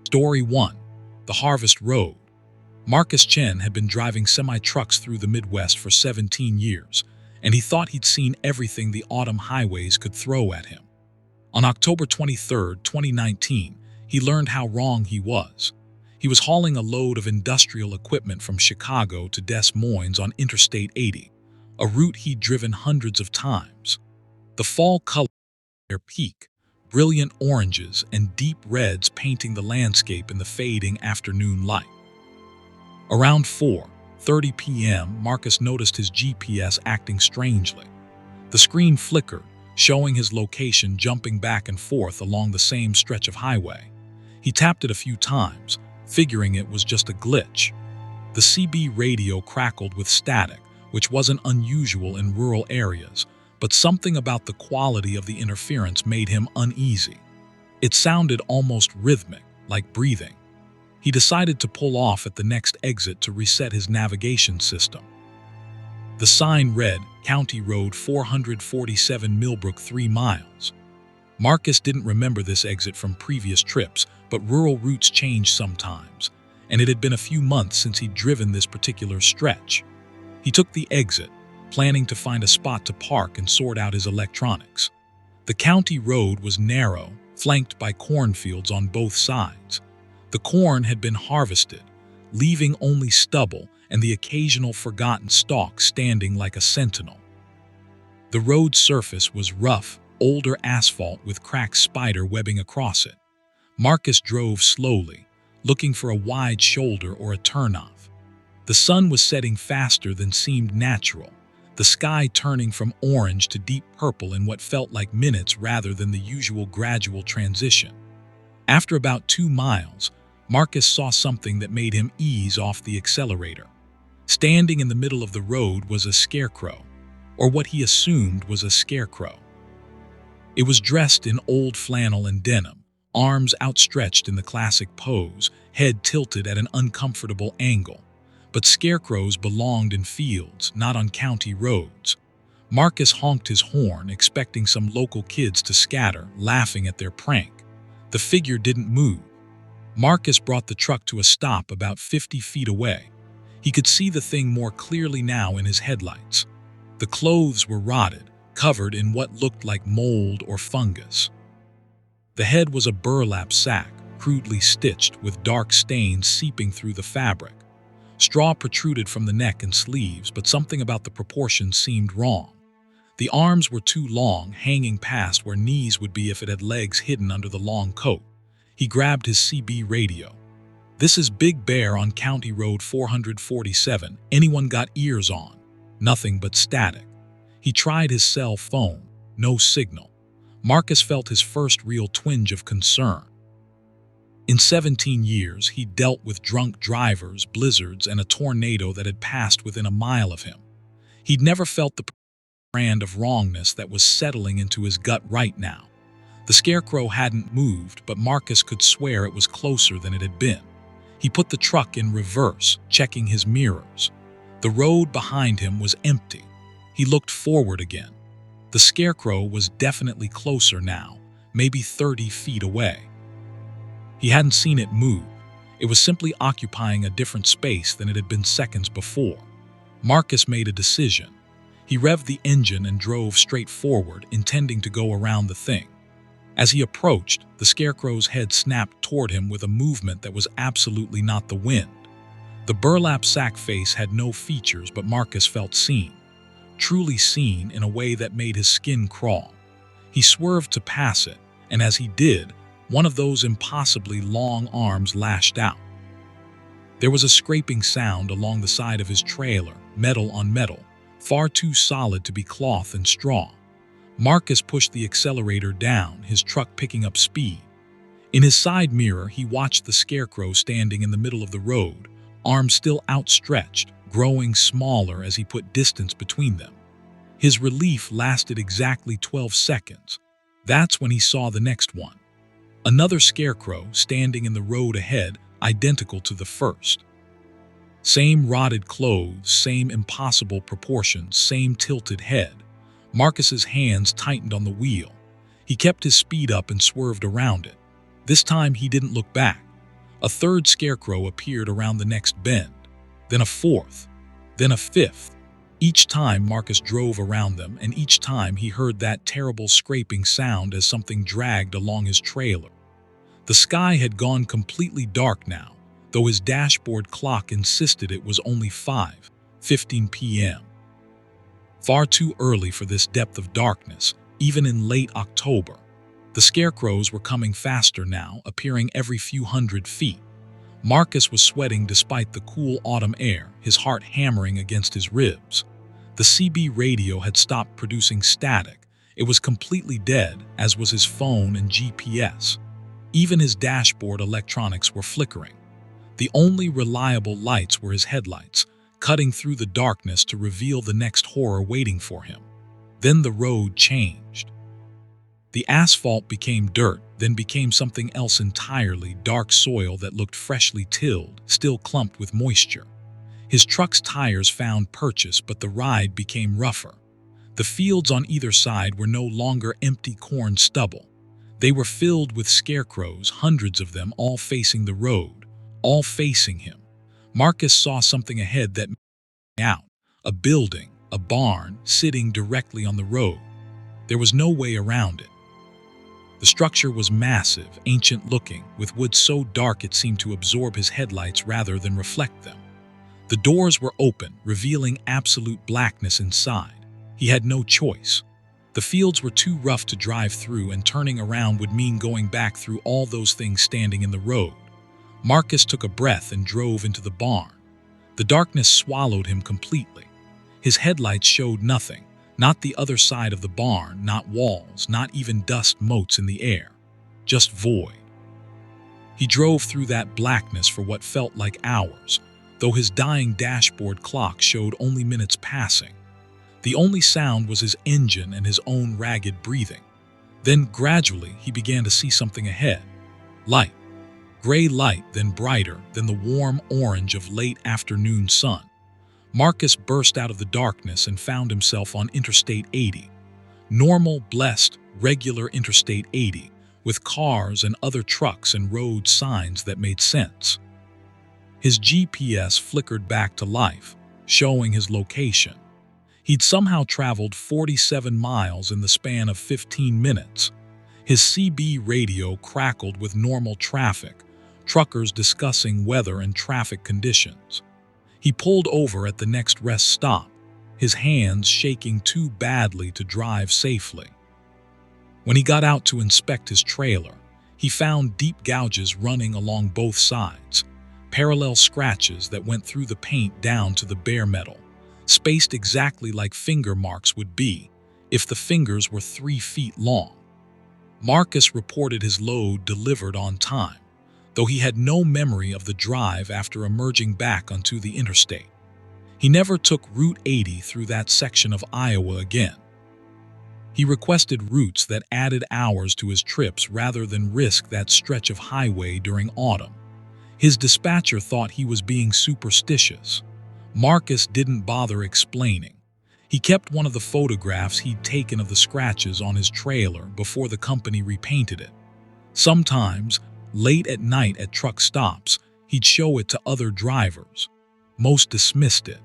Story 1. The Harvest Road. Marcus Chen had been driving semi-trucks through the Midwest for 17 years, and he thought he'd seen everything the autumn highways could throw at him. On October 23, 2019, he learned how wrong he was. He was hauling a load of industrial equipment from Chicago to Des Moines on Interstate 80, a route he'd driven hundreds of times. The fall colors at their peak, brilliant oranges and deep reds painting the landscape in the fading afternoon light. Around 4:30 p.m., Marcus noticed his GPS acting strangely. The screen flickered, showing his location jumping back and forth along the same stretch of highway. He tapped it a few times, figuring it was just a glitch. The CB radio crackled with static, which wasn't unusual in rural areas, but something about the quality of the interference made him uneasy. It sounded almost rhythmic, like breathing. He decided to pull off at the next exit to reset his navigation system. The sign read, County Road 447 Millbrook 3 miles. Marcus didn't remember this exit from previous trips, but rural routes change sometimes, and it had been a few months since he'd driven this particular stretch. He took the exit, planning to find a spot to park and sort out his electronics. The county road was narrow, flanked by cornfields on both sides. The corn had been harvested, leaving only stubble and the occasional forgotten stalk standing like a sentinel. The road surface was rough, older asphalt with cracked spider webbing across it. Marcus drove slowly, looking for a wide shoulder or a turnoff. The sun was setting faster than seemed natural, the sky turning from orange to deep purple in what felt like minutes rather than the usual gradual transition. After about 2 miles, Marcus saw something that made him ease off the accelerator. Standing in the middle of the road was a scarecrow, or what he assumed was a scarecrow. It was dressed in old flannel and denim, arms outstretched in the classic pose, head tilted at an uncomfortable angle. But scarecrows belonged in fields, not on county roads. Marcus honked his horn, expecting some local kids to scatter, laughing at their prank. The figure didn't move. Marcus brought the truck to a stop about 50 feet away. He could see the thing more clearly now in his headlights. The clothes were rotted, covered in what looked like mold or fungus. The head was a burlap sack, crudely stitched, with dark stains seeping through the fabric. Straw protruded from the neck and sleeves, but something about the proportions seemed wrong. The arms were too long, hanging past where knees would be if it had legs hidden under the long coat. He grabbed his CB radio. "This is Big Bear on County Road 447. Anyone got ears on?" Nothing but static. He tried his cell phone. No signal. Marcus felt his first real twinge of concern. In 17 years, he dealt with drunk drivers, blizzards, and a tornado that had passed within a mile of him. He'd never felt the brand of wrongness that was settling into his gut right now. The scarecrow hadn't moved, but Marcus could swear it was closer than it had been. He put the truck in reverse, checking his mirrors. The road behind him was empty. He looked forward again. The scarecrow was definitely closer now, maybe 30 feet away. He hadn't seen it move. It was simply occupying a different space than it had been seconds before. Marcus made a decision. He revved the engine and drove straight forward, intending to go around the thing. As he approached, the scarecrow's head snapped toward him with a movement that was absolutely not the wind. The burlap sack face had no features, but Marcus felt seen. Truly seen in a way that made his skin crawl. He swerved to pass it, and as he did, one of those impossibly long arms lashed out. There was a scraping sound along the side of his trailer, metal on metal, far too solid to be cloth and straw. Marcus pushed the accelerator down, his truck picking up speed. In his side mirror, he watched the scarecrow standing in the middle of the road, arms still outstretched, growing smaller as he put distance between them. His relief lasted exactly 12 seconds. That's when he saw the next one. Another scarecrow standing in the road ahead, identical to the first. Same rotted clothes, same impossible proportions, same tilted head. Marcus's hands tightened on the wheel. He kept his speed up and swerved around it. This time he didn't look back. A third scarecrow appeared around the next bend, then a fourth, then a fifth. Each time Marcus drove around them, and each time he heard that terrible scraping sound as something dragged along his trailer. The sky had gone completely dark now, though his dashboard clock insisted it was only 5:15 p.m. Far too early for this depth of darkness, even in late October. The scarecrows were coming faster now, appearing every few hundred feet. Marcus was sweating despite the cool autumn air, his heart hammering against his ribs. The CB radio had stopped producing static. It was completely dead, as was his phone and GPS. Even his dashboard electronics were flickering. The only reliable lights were his headlights, cutting through the darkness to reveal the next horror waiting for him. Then the road changed. The asphalt became dirt, then became something else entirely, dark soil that looked freshly tilled, still clumped with moisture. His truck's tires found purchase, but the ride became rougher. The fields on either side were no longer empty corn stubble. They were filled with scarecrows, hundreds of them, all facing the road, all facing him. Marcus saw something ahead that made out. A building, a barn, sitting directly on the road. There was no way around it. The structure was massive, ancient-looking, with wood so dark it seemed to absorb his headlights rather than reflect them. The doors were open, revealing absolute blackness inside. He had no choice. The fields were too rough to drive through, and turning around would mean going back through all those things standing in the road. Marcus took a breath and drove into the barn. The darkness swallowed him completely. His headlights showed nothing. Not the other side of the barn, not walls, not even dust motes in the air. Just void. He drove through that blackness for what felt like hours, though his dying dashboard clock showed only minutes passing. The only sound was his engine and his own ragged breathing. Then, gradually, he began to see something ahead. Light. Gray light, then brighter, then the warm orange of late afternoon sun. Marcus burst out of the darkness and found himself on Interstate 80. Normal, blessed, regular Interstate 80, with cars and other trucks and road signs that made sense. His GPS flickered back to life, showing his location. He'd somehow traveled 47 miles in the span of 15 minutes. His CB radio crackled with normal traffic, truckers discussing weather and traffic conditions. He pulled over at the next rest stop, his hands shaking too badly to drive safely. When he got out to inspect his trailer, he found deep gouges running along both sides, parallel scratches that went through the paint down to the bare metal, spaced exactly like finger marks would be if the fingers were 3 feet long. Marcus reported his load delivered on time, though he had no memory of the drive after emerging back onto the interstate. He never took Route 80 through that section of Iowa again. He requested routes that added hours to his trips rather than risk that stretch of highway during autumn. His dispatcher thought he was being superstitious. Marcus didn't bother explaining. He kept one of the photographs he'd taken of the scratches on his trailer before the company repainted it. Sometimes, late at night at truck stops, he'd show it to other drivers. Most dismissed it.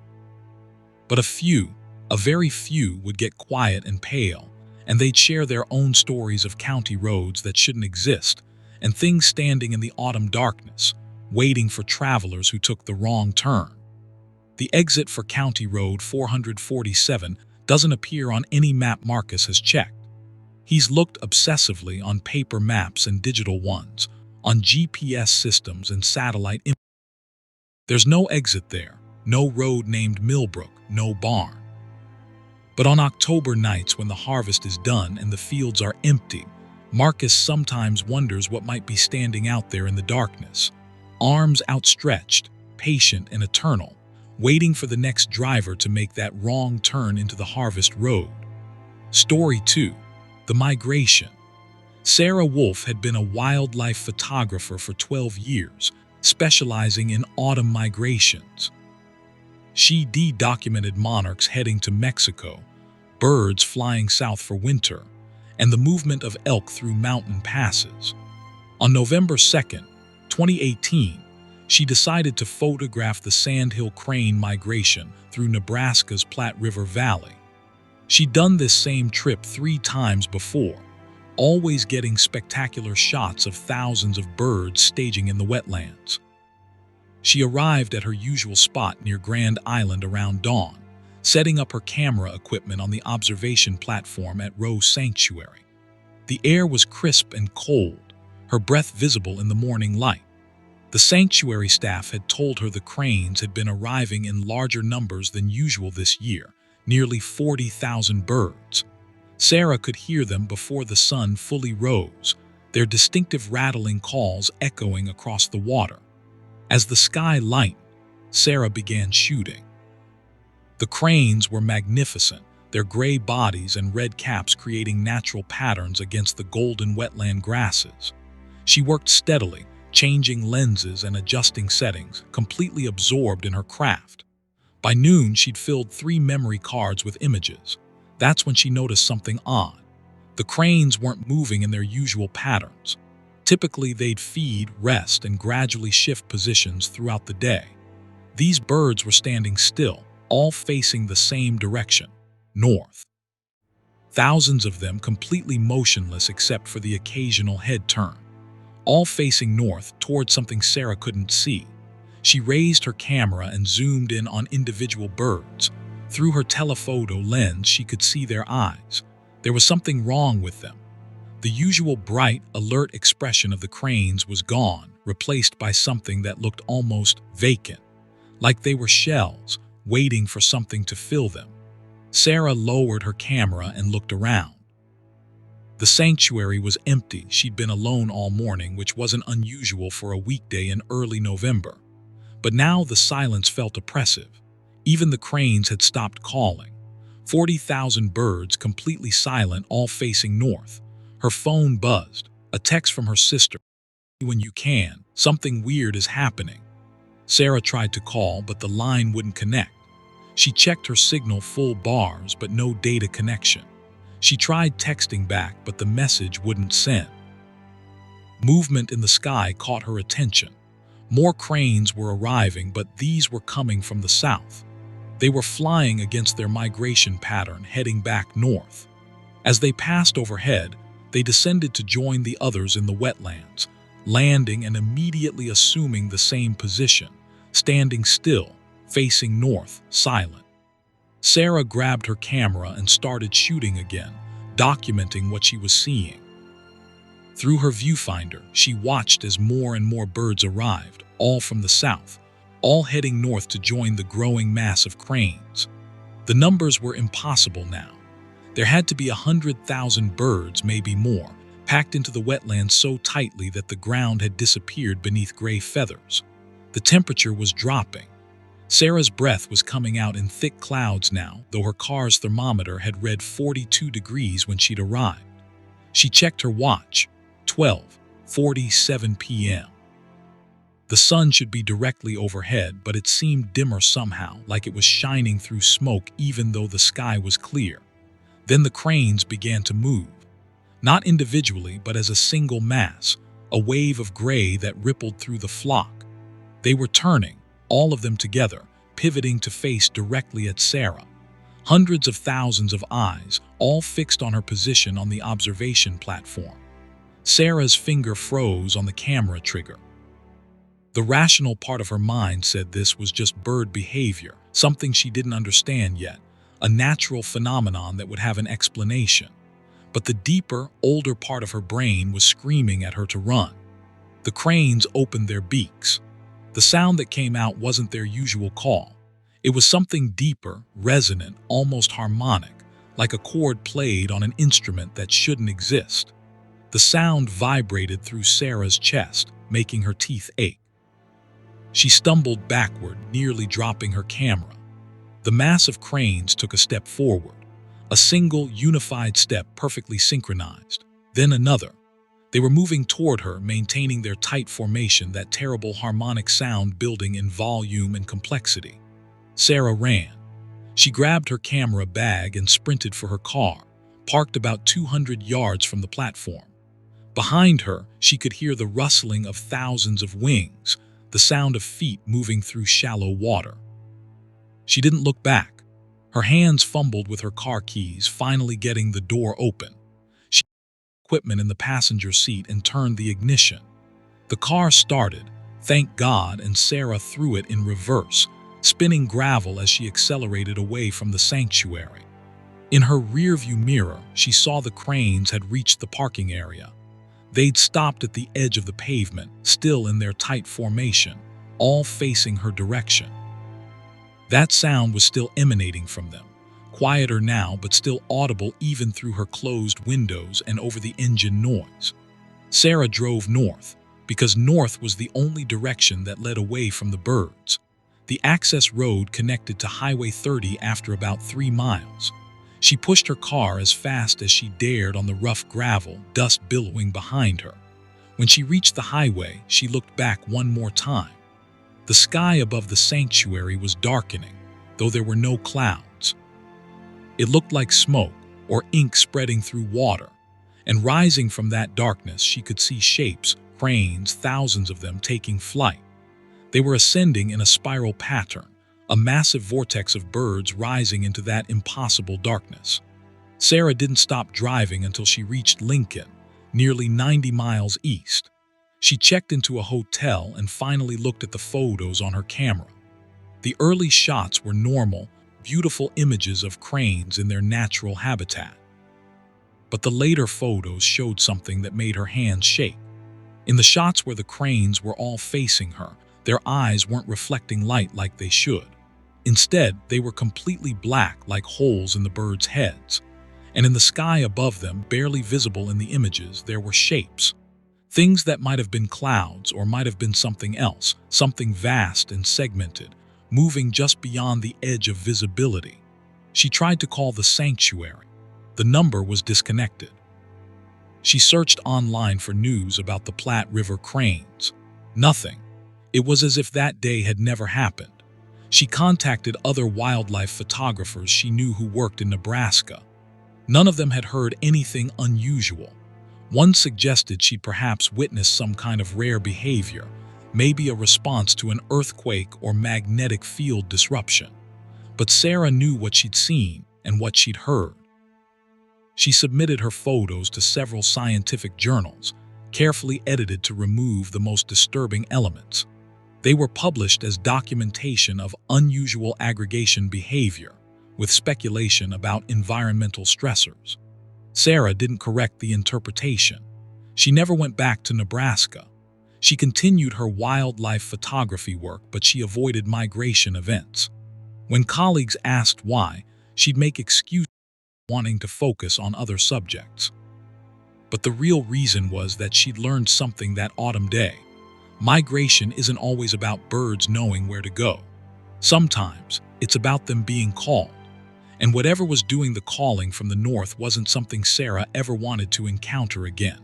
But a very few, would get quiet and pale, and they'd share their own stories of county roads that shouldn't exist, and things standing in the autumn darkness, waiting for travelers who took the wrong turn. The exit for County Road 447 doesn't appear on any map Marcus has checked. He's looked obsessively on paper maps and digital ones, on GPS systems and satellite images. There's no exit there, no road named Millbrook, no barn. But on October nights when the harvest is done and the fields are empty, Marcus sometimes wonders what might be standing out there in the darkness. Arms outstretched, patient and eternal, waiting for the next driver to make that wrong turn into the harvest road. Story 2. The Migration. Sarah Wolf had been a wildlife photographer for 12 years, specializing in autumn migrations. She documented monarchs heading to Mexico, birds flying south for winter, and the movement of elk through mountain passes. On November 2nd, 2018, she decided to photograph the sandhill crane migration through Nebraska's Platte River Valley. She'd done this same trip 3 times before, always getting spectacular shots of thousands of birds staging in the wetlands. She arrived at her usual spot near Grand Island around dawn, setting up her camera equipment on the observation platform at Rose Sanctuary. The air was crisp and cold, her breath visible in the morning light. The sanctuary staff had told her the cranes had been arriving in larger numbers than usual this year, nearly 40,000 birds. Sarah could hear them before the sun fully rose, their distinctive rattling calls echoing across the water. As the sky lightened, Sarah began shooting. The cranes were magnificent, their gray bodies and red caps creating natural patterns against the golden wetland grasses. She worked steadily, changing lenses and adjusting settings, completely absorbed in her craft. By noon, she'd filled 3 memory cards with images. That's when she noticed something odd. The cranes weren't moving in their usual patterns. Typically, they'd feed, rest, and gradually shift positions throughout the day. These birds were standing still, all facing the same direction, north. Thousands of them completely motionless except for the occasional head turn, all facing north toward something Sarah couldn't see. She raised her camera and zoomed in on individual birds. Through her telephoto lens, she could see their eyes. There was something wrong with them. The usual bright, alert expression of the cranes was gone, replaced by something that looked almost vacant, like they were shells, waiting for something to fill them. Sarah lowered her camera and looked around. The sanctuary was empty. She'd been alone all morning, which wasn't unusual for a weekday in early November. But now the silence felt oppressive. Even the cranes had stopped calling. 40,000 birds completely silent, all facing north. Her phone buzzed. A text from her sister. "When you can, something weird is happening." Sarah tried to call, but the line wouldn't connect. She checked her signal full bars, but no data connection. She tried texting back, but the message wouldn't send. Movement in the sky caught her attention. More cranes were arriving, but these were coming from the south. They were flying against their migration pattern, heading back north. As they passed overhead, they descended to join the others in the wetlands, landing and immediately assuming the same position, standing still, facing north, silent. Sarah grabbed her camera and started shooting again, documenting what she was seeing. Through her viewfinder, she watched as more and more birds arrived, all from the south, all heading north to join the growing mass of cranes. The numbers were impossible now. There had to be 100,000 birds, maybe more, packed into the wetlands so tightly that the ground had disappeared beneath gray feathers. The temperature was dropping. Sarah's breath was coming out in thick clouds now, though her car's thermometer had read 42 degrees when she'd arrived. She checked her watch. 12:47 p.m. The sun should be directly overhead, but it seemed dimmer somehow, like it was shining through smoke even though the sky was clear. Then the cranes began to move. Not individually, but as a single mass, a wave of gray that rippled through the flock. They were turning, all of them together, pivoting to face directly at Sarah. Hundreds of thousands of eyes, all fixed on her position on the observation platform. Sarah's finger froze on the camera trigger. The rational part of her mind said this was just bird behavior, something she didn't understand yet, a natural phenomenon that would have an explanation. But the deeper, older part of her brain was screaming at her to run. The cranes opened their beaks. The sound that came out wasn't their usual call. It was something deeper, resonant, almost harmonic, like a chord played on an instrument that shouldn't exist. The sound vibrated through Sarah's chest, making her teeth ache. She stumbled backward, nearly dropping her camera. The mass of cranes took a step forward, a single, unified step perfectly synchronized, then another. They were moving toward her, maintaining their tight formation, that terrible harmonic sound building in volume and complexity. Sarah ran. She grabbed her camera bag and sprinted for her car, parked about 200 yards from the platform. Behind her, she could hear the rustling of thousands of wings, the sound of feet moving through shallow water. She didn't look back. Her hands fumbled with her car keys, finally getting the door open. She put equipment in the passenger seat and turned the ignition. The car started, thank God, and Sarah threw it in reverse, spinning gravel as she accelerated away from the sanctuary. In her rearview mirror, she saw the cranes had reached the parking area. They'd stopped at the edge of the pavement, still in their tight formation, all facing her direction. That sound was still emanating from them, quieter now but still audible even through her closed windows and over the engine noise. Sarah drove north, because north was the only direction that led away from the birds. The access road connected to Highway 30 after about 3 miles. She pushed her car as fast as she dared on the rough gravel, dust billowing behind her. When she reached the highway, she looked back one more time. The sky above the sanctuary was darkening, though there were no clouds. It looked like smoke or ink spreading through water, and rising from that darkness she could see shapes, cranes, thousands of them taking flight. They were ascending in a spiral pattern, a massive vortex of birds rising into that impossible darkness. Sarah didn't stop driving until she reached Lincoln, nearly 90 miles east. She checked into a hotel and finally looked at the photos on her camera. The early shots were normal, beautiful images of cranes in their natural habitat. But the later photos showed something that made her hands shake. In the shots where the cranes were all facing her, their eyes weren't reflecting light like they should. Instead, they were completely black like holes in the birds' heads. And in the sky above them, barely visible in the images, there were shapes. Things that might have been clouds or might have been something else, something vast and segmented, moving just beyond the edge of visibility. She tried to call the sanctuary. The number was disconnected. She searched online for news about the Platte River cranes. Nothing. It was as if that day had never happened. She contacted other wildlife photographers she knew who worked in Nebraska. None of them had heard anything unusual. One suggested she'd perhaps witnessed some kind of rare behavior, maybe a response to an earthquake or magnetic field disruption. But Sarah knew what she'd seen and what she'd heard. She submitted her photos to several scientific journals, carefully edited to remove the most disturbing elements. They were published as documentation of unusual aggregation behavior, with speculation about environmental stressors. Sarah didn't correct the interpretation. She never went back to Nebraska. She continued her wildlife photography work, but she avoided migration events. When colleagues asked why, she'd make excuses, wanting to focus on other subjects. But the real reason was that she'd learned something that autumn day. Migration isn't always about birds knowing where to go. Sometimes it's about them being called. And whatever was doing the calling from the north wasn't something Sarah ever wanted to encounter again.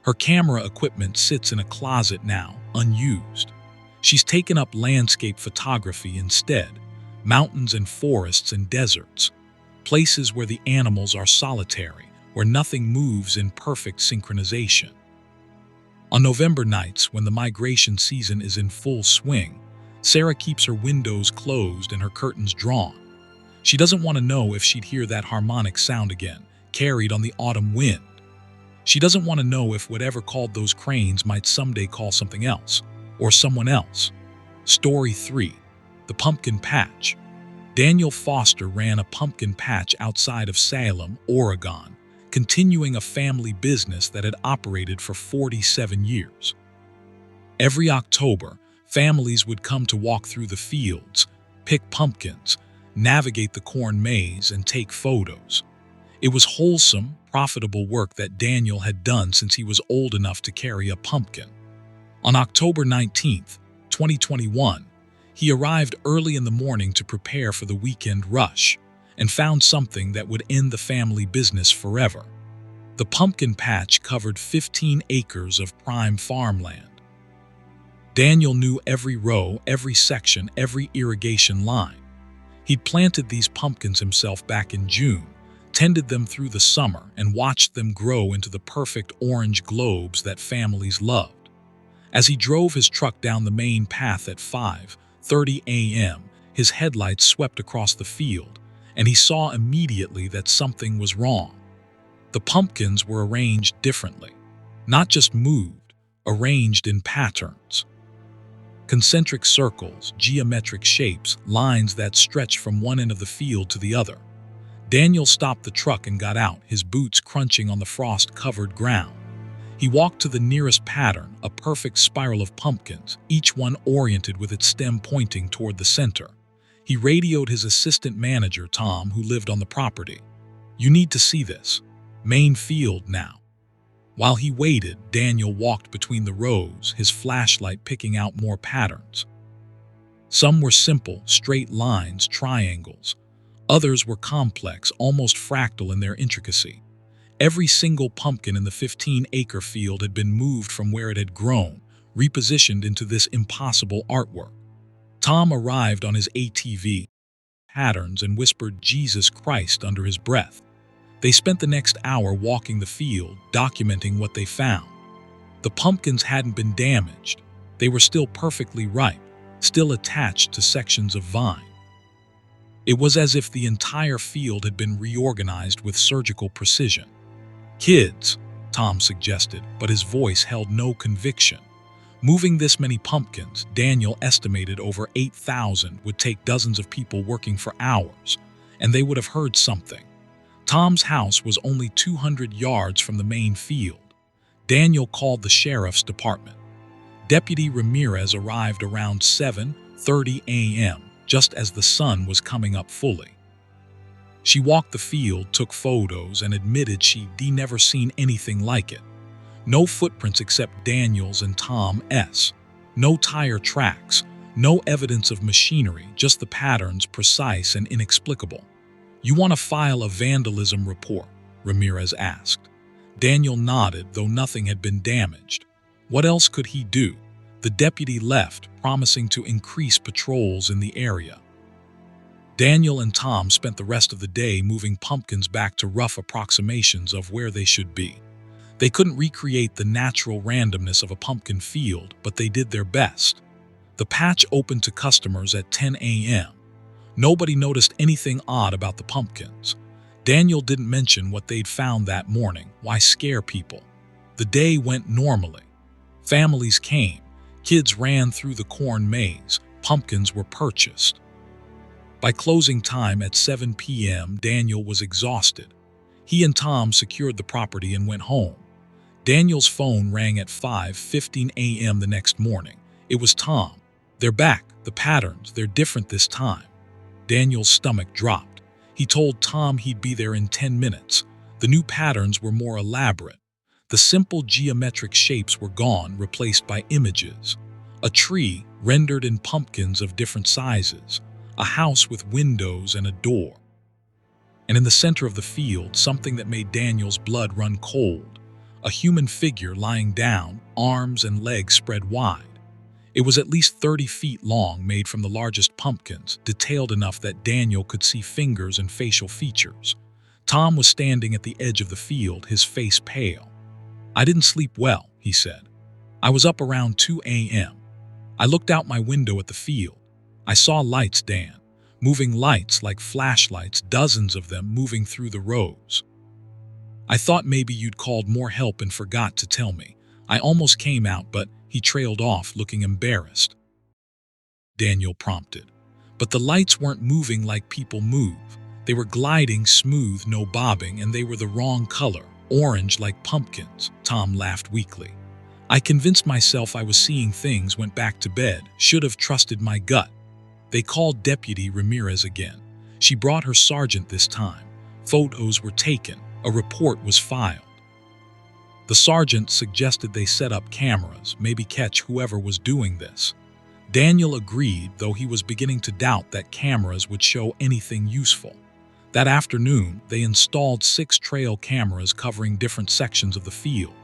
Her camera equipment sits in a closet now, unused. She's taken up landscape photography instead, mountains and forests and deserts, places where the animals are solitary, where nothing moves in perfect synchronization. On November nights, when the migration season is in full swing, Sarah keeps her windows closed and her curtains drawn. She doesn't want to know if she'd hear that harmonic sound again, carried on the autumn wind. She doesn't want to know if whatever called those cranes might someday call something else, or someone else. Story 3. The Pumpkin Patch. Daniel Foster ran a pumpkin patch outside of Salem, Oregon, continuing a family business that had operated for 47 years. Every October, families would come to walk through the fields, pick pumpkins, navigate the corn maze, and take photos. It was wholesome, profitable work that Daniel had done since he was old enough to carry a pumpkin. On October 19, 2021, he arrived early in the morning to prepare for the weekend rush, and found something that would end the family business forever. The pumpkin patch covered 15 acres of prime farmland. Daniel knew every row, every section, every irrigation line. He'd planted these pumpkins himself back in June, tended them through the summer, and watched them grow into the perfect orange globes that families loved. As he drove his truck down the main path at 5:30 a.m., his headlights swept across the field, and he saw immediately that something was wrong. The pumpkins were arranged differently, not just moved, arranged in patterns. Concentric circles, geometric shapes, lines that stretched from one end of the field to the other. Daniel stopped the truck and got out, his boots crunching on the frost-covered ground. He walked to the nearest pattern, a perfect spiral of pumpkins, each one oriented with its stem pointing toward the center. He radioed his assistant manager, Tom, who lived on the property. "You need to see this. Main field now." While he waited, Daniel walked between the rows, his flashlight picking out more patterns. Some were simple, straight lines, triangles. Others were complex, almost fractal in their intricacy. Every single pumpkin in the 15-acre field had been moved from where it had grown, repositioned into this impossible artwork. Tom arrived on his ATV, patterns, and whispered "Jesus Christ" under his breath. They spent the next hour walking the field, documenting what they found. The pumpkins hadn't been damaged. They were still perfectly ripe, still attached to sections of vine. It was as if the entire field had been reorganized with surgical precision. "Kids," Tom suggested, but his voice held no conviction. Moving this many pumpkins, Daniel estimated over 8,000, would take dozens of people working for hours, and they would have heard something. Tom's house was only 200 yards from the main field. Daniel called the sheriff's department. Deputy Ramirez arrived around 7:30 a.m., just as the sun was coming up fully. She walked the field, took photos, and admitted she'd never seen anything like it. No footprints except Daniel's and Tom's. No tire tracks, no evidence of machinery, just the patterns, precise and inexplicable. "You want to file a vandalism report?" Ramirez asked. Daniel nodded, though nothing had been damaged. What else could he do? The deputy left, promising to increase patrols in the area. Daniel and Tom spent the rest of the day moving pumpkins back to rough approximations of where they should be. They couldn't recreate the natural randomness of a pumpkin field, but they did their best. The patch opened to customers at 10 a.m. Nobody noticed anything odd about the pumpkins. Daniel didn't mention what they'd found that morning. Why scare people? The day went normally. Families came. Kids ran through the corn maze. Pumpkins were purchased. By closing time at 7 p.m., Daniel was exhausted. He and Tom secured the property and went home. Daniel's phone rang at 5:15 a.m. the next morning. It was Tom. "They're back. The patterns, they're different this time." Daniel's stomach dropped. He told Tom he'd be there in 10 minutes. The new patterns were more elaborate. The simple geometric shapes were gone, replaced by images. A tree rendered in pumpkins of different sizes. A house with windows and a door. And in the center of the field, something that made Daniel's blood run cold. A human figure lying down, arms and legs spread wide. It was at least 30 feet long, made from the largest pumpkins, detailed enough that Daniel could see fingers and facial features. Tom was standing at the edge of the field, his face pale. "I didn't sleep well," he said. "I was up around 2 a.m. I looked out my window at the field. I saw lights, Dan. Moving lights like flashlights, dozens of them moving through the rows. I thought maybe you'd called more help and forgot to tell me. I almost came out, but..." He trailed off, looking embarrassed. Daniel prompted. But the lights weren't moving like people move. They were gliding smooth, no bobbing, and they were the wrong color, orange like pumpkins. Tom laughed weakly. "I convinced myself I was seeing things, went back to bed, should have trusted my gut." They called Deputy Ramirez again. She brought her sergeant this time. Photos were taken. A report was filed. The sergeant suggested they set up cameras, maybe catch whoever was doing this. Daniel agreed, though he was beginning to doubt that cameras would show anything useful. That afternoon, they installed 6 trail cameras covering different sections of the field.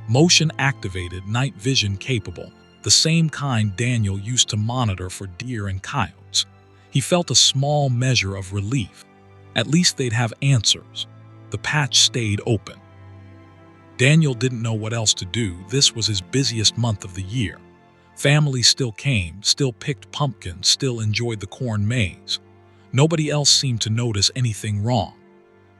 Motion-activated, night vision capable, the same kind Daniel used to monitor for deer and coyotes. He felt a small measure of relief. At least they'd have answers. The patch stayed open. Daniel didn't know what else to do. This was his busiest month of the year. Families still came, still picked pumpkins, still enjoyed the corn maze. Nobody else seemed to notice anything wrong.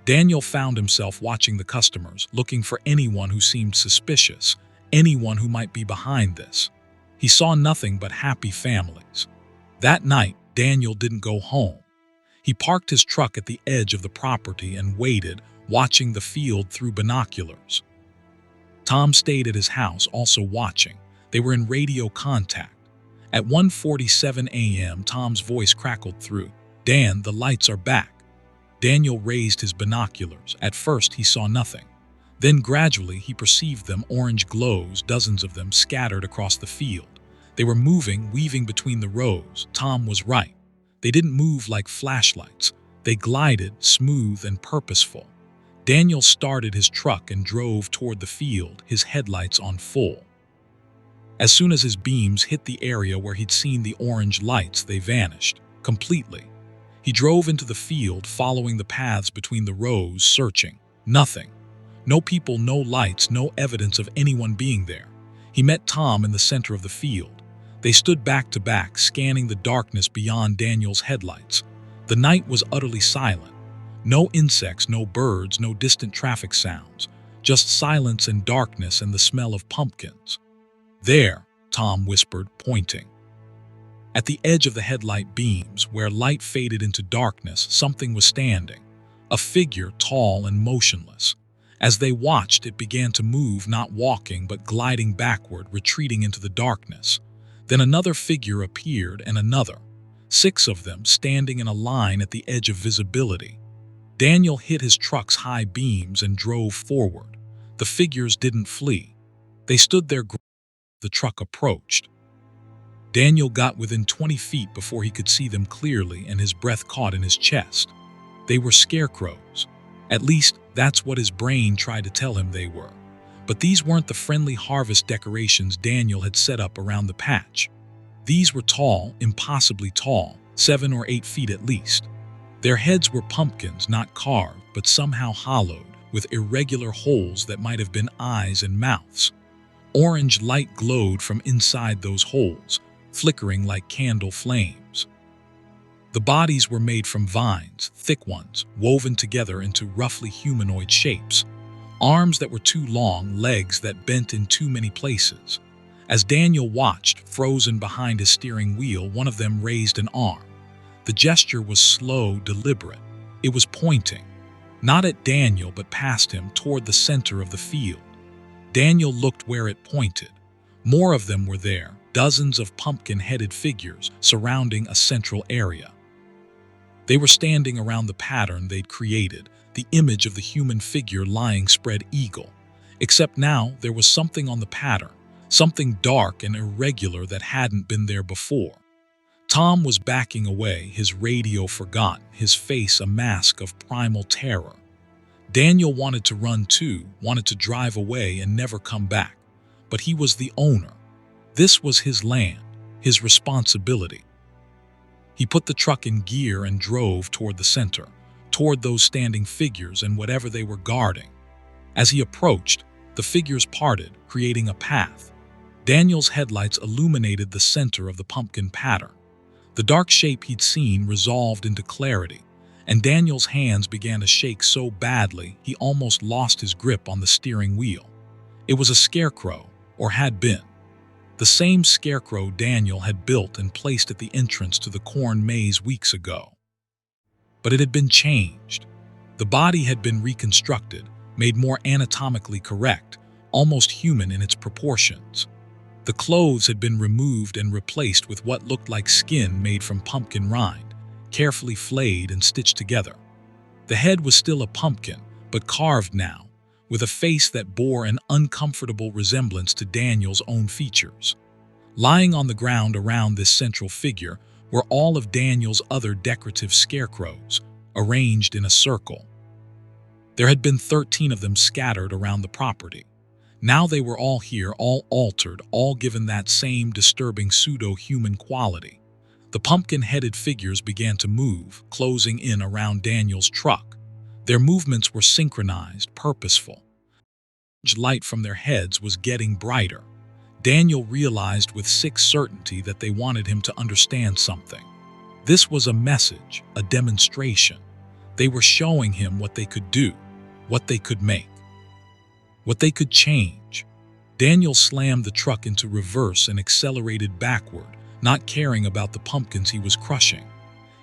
Daniel found himself watching the customers, looking for anyone who seemed suspicious, anyone who might be behind this. He saw nothing but happy families. That night, Daniel didn't go home. He parked his truck at the edge of the property and waited, watching the field through binoculars. Tom stayed at his house, also watching. They were in radio contact. At 1:47 a.m., Tom's voice crackled through. "Dan, the lights are back." Daniel raised his binoculars. At first, he saw nothing. Then gradually, he perceived them, orange glows, dozens of them scattered across the field. They were moving, weaving between the rows. Tom was right. They didn't move like flashlights. They glided, smooth and purposeful. Daniel started his truck and drove toward the field, his headlights on full. As soon as his beams hit the area where he'd seen the orange lights, they vanished, completely. He drove into the field, following the paths between the rows, searching. Nothing. No people, no lights, no evidence of anyone being there. He met Tom in the center of the field. They stood back to back, scanning the darkness beyond Daniel's headlights. The night was utterly silent. No insects, no birds, no distant traffic sounds. Just silence and darkness and the smell of pumpkins. "There," Tom whispered, pointing. At the edge of the headlight beams, where light faded into darkness, something was standing. A figure, tall and motionless. As they watched, it began to move, not walking, but gliding backward, retreating into the darkness. Then another figure appeared, and another. 6 of them, standing in a line at the edge of visibility. Daniel hit his truck's high beams and drove forward. The figures didn't flee. They stood there. The truck approached. Daniel got within 20 feet before he could see them clearly, and his breath caught in his chest. They were scarecrows. At least, that's what his brain tried to tell him they were. But these weren't the friendly harvest decorations Daniel had set up around the patch. These were tall, impossibly tall, 7 or 8 feet at least. Their heads were pumpkins, not carved, but somehow hollowed, with irregular holes that might have been eyes and mouths. Orange light glowed from inside those holes, flickering like candle flames. The bodies were made from vines, thick ones, woven together into roughly humanoid shapes. Arms that were too long, legs that bent in too many places. As Daniel watched, frozen behind his steering wheel, one of them raised an arm. The gesture was slow, deliberate. It was pointing, not at Daniel, but past him, toward the center of the field. Daniel looked where it pointed. More of them were there, dozens of pumpkin-headed figures surrounding a central area. They were standing around the pattern they'd created, the image of the human figure lying spread eagle. Except now there was something on the pattern, something dark and irregular that hadn't been there before. Tom was backing away, his radio forgotten, his face a mask of primal terror. Daniel wanted to run too, wanted to drive away and never come back. But he was the owner. This was his land, his responsibility. He put the truck in gear and drove toward the center, toward those standing figures and whatever they were guarding. As he approached, the figures parted, creating a path. Daniel's headlights illuminated the center of the pumpkin pattern. The dark shape he'd seen resolved into clarity, and Daniel's hands began to shake so badly he almost lost his grip on the steering wheel. It was a scarecrow, or had been. The same scarecrow Daniel had built and placed at the entrance to the corn maze weeks ago. But it had been changed. The body had been reconstructed, made more anatomically correct, almost human in its proportions. The clothes had been removed and replaced with what looked like skin made from pumpkin rind, carefully flayed and stitched together. The head was still a pumpkin, but carved now, with a face that bore an uncomfortable resemblance to Daniel's own features. Lying on the ground around this central figure were all of Daniel's other decorative scarecrows, arranged in a circle. There had been 13 of them scattered around the property. Now they were all here, all altered, all given that same disturbing pseudo-human quality. The pumpkin-headed figures began to move, closing in around Daniel's truck. Their movements were synchronized, purposeful. Light from their heads was getting brighter. Daniel realized with sick certainty that they wanted him to understand something. This was a message, a demonstration. They were showing him what they could do, what they could make, what they could change. Daniel slammed the truck into reverse and accelerated backward, not caring about the pumpkins he was crushing.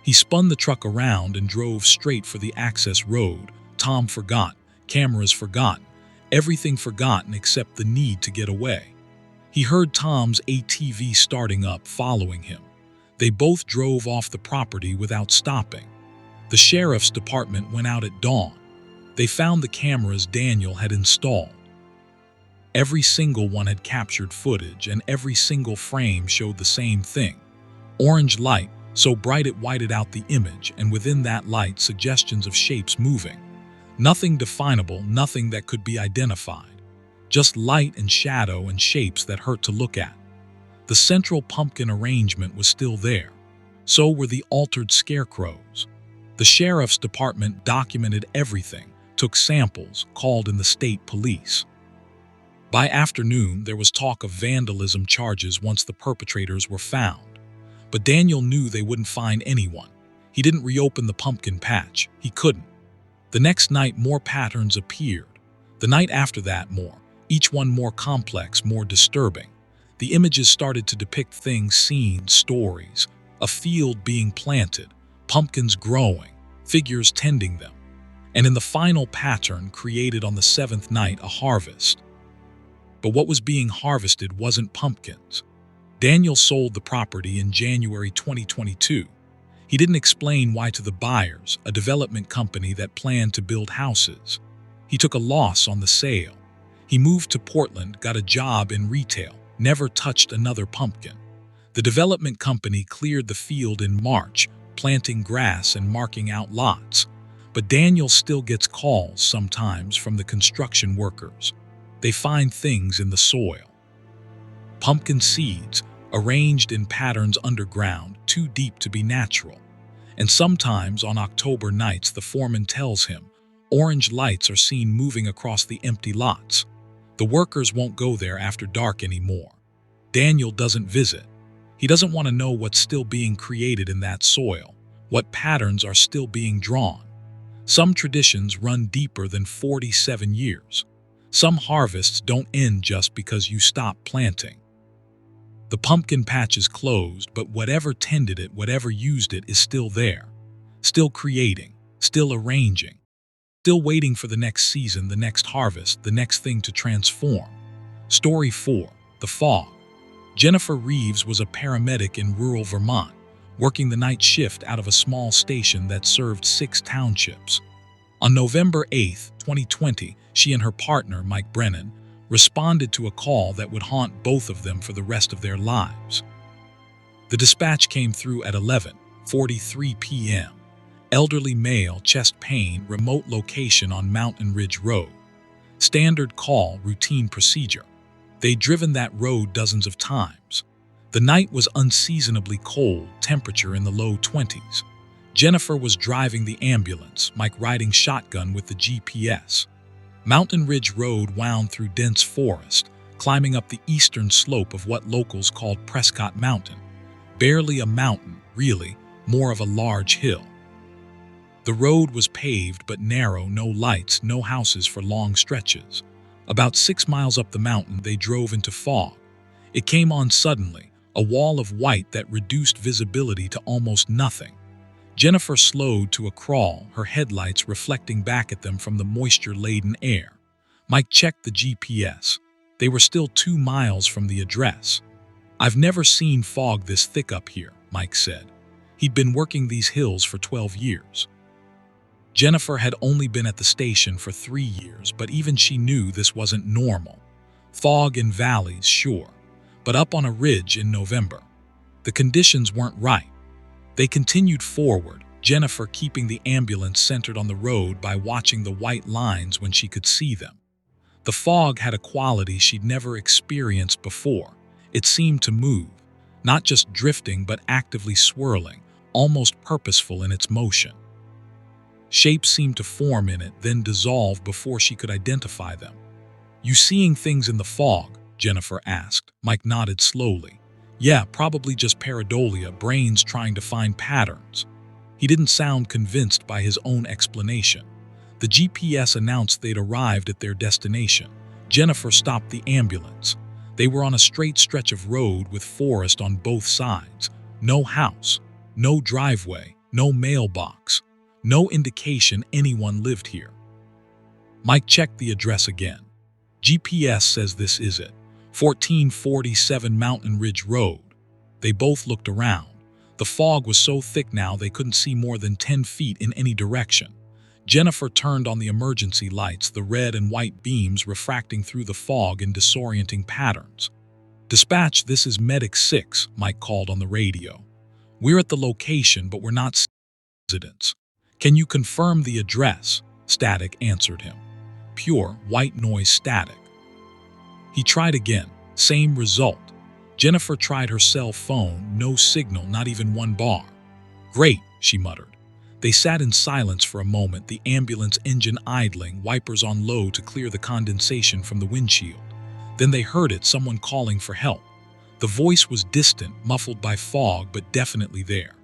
He spun the truck around and drove straight for the access road. Tom forgot, cameras forgotten, everything forgotten except the need to get away. He heard Tom's ATV starting up, following him. They both drove off the property without stopping. The sheriff's department went out at dawn. They found the cameras Daniel had installed. Every single one had captured footage, and every single frame showed the same thing. Orange light, so bright it whited out the image, and within that light suggestions of shapes moving. Nothing definable, nothing that could be identified. Just light and shadow and shapes that hurt to look at. The central pumpkin arrangement was still there. So were the altered scarecrows. The sheriff's department documented everything, took samples, called in the state police. By afternoon, there was talk of vandalism charges once the perpetrators were found. But Daniel knew they wouldn't find anyone. He didn't reopen the pumpkin patch. He couldn't. The next night, more patterns appeared. The night after that, more. Each one more complex, more disturbing. The images started to depict things seen, stories. A field being planted, pumpkins growing, figures tending them. And in the final pattern created on the seventh night, a harvest. But what was being harvested wasn't pumpkins. Daniel sold the property in January 2022. He didn't explain why to the buyers, a development company that planned to build houses. He took a loss on the sale. He moved to Portland, got a job in retail, never touched another pumpkin. The development company cleared the field in March, planting grass and marking out lots. But Daniel still gets calls sometimes from the construction workers. They find things in the soil. Pumpkin seeds, arranged in patterns underground, too deep to be natural. And sometimes on October nights, the foreman tells him, orange lights are seen moving across the empty lots. The workers won't go there after dark anymore. Daniel doesn't visit. He doesn't want to know what's still being created in that soil, what patterns are still being drawn. Some traditions run deeper than 47 years. Some harvests don't end just because you stop planting. The pumpkin patch is closed, but whatever tended it, whatever used it, is still there. Still creating, still arranging, still waiting for the next season, the next harvest, the next thing to transform. Story 4. The Fog. Jennifer Reeves was a paramedic in rural Vermont, working the night shift out of a small station that served 6 townships. On November 8, 2020, she and her partner, Mike Brennan, responded to a call that would haunt both of them for the rest of their lives. The dispatch came through at 11:43 p.m. Elderly male, chest pain, remote location on Mountain Ridge Road. Standard call, routine procedure. They'd driven that road dozens of times. The night was unseasonably cold, temperature in the low 20s. Jennifer was driving the ambulance, Mike riding shotgun with the GPS. Mountain Ridge Road wound through dense forest, climbing up the eastern slope of what locals called Prescott Mountain. Barely a mountain, really, more of a large hill. The road was paved but narrow, no lights, no houses for long stretches. About 6 miles up the mountain, they drove into fog. It came on suddenly, a wall of white that reduced visibility to almost nothing. Jennifer slowed to a crawl, her headlights reflecting back at them from the moisture-laden air. Mike checked the GPS. They were still 2 miles from the address. "I've never seen fog this thick up here," Mike said. He'd been working these hills for 12 years. Jennifer had only been at the station for 3 years, but even she knew this wasn't normal. Fog in valleys, sure, but up on a ridge in November. The conditions weren't right. They continued forward, Jennifer keeping the ambulance centered on the road by watching the white lines when she could see them. The fog had a quality she'd never experienced before. It seemed to move, not just drifting but actively swirling, almost purposeful in its motion. Shapes seemed to form in it, then dissolve before she could identify them. "You seeing things in the fog?" Jennifer asked. Mike nodded slowly. "Yeah, probably just pareidolia, brains trying to find patterns." He didn't sound convinced by his own explanation. The GPS announced they'd arrived at their destination. Jennifer stopped the ambulance. They were on a straight stretch of road with forest on both sides. No house, no driveway, no mailbox, no indication anyone lived here. Mike checked the address again. "GPS says this is it. 1447 Mountain Ridge Road." They both looked around. The fog was so thick now they couldn't see more than 10 feet in any direction. Jennifer turned on the emergency lights, the red and white beams refracting through the fog in disorienting patterns. "Dispatch, this is Medic 6, Mike called on the radio. "We're at the location, but we're not residents. Can you confirm the address?" Static answered him. Pure, white noise static. He tried again, same result. Jennifer tried her cell phone, no signal, not even one bar. "Great," she muttered. They sat in silence for a moment, the ambulance engine idling, wipers on low to clear the condensation from the windshield. Then they heard it, someone calling for help. The voice was distant, muffled by fog, but definitely there.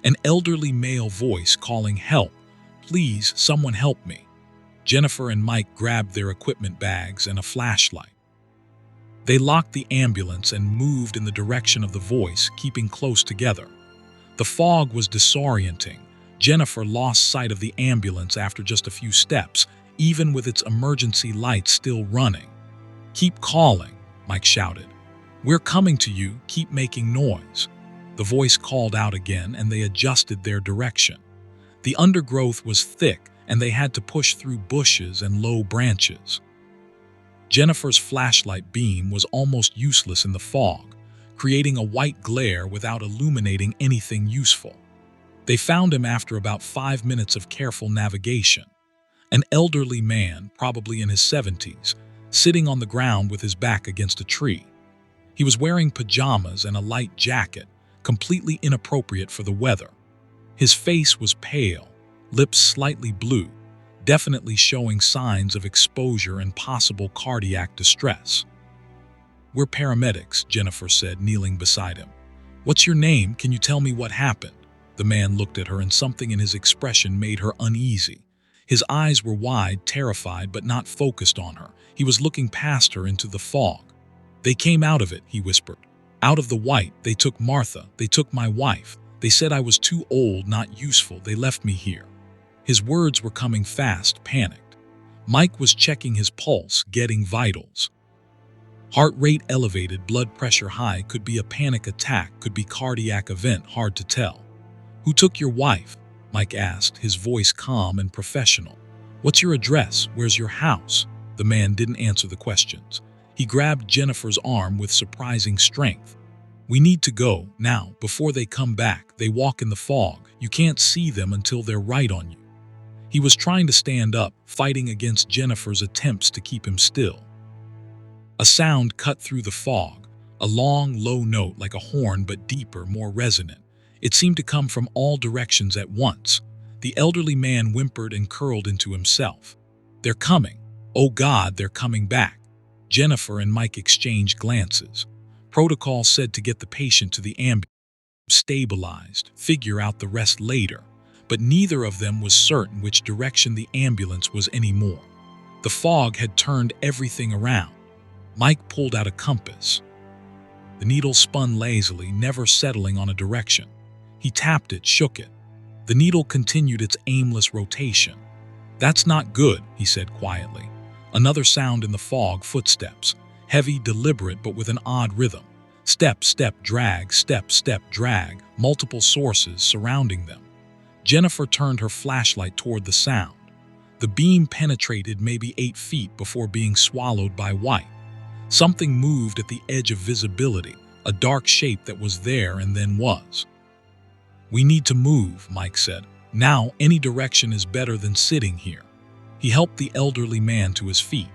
An elderly male voice calling, "Help, please, someone help me." Jennifer and Mike grabbed their equipment bags and a flashlight. They locked the ambulance and moved in the direction of the voice, keeping close together. The fog was disorienting. Jennifer lost sight of the ambulance after just a few steps, even with its emergency lights still running. "Keep calling," Mike shouted. "We're coming to you, keep making noise." The voice called out again, and they adjusted their direction. The undergrowth was thick, and they had to push through bushes and low branches. Jennifer's flashlight beam was almost useless in the fog, creating a white glare without illuminating anything useful. They found him after about 5 minutes of careful navigation. An elderly man, probably in his 70s, sitting on the ground with his back against a tree. He was wearing pajamas and a light jacket, completely inappropriate for the weather. His face was pale, lips slightly blue, definitely showing signs of exposure and possible cardiac distress. "We're paramedics," Jennifer said, kneeling beside him. "What's your name? Can you tell me what happened?" The man looked at her, and something in his expression made her uneasy. His eyes were wide, terrified, but not focused on her. He was looking past her into the fog. "They came out of it," he whispered. "Out of the white. They took Martha. They took my wife. They said I was too old, not useful. They left me here." His words were coming fast, panicked. Mike was checking his pulse, getting vitals. Heart rate elevated, blood pressure high, could be a panic attack, could be cardiac event, hard to tell. "Who took your wife?" Mike asked, his voice calm and professional. "What's your address? Where's your house?" The man didn't answer the questions. He grabbed Jennifer's arm with surprising strength. "We need to go, now, before they come back. They walk in the fog. You can't see them until they're right on you." He was trying to stand up, fighting against Jennifer's attempts to keep him still. A sound cut through the fog, a long, low note like a horn, but deeper, more resonant. It seemed to come from all directions at once. The elderly man whimpered and curled into himself. "They're coming. Oh God, they're coming back." Jennifer and Mike exchanged glances. Protocol said to get the patient to the ambulance, stabilized, figure out the rest later. But neither of them was certain which direction the ambulance was anymore. The fog had turned everything around. Mike pulled out a compass. The needle spun lazily, never settling on a direction. He tapped it, shook it. The needle continued its aimless rotation. "That's not good," he said quietly. Another sound in the fog, footsteps. Heavy, deliberate, but with an odd rhythm. Step, step, drag, step, step, drag, multiple sources surrounding them. Jennifer turned her flashlight toward the sound. The beam penetrated maybe 8 feet before being swallowed by white. Something moved at the edge of visibility, a dark shape that was there and then was. "We need to move," Mike said. "Now, any direction is better than sitting here." He helped the elderly man to his feet.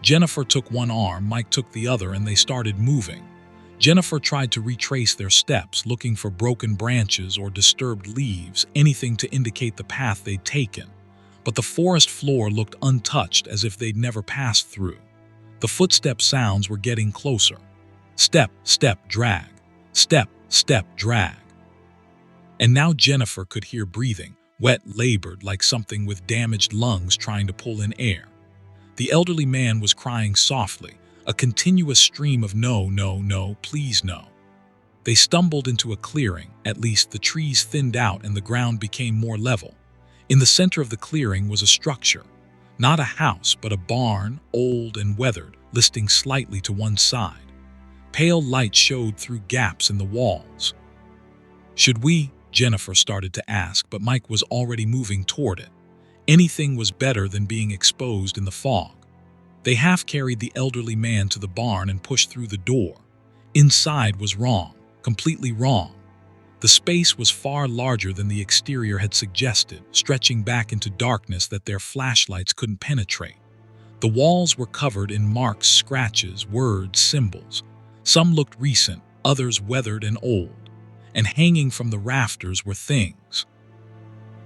Jennifer took one arm, Mike took the other, and they started moving. Jennifer tried to retrace their steps, looking for broken branches or disturbed leaves, anything to indicate the path they'd taken. but the forest floor looked untouched, as if they'd never passed through. The footstep sounds were getting closer. Step, step, drag. Step, step, drag. And now Jennifer could hear breathing, wet, labored, like something with damaged lungs trying to pull in air. The elderly man was crying softly, a continuous stream of no, no, no, please no. They stumbled into a clearing. At least the trees thinned out and the ground became more level. In the center of the clearing was a structure. Not a house, but a barn, old and weathered, listing slightly to one side. Pale light showed through gaps in the walls. "Should we?" Jennifer started to ask, but Mike was already moving toward it. Anything was better than being exposed in the fog. They half-carried the elderly man to the barn and pushed through the door. Inside was wrong, completely wrong. The space was far larger than the exterior had suggested, stretching back into darkness that their flashlights couldn't penetrate. The walls were covered in marks, scratches, words, symbols. Some looked recent, others weathered and old. And hanging from the rafters were things.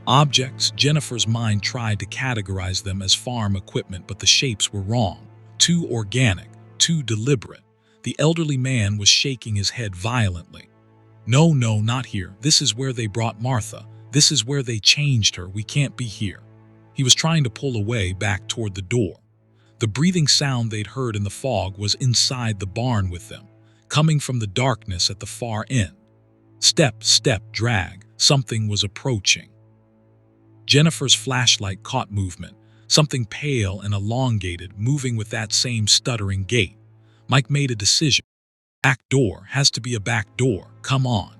Objects. Jennifer's mind tried to categorize them as farm equipment, but the shapes were wrong. Too organic, too deliberate. The elderly man was shaking his head violently. "No, no, not here. This is where they brought Martha. This is where they changed her. We can't be here." He was trying to pull away, back toward the door. The breathing sound they'd heard in the fog was inside the barn with them, coming from the darkness at the far end. Step, step, drag. Something was approaching. Jennifer's flashlight caught movement, something pale and elongated, moving with that same stuttering gait. Mike made a decision. Back door, has to be a back door, come on.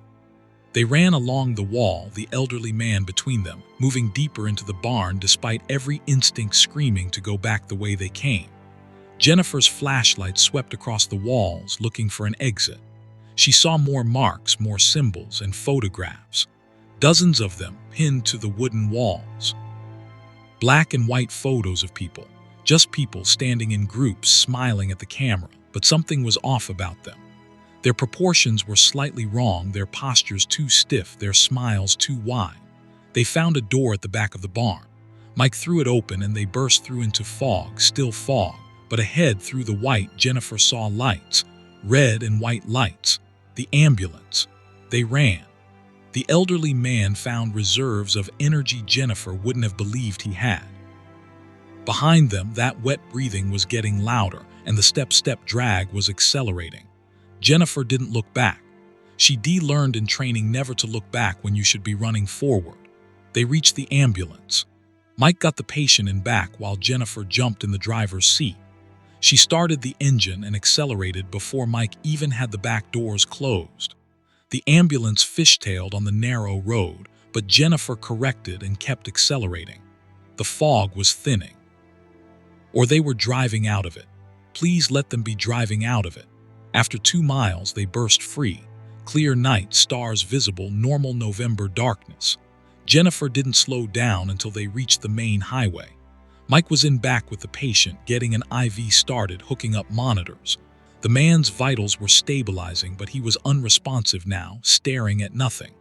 They ran along the wall, the elderly man between them, moving deeper into the barn despite every instinct screaming to go back the way they came. Jennifer's flashlight swept across the walls, looking for an exit. She saw more marks, more symbols, and photographs. Dozens of them pinned to the wooden walls. Black and white photos of people, just people standing in groups, smiling at the camera, but something was off about them. Their proportions were slightly wrong, their postures too stiff, their smiles too wide. They found a door at the back of the barn. Mike threw it open and they burst through into fog, still fog, but ahead through the white, Jennifer saw lights, red and white lights. The ambulance. They ran. The elderly man found reserves of energy Jennifer wouldn't have believed he had. Behind them, that wet breathing was getting louder, and the step-step drag was accelerating. Jennifer didn't look back. She learned in training never to look back when you should be running forward. They reached the ambulance. Mike got the patient in back while Jennifer jumped in the driver's seat. She started the engine and accelerated before Mike even had the back doors closed. The ambulance fishtailed on the narrow road, but Jennifer corrected and kept accelerating. The fog was thinning. Or they were driving out of it. Please let them be driving out of it. After 2 miles, they burst free. Clear night, stars visible, normal November darkness. Jennifer didn't slow down until they reached the main highway. Mike was in back with the patient, getting an IV started, hooking up monitors. The man's vitals were stabilizing, but he was unresponsive now, staring at nothing.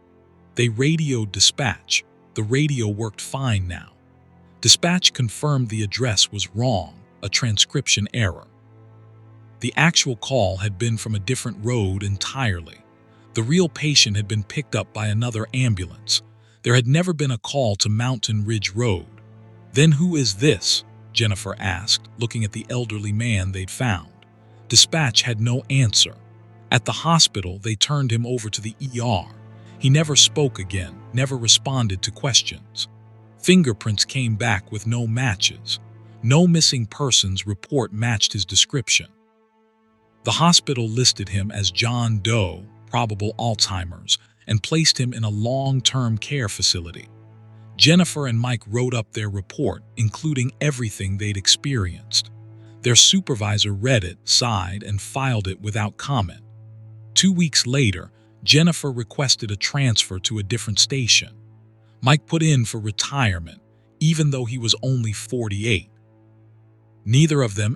They radioed dispatch. The radio worked fine now. Dispatch confirmed the address was wrong, a transcription error. The actual call had been from a different road entirely. The real patient had been picked up by another ambulance. There had never been a call to Mountain Ridge Road. "Then who is this?" Jennifer asked, looking at the elderly man they'd found. Dispatch had no answer. At the hospital, they turned him over to the ER. He never spoke again, never responded to questions. Fingerprints came back with no matches. No missing persons report matched his description. The hospital listed him as John Doe, probable Alzheimer's, and placed him in a long-term care facility. Jennifer and Mike wrote up their report, including everything they'd experienced. Their supervisor read it, sighed, and filed it without comment. 2 weeks later, Jennifer requested a transfer to a different station. Mike put in for retirement, even though he was only 48. Neither of them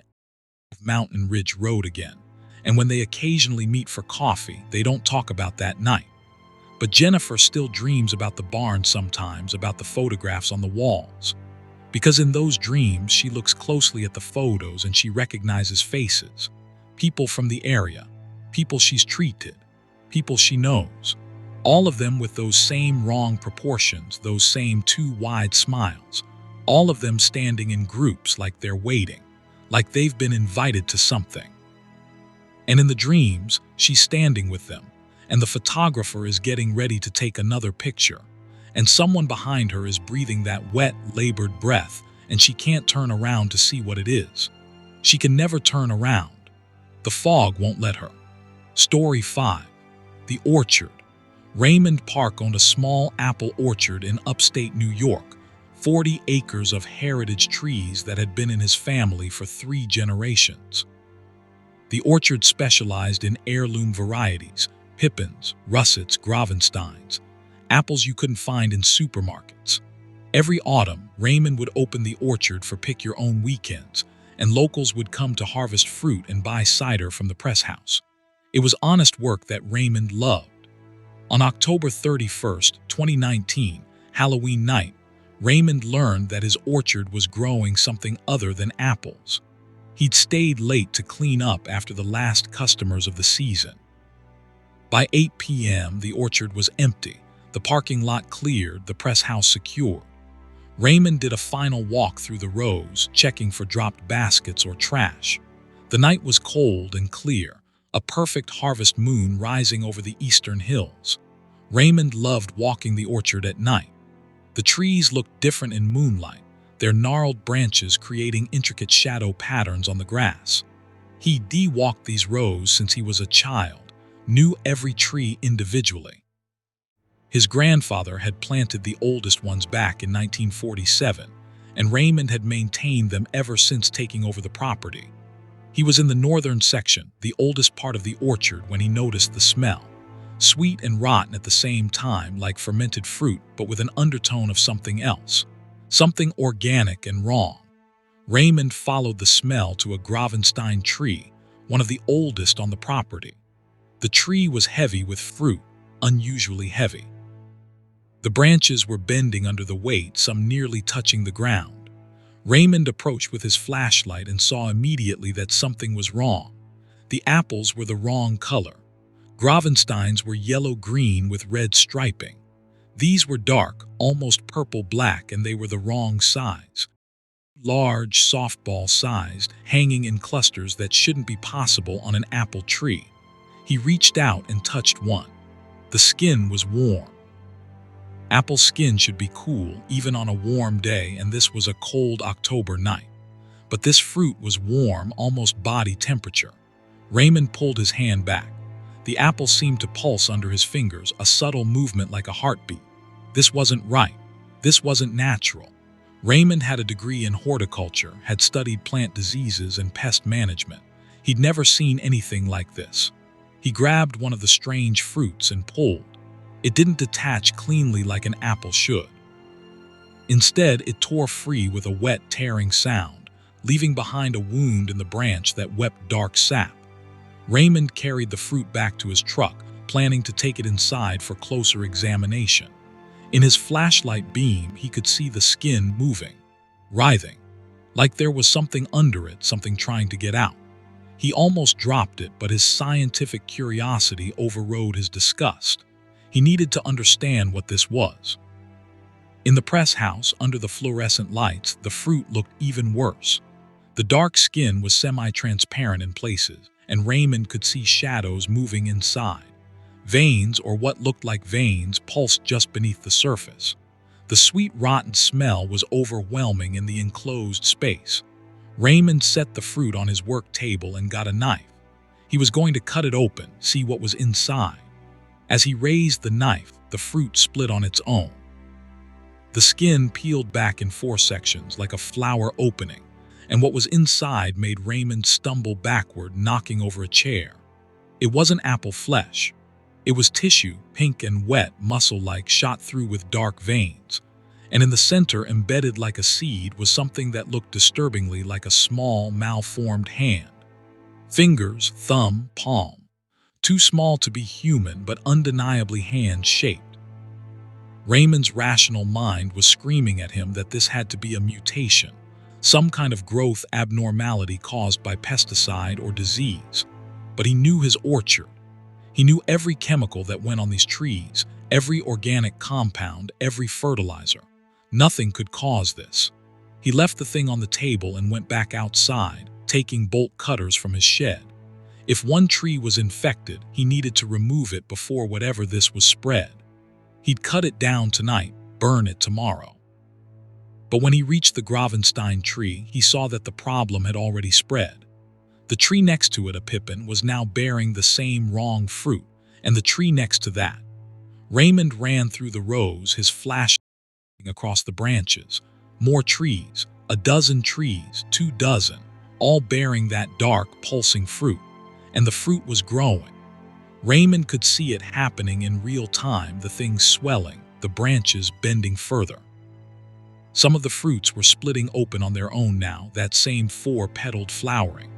Mountain Ridge Road again, and when they occasionally meet for coffee, they don't talk about that night. But Jennifer still dreams about the barn sometimes, about the photographs on the walls. Because in those dreams, she looks closely at the photos and she recognizes faces. People from the area, people she's treated, people she knows. All of them with those same wrong proportions, those same too wide smiles. All of them standing in groups like they're waiting, like they've been invited to something. And in the dreams, she's standing with them, and the photographer is getting ready to take another picture. And someone behind her is breathing that wet, labored breath, and she can't turn around to see what it is. She can never turn around. The fog won't let her. Story 5. The Orchard. Raymond Park owned a small apple orchard in upstate New York, 40 acres of heritage trees that had been in his family for 3 generations. The orchard specialized in heirloom varieties, pippins, russets, gravensteins, apples you couldn't find in supermarkets. Every autumn, Raymond would open the orchard for pick-your-own weekends, and locals would come to harvest fruit and buy cider from the press house. It was honest work that Raymond loved. On October 31st, 2019, Halloween night, Raymond learned that his orchard was growing something other than apples. He'd stayed late to clean up after the last customers of the season. By 8 p.m., the orchard was empty, the parking lot cleared, the press house secured. Raymond did a final walk through the rows, checking for dropped baskets or trash. The night was cold and clear, a perfect harvest moon rising over the eastern hills. Raymond loved walking the orchard at night. The trees looked different in moonlight, their gnarled branches creating intricate shadow patterns on the grass. He'd walked these rows since he was a child, knew every tree individually. His grandfather had planted the oldest ones back in 1947, and Raymond had maintained them ever since taking over the property. He was in the northern section, the oldest part of the orchard, when he noticed the smell. Sweet and rotten at the same time, like fermented fruit, but with an undertone of something else. Something organic and wrong. Raymond followed the smell to a gravenstein tree, one of the oldest on the property. The tree was heavy with fruit, unusually heavy. The branches were bending under the weight, some nearly touching the ground. Raymond approached with his flashlight and saw immediately that something was wrong. The apples were the wrong color. Gravensteins were yellow-green with red striping. These were dark, almost purple-black, and they were the wrong size. Large, softball-sized, hanging in clusters that shouldn't be possible on an apple tree. He reached out and touched one. The skin was warm. Apple skin should be cool, even on a warm day, and this was a cold October night. But this fruit was warm, almost body temperature. Raymond pulled his hand back. The apple seemed to pulse under his fingers, a subtle movement like a heartbeat. This wasn't right. This wasn't natural. Raymond had a degree in horticulture, had studied plant diseases and pest management. He'd never seen anything like this. He grabbed one of the strange fruits and pulled. It didn't detach cleanly like an apple should. Instead, it tore free with a wet, tearing sound, leaving behind a wound in the branch that wept dark sap. Raymond carried the fruit back to his truck, planning to take it inside for closer examination. In his flashlight beam, he could see the skin moving, writhing, like there was something under it, something trying to get out. He almost dropped it, but his scientific curiosity overrode his disgust. He needed to understand what this was. In the press house, under the fluorescent lights, the fruit looked even worse. The dark skin was semi-transparent in places, and Raymond could see shadows moving inside. Veins, or what looked like veins, pulsed just beneath the surface. The sweet, rotten smell was overwhelming in the enclosed space. Raymond set the fruit on his work table and got a knife. He was going to cut it open, see what was inside. As he raised the knife, the fruit split on its own. The skin peeled back in 4 sections like a flower opening, and what was inside made Raymond stumble backward, knocking over a chair. It wasn't apple flesh. It was tissue, pink and wet, muscle-like, shot through with dark veins. And in the center, embedded like a seed, was something that looked disturbingly like a small, malformed hand. Fingers, thumb, palm. Too small to be human, but undeniably hand-shaped. Raymond's rational mind was screaming at him that this had to be a mutation, some kind of growth abnormality caused by pesticide or disease. But he knew his orchard. He knew every chemical that went on these trees, every organic compound, every fertilizer. Nothing could cause this. He left the thing on the table and went back outside, taking bolt cutters from his shed. If one tree was infected, he needed to remove it before whatever this was spread. He'd cut it down tonight, burn it tomorrow. But when he reached the Gravenstein tree, he saw that the problem had already spread. The tree next to it, a pippin, was now bearing the same wrong fruit, and the tree next to that. Raymond ran through the rows, his flash across the branches. More trees, a dozen trees, 2 dozen, all bearing that dark, pulsing fruit. And the fruit was growing. Raymond could see it happening in real time, the things swelling, the branches bending further. Some of the fruits were splitting open on their own now, that same 4-petaled flowering.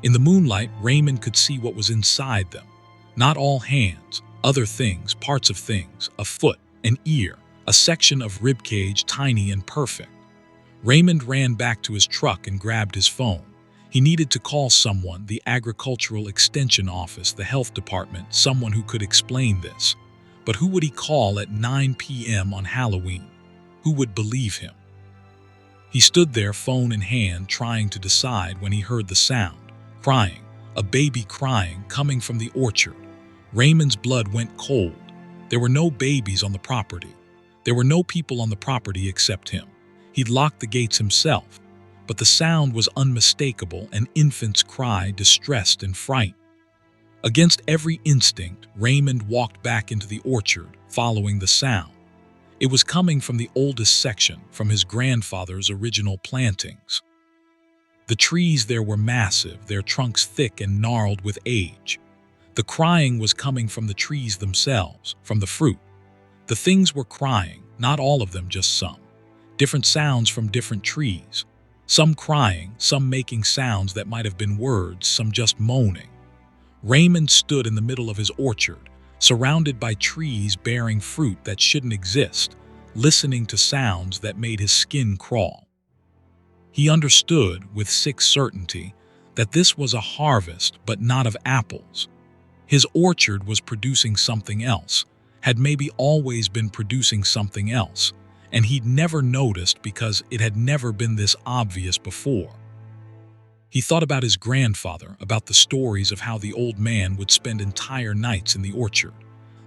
In the moonlight, Raymond could see what was inside them. Not all hands, other things, parts of things, a foot, an ear, a section of ribcage tiny and perfect. Raymond ran back to his truck and grabbed his phone. He needed to call someone, the Agricultural Extension Office, the health department, someone who could explain this. But who would he call at 9 p.m. on Halloween? Who would believe him? He stood there, phone in hand, trying to decide when he heard the sound. Crying, a baby crying, coming from the orchard. Raymond's blood went cold. There were no babies on the property. There were no people on the property except him. He'd locked the gates himself. But the sound was unmistakable, an infant's cry, distressed and frightened. Against every instinct, Raymond walked back into the orchard, following the sound. It was coming from the oldest section, from his grandfather's original plantings. The trees there were massive, their trunks thick and gnarled with age. The crying was coming from the trees themselves, from the fruit. The things were crying, not all of them, just some. Different sounds from different trees. Some crying, some making sounds that might have been words, some just moaning. Raymond stood in the middle of his orchard, surrounded by trees bearing fruit that shouldn't exist, listening to sounds that made his skin crawl. He understood, with sick certainty, that this was a harvest, but not of apples. His orchard was producing something else, had maybe always been producing something else, and he'd never noticed because it had never been this obvious before. He thought about his grandfather, about the stories of how the old man would spend entire nights in the orchard,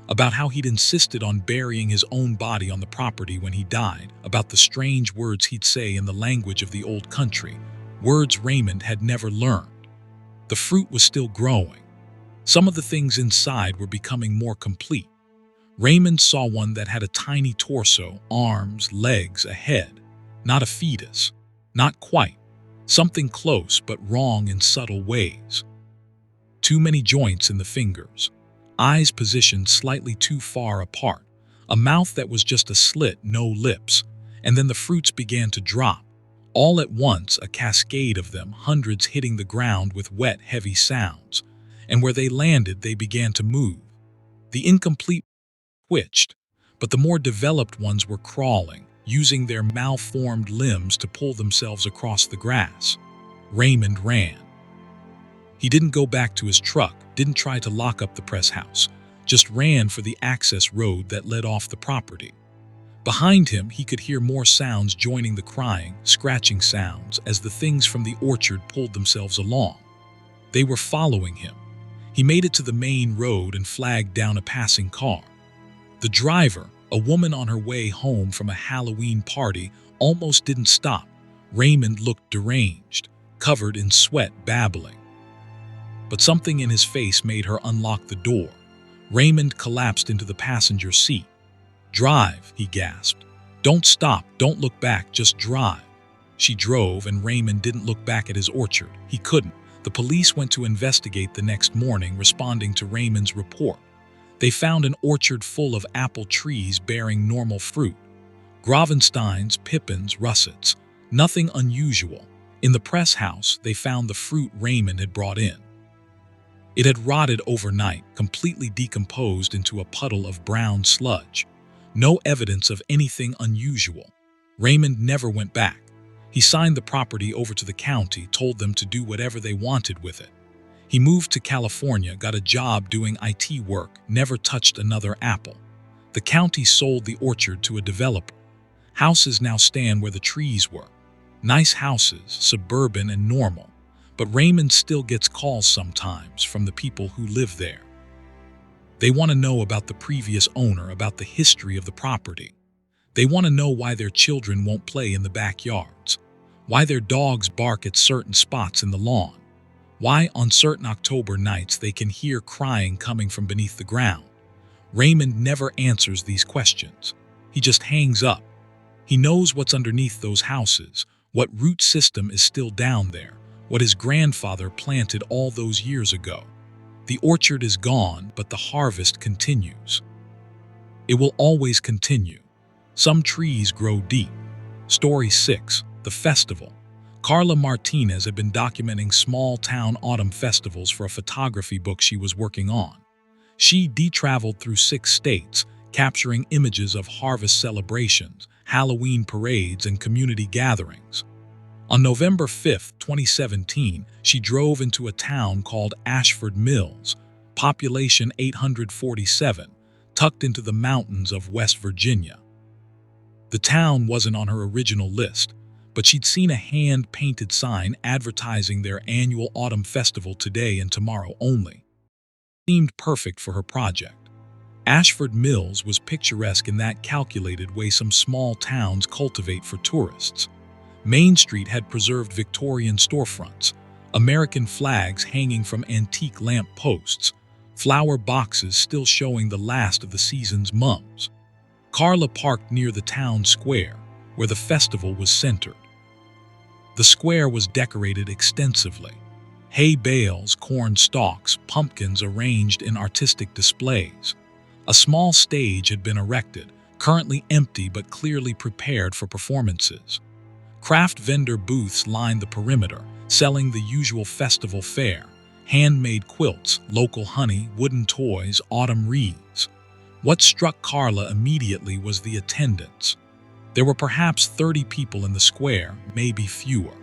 about how he'd insisted on burying his own body on the property when he died, about the strange words he'd say in the language of the old country, words Raymond had never learned. The fruit was still growing. Some of the things inside were becoming more complete. Raymond saw one that had a tiny torso, arms, legs, a head. Not a fetus. Not quite. Something close but wrong in subtle ways. Too many joints in the fingers. Eyes positioned slightly too far apart. A mouth that was just a slit, no lips. And then the fruits began to drop. All at once, a cascade of them, hundreds hitting the ground with wet, heavy sounds. And where they landed, they began to move. The incomplete twitched, but the more developed ones were crawling, using their malformed limbs to pull themselves across the grass. Raymond ran. He didn't go back to his truck, didn't try to lock up the press house, just ran for the access road that led off the property. Behind him, he could hear more sounds joining the crying, scratching sounds as the things from the orchard pulled themselves along. They were following him. He made it to the main road and flagged down a passing car. The driver, a woman on her way home from a Halloween party, almost didn't stop. Raymond looked deranged, covered in sweat, babbling. But something in his face made her unlock the door. Raymond collapsed into the passenger seat. "Drive," he gasped. "Don't stop, don't look back, just drive." She drove, and Raymond didn't look back at his orchard. He couldn't. The police went to investigate the next morning, responding to Raymond's report. They found an orchard full of apple trees bearing normal fruit. Gravensteins, pippins, russets. Nothing unusual. In the press house, they found the fruit Raymond had brought in. It had rotted overnight, completely decomposed into a puddle of brown sludge. No evidence of anything unusual. Raymond never went back. He signed the property over to the county, told them to do whatever they wanted with it. He moved to California, got a job doing IT work, never touched another apple. The county sold the orchard to a developer. Houses now stand where the trees were. Nice houses, suburban and normal. But Raymond still gets calls sometimes from the people who live there. They want to know about the previous owner, about the history of the property. They want to know why their children won't play in the backyards, why their dogs bark at certain spots in the lawn, why on certain October nights they can hear crying coming from beneath the ground. Raymond never answers these questions. He just hangs up. He knows what's underneath those houses, what root system is still down there, what his grandfather planted all those years ago. The orchard is gone, but the harvest continues. It will always continue. Some trees grow deep. Story 6. The Festival. Carla Martinez had been documenting small-town autumn festivals for a photography book she was working on. She traveled through 6 states, capturing images of harvest celebrations, Halloween parades, and community gatherings. On November 5, 2017, she drove into a town called Ashford Mills, population 847, tucked into the mountains of West Virginia. The town wasn't on her original list, but she'd seen a hand-painted sign advertising their annual autumn festival today and tomorrow only. It seemed perfect for her project. Ashford Mills was picturesque in that calculated way some small towns cultivate for tourists. Main Street had preserved Victorian storefronts, American flags hanging from antique lamp posts, flower boxes still showing the last of the season's mums. Carla parked near the town square, where the festival was centered. The square was decorated extensively. Hay bales, corn stalks, pumpkins arranged in artistic displays. A small stage had been erected, currently empty but clearly prepared for performances. Craft vendor booths lined the perimeter, selling the usual festival fare: handmade quilts, local honey, wooden toys, autumn wreaths. What struck Carla immediately was the attendance. There were perhaps 30 people in the square, maybe fewer.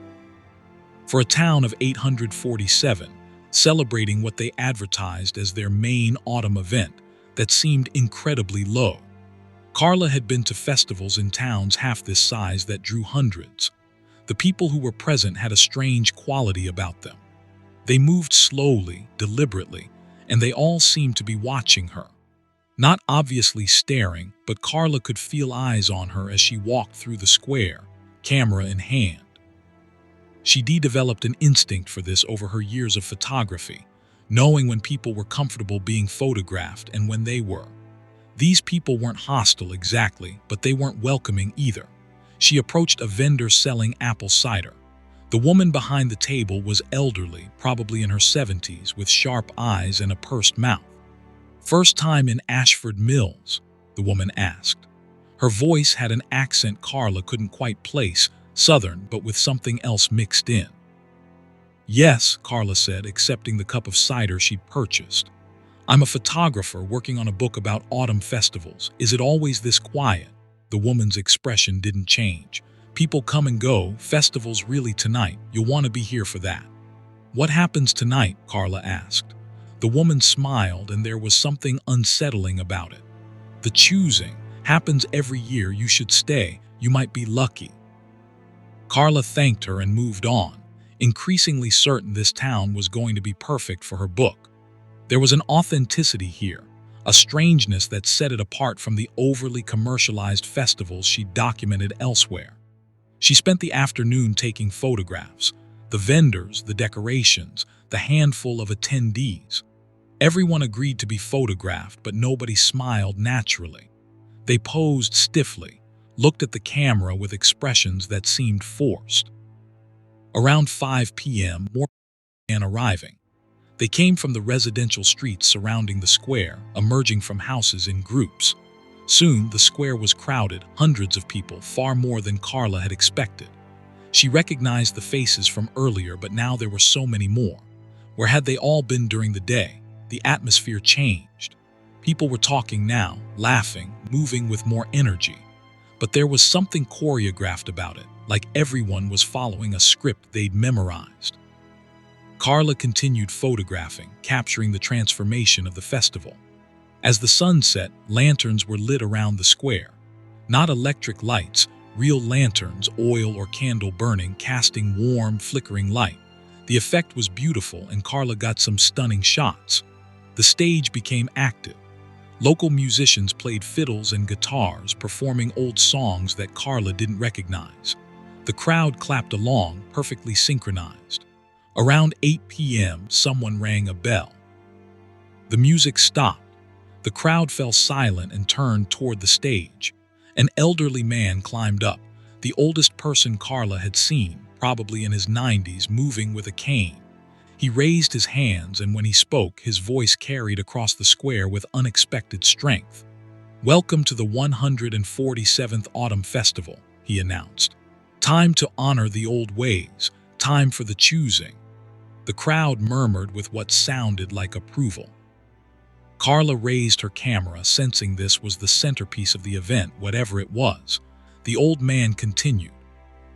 For a town of 847, celebrating what they advertised as their main autumn event, that seemed incredibly low. Carla had been to festivals in towns half this size that drew hundreds. The people who were present had a strange quality about them. They moved slowly, deliberately, and they all seemed to be watching her. Not obviously staring, but Carla could feel eyes on her as she walked through the square, camera in hand. She developed an instinct for this over her years of photography, knowing when people were comfortable being photographed and when they were. These people weren't hostile exactly, but they weren't welcoming either. She approached a vendor selling apple cider. The woman behind the table was elderly, probably in her 70s, with sharp eyes and a pursed mouth. "First time in Ashford Mills?" the woman asked. Her voice had an accent Carla couldn't quite place, southern but with something else mixed in. "Yes," Carla said, accepting the cup of cider she'd purchased. "I'm a photographer working on a book about autumn festivals. Is it always this quiet?" The woman's expression didn't change. "People come and go. Festivals really tonight. You'll want to be here for that." "What happens tonight?" Carla asked. The woman smiled, and there was something unsettling about it. "The choosing happens every year. You should stay. You might be lucky." Carla thanked her and moved on, increasingly certain this town was going to be perfect for her book. There was an authenticity here, a strangeness that set it apart from the overly commercialized festivals she documented elsewhere. She spent the afternoon taking photographs, the vendors, the decorations, the handful of attendees. Everyone agreed to be photographed, but nobody smiled naturally. They posed stiffly, looked at the camera with expressions that seemed forced. Around 5 p.m., more began arriving. They came from the residential streets surrounding the square, emerging from houses in groups. Soon, the square was crowded, hundreds of people, far more than Carla had expected. She recognized the faces from earlier, but now there were so many more. Where had they all been during the day? The atmosphere changed. People were talking now, laughing, moving with more energy. But there was something choreographed about it, like everyone was following a script they'd memorized. Carla continued photographing, capturing the transformation of the festival. As the sun set, lanterns were lit around the square. Not electric lights, real lanterns, oil or candle burning, casting warm, flickering light. The effect was beautiful, and Carla got some stunning shots. The stage became active. Local musicians played fiddles and guitars, performing old songs that Carla didn't recognize. The crowd clapped along, perfectly synchronized. Around 8 p.m., someone rang a bell. The music stopped. The crowd fell silent and turned toward the stage. An elderly man climbed up, the oldest person Carla had seen, probably in his 90s, moving with a cane. He raised his hands, and when he spoke, his voice carried across the square with unexpected strength. "Welcome to the 147th Autumn Festival," he announced. "Time to honor the old ways, time for the choosing." The crowd murmured with what sounded like approval. Carla raised her camera, sensing this was the centerpiece of the event, whatever it was. The old man continued.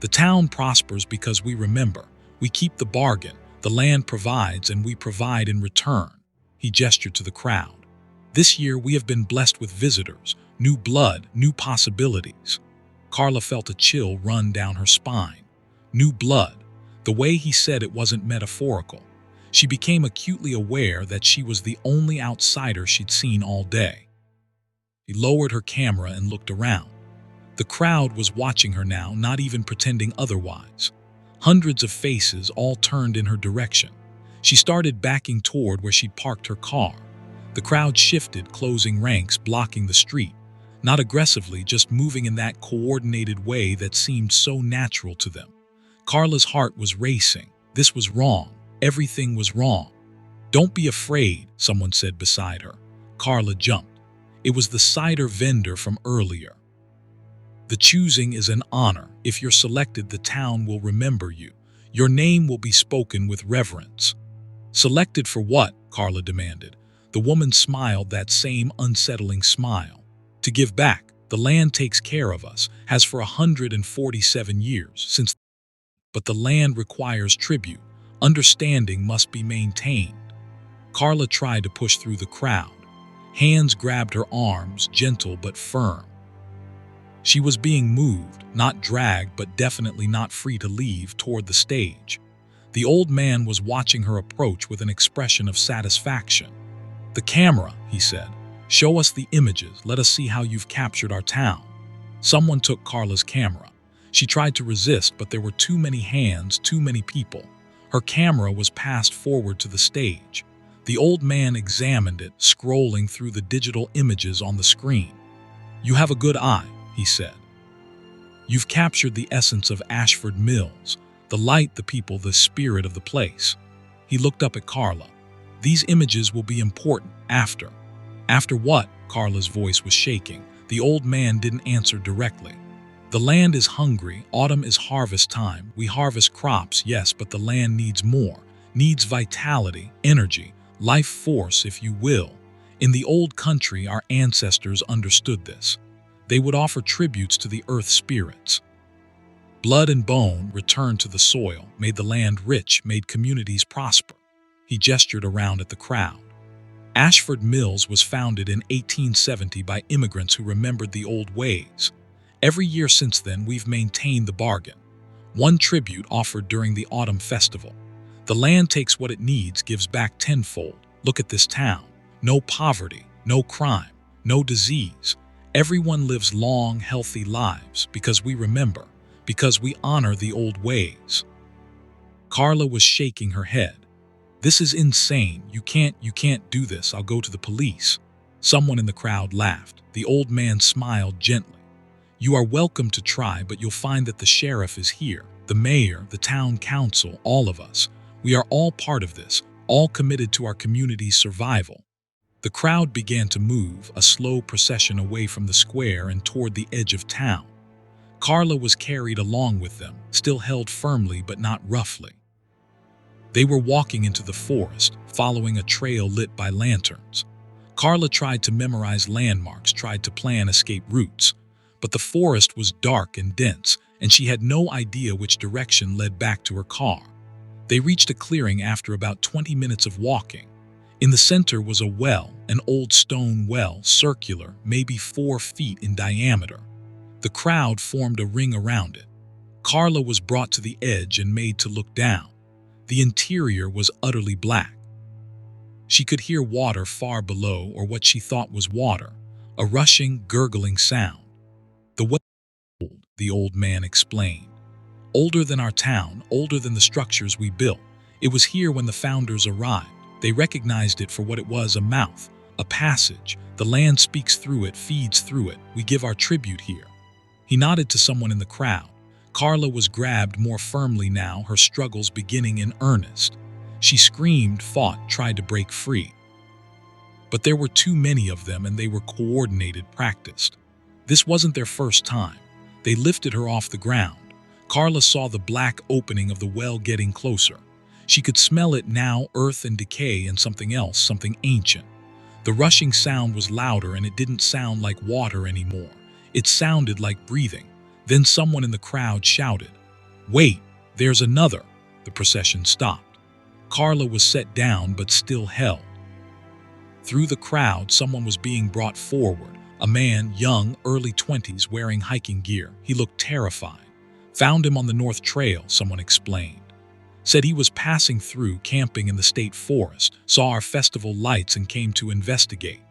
"The town prospers because we remember. We keep the bargain. The land provides, and we provide in return." He gestured to the crowd. "This year we have been blessed with visitors, new blood, new possibilities." Carla felt a chill run down her spine. New blood. The way he said it wasn't metaphorical. She became acutely aware that she was the only outsider she'd seen all day. She lowered her camera and looked around. The crowd was watching her now, not even pretending otherwise. Hundreds of faces all turned in her direction. She started backing toward where she'd parked her car. The crowd shifted, closing ranks, blocking the street. Not aggressively, just moving in that coordinated way that seemed so natural to them. Carla's heart was racing. This was wrong. Everything was wrong. "Don't be afraid," someone said beside her. Carla jumped. It was the cider vendor from earlier. "The choosing is an honor. If you're selected, the town will remember you. Your name will be spoken with reverence." "Selected for what?" Carla demanded. The woman smiled, that same unsettling smile. "To give back. The land takes care of us, has for 147 years, since. But the land requires tribute. Understanding must be maintained." Carla tried to push through the crowd. Hands grabbed her arms, gentle but firm. She was being moved, not dragged, but definitely not free to leave, toward the stage. The old man was watching her approach with an expression of satisfaction. "The camera," he said. "Show us the images. Let us see how you've captured our town." Someone took Carla's camera. She tried to resist, but there were too many hands, too many people. Her camera was passed forward to the stage. The old man examined it, scrolling through the digital images on the screen. "You have a good eye," he said. "You've captured the essence of Ashford Mills, the light, the people, the spirit of the place." He looked up at Carla. "These images will be important after." "After what?" Carla's voice was shaking. The old man didn't answer directly. "The land is hungry. Autumn is harvest time. We harvest crops, yes, but the land needs more. Needs vitality, energy, life force, if you will. In the old country, our ancestors understood this. They would offer tributes to the earth spirits. Blood and bone returned to the soil, made the land rich, made communities prosper." He gestured around at the crowd. Ashford Mills was founded in 1870 by immigrants who remembered the old ways. Every year since then, we've maintained the bargain. One tribute offered during the autumn festival. The land takes what it needs, gives back tenfold. Look at this town. No poverty, no crime, no disease. Everyone lives long, healthy lives because we remember, because we honor the old ways. Carla was shaking her head. "This is insane. You can't do this. I'll go to the police." Someone in the crowd laughed. The old man smiled gently. "You are welcome to try, but you'll find that the sheriff is here, the mayor, the town council, all of us. We are all part of this, all committed to our community's survival." The crowd began to move, a slow procession away from the square and toward the edge of town. Carla was carried along with them, still held firmly but not roughly. They were walking into the forest, following a trail lit by lanterns. Carla tried to memorize landmarks, tried to plan escape routes, but the forest was dark and dense, and she had no idea which direction led back to her car. They reached a clearing after about 20 minutes of walking. In the center was a well, an old stone well, circular, maybe 4 feet in diameter. The crowd formed a ring around it. Carla was brought to the edge and made to look down. The interior was utterly black. She could hear water far below, or what she thought was water, a rushing, gurgling sound. The well was old, the old man explained. Older than our town, older than the structures we built. It was here when the founders arrived. They recognized it for what it was, a mouth, a passage. The land speaks through it, feeds through it. We give our tribute here. He nodded to someone in the crowd. Carla was grabbed more firmly now, her struggles beginning in earnest. She screamed, fought, tried to break free. But there were too many of them, and they were coordinated, practiced. This wasn't their first time. They lifted her off the ground. Carla saw the black opening of the well getting closer. She could smell it now, earth and decay and something else, something ancient. The rushing sound was louder, and it didn't sound like water anymore. It sounded like breathing. Then someone in the crowd shouted, "Wait, there's another." The procession stopped. Carla was set down but still held. Through the crowd, someone was being brought forward. A man, young, early 20s, wearing hiking gear. He looked terrified. "Found him on the North Trail," someone explained. Said he was passing through, camping in the state forest, saw our festival lights and came to investigate.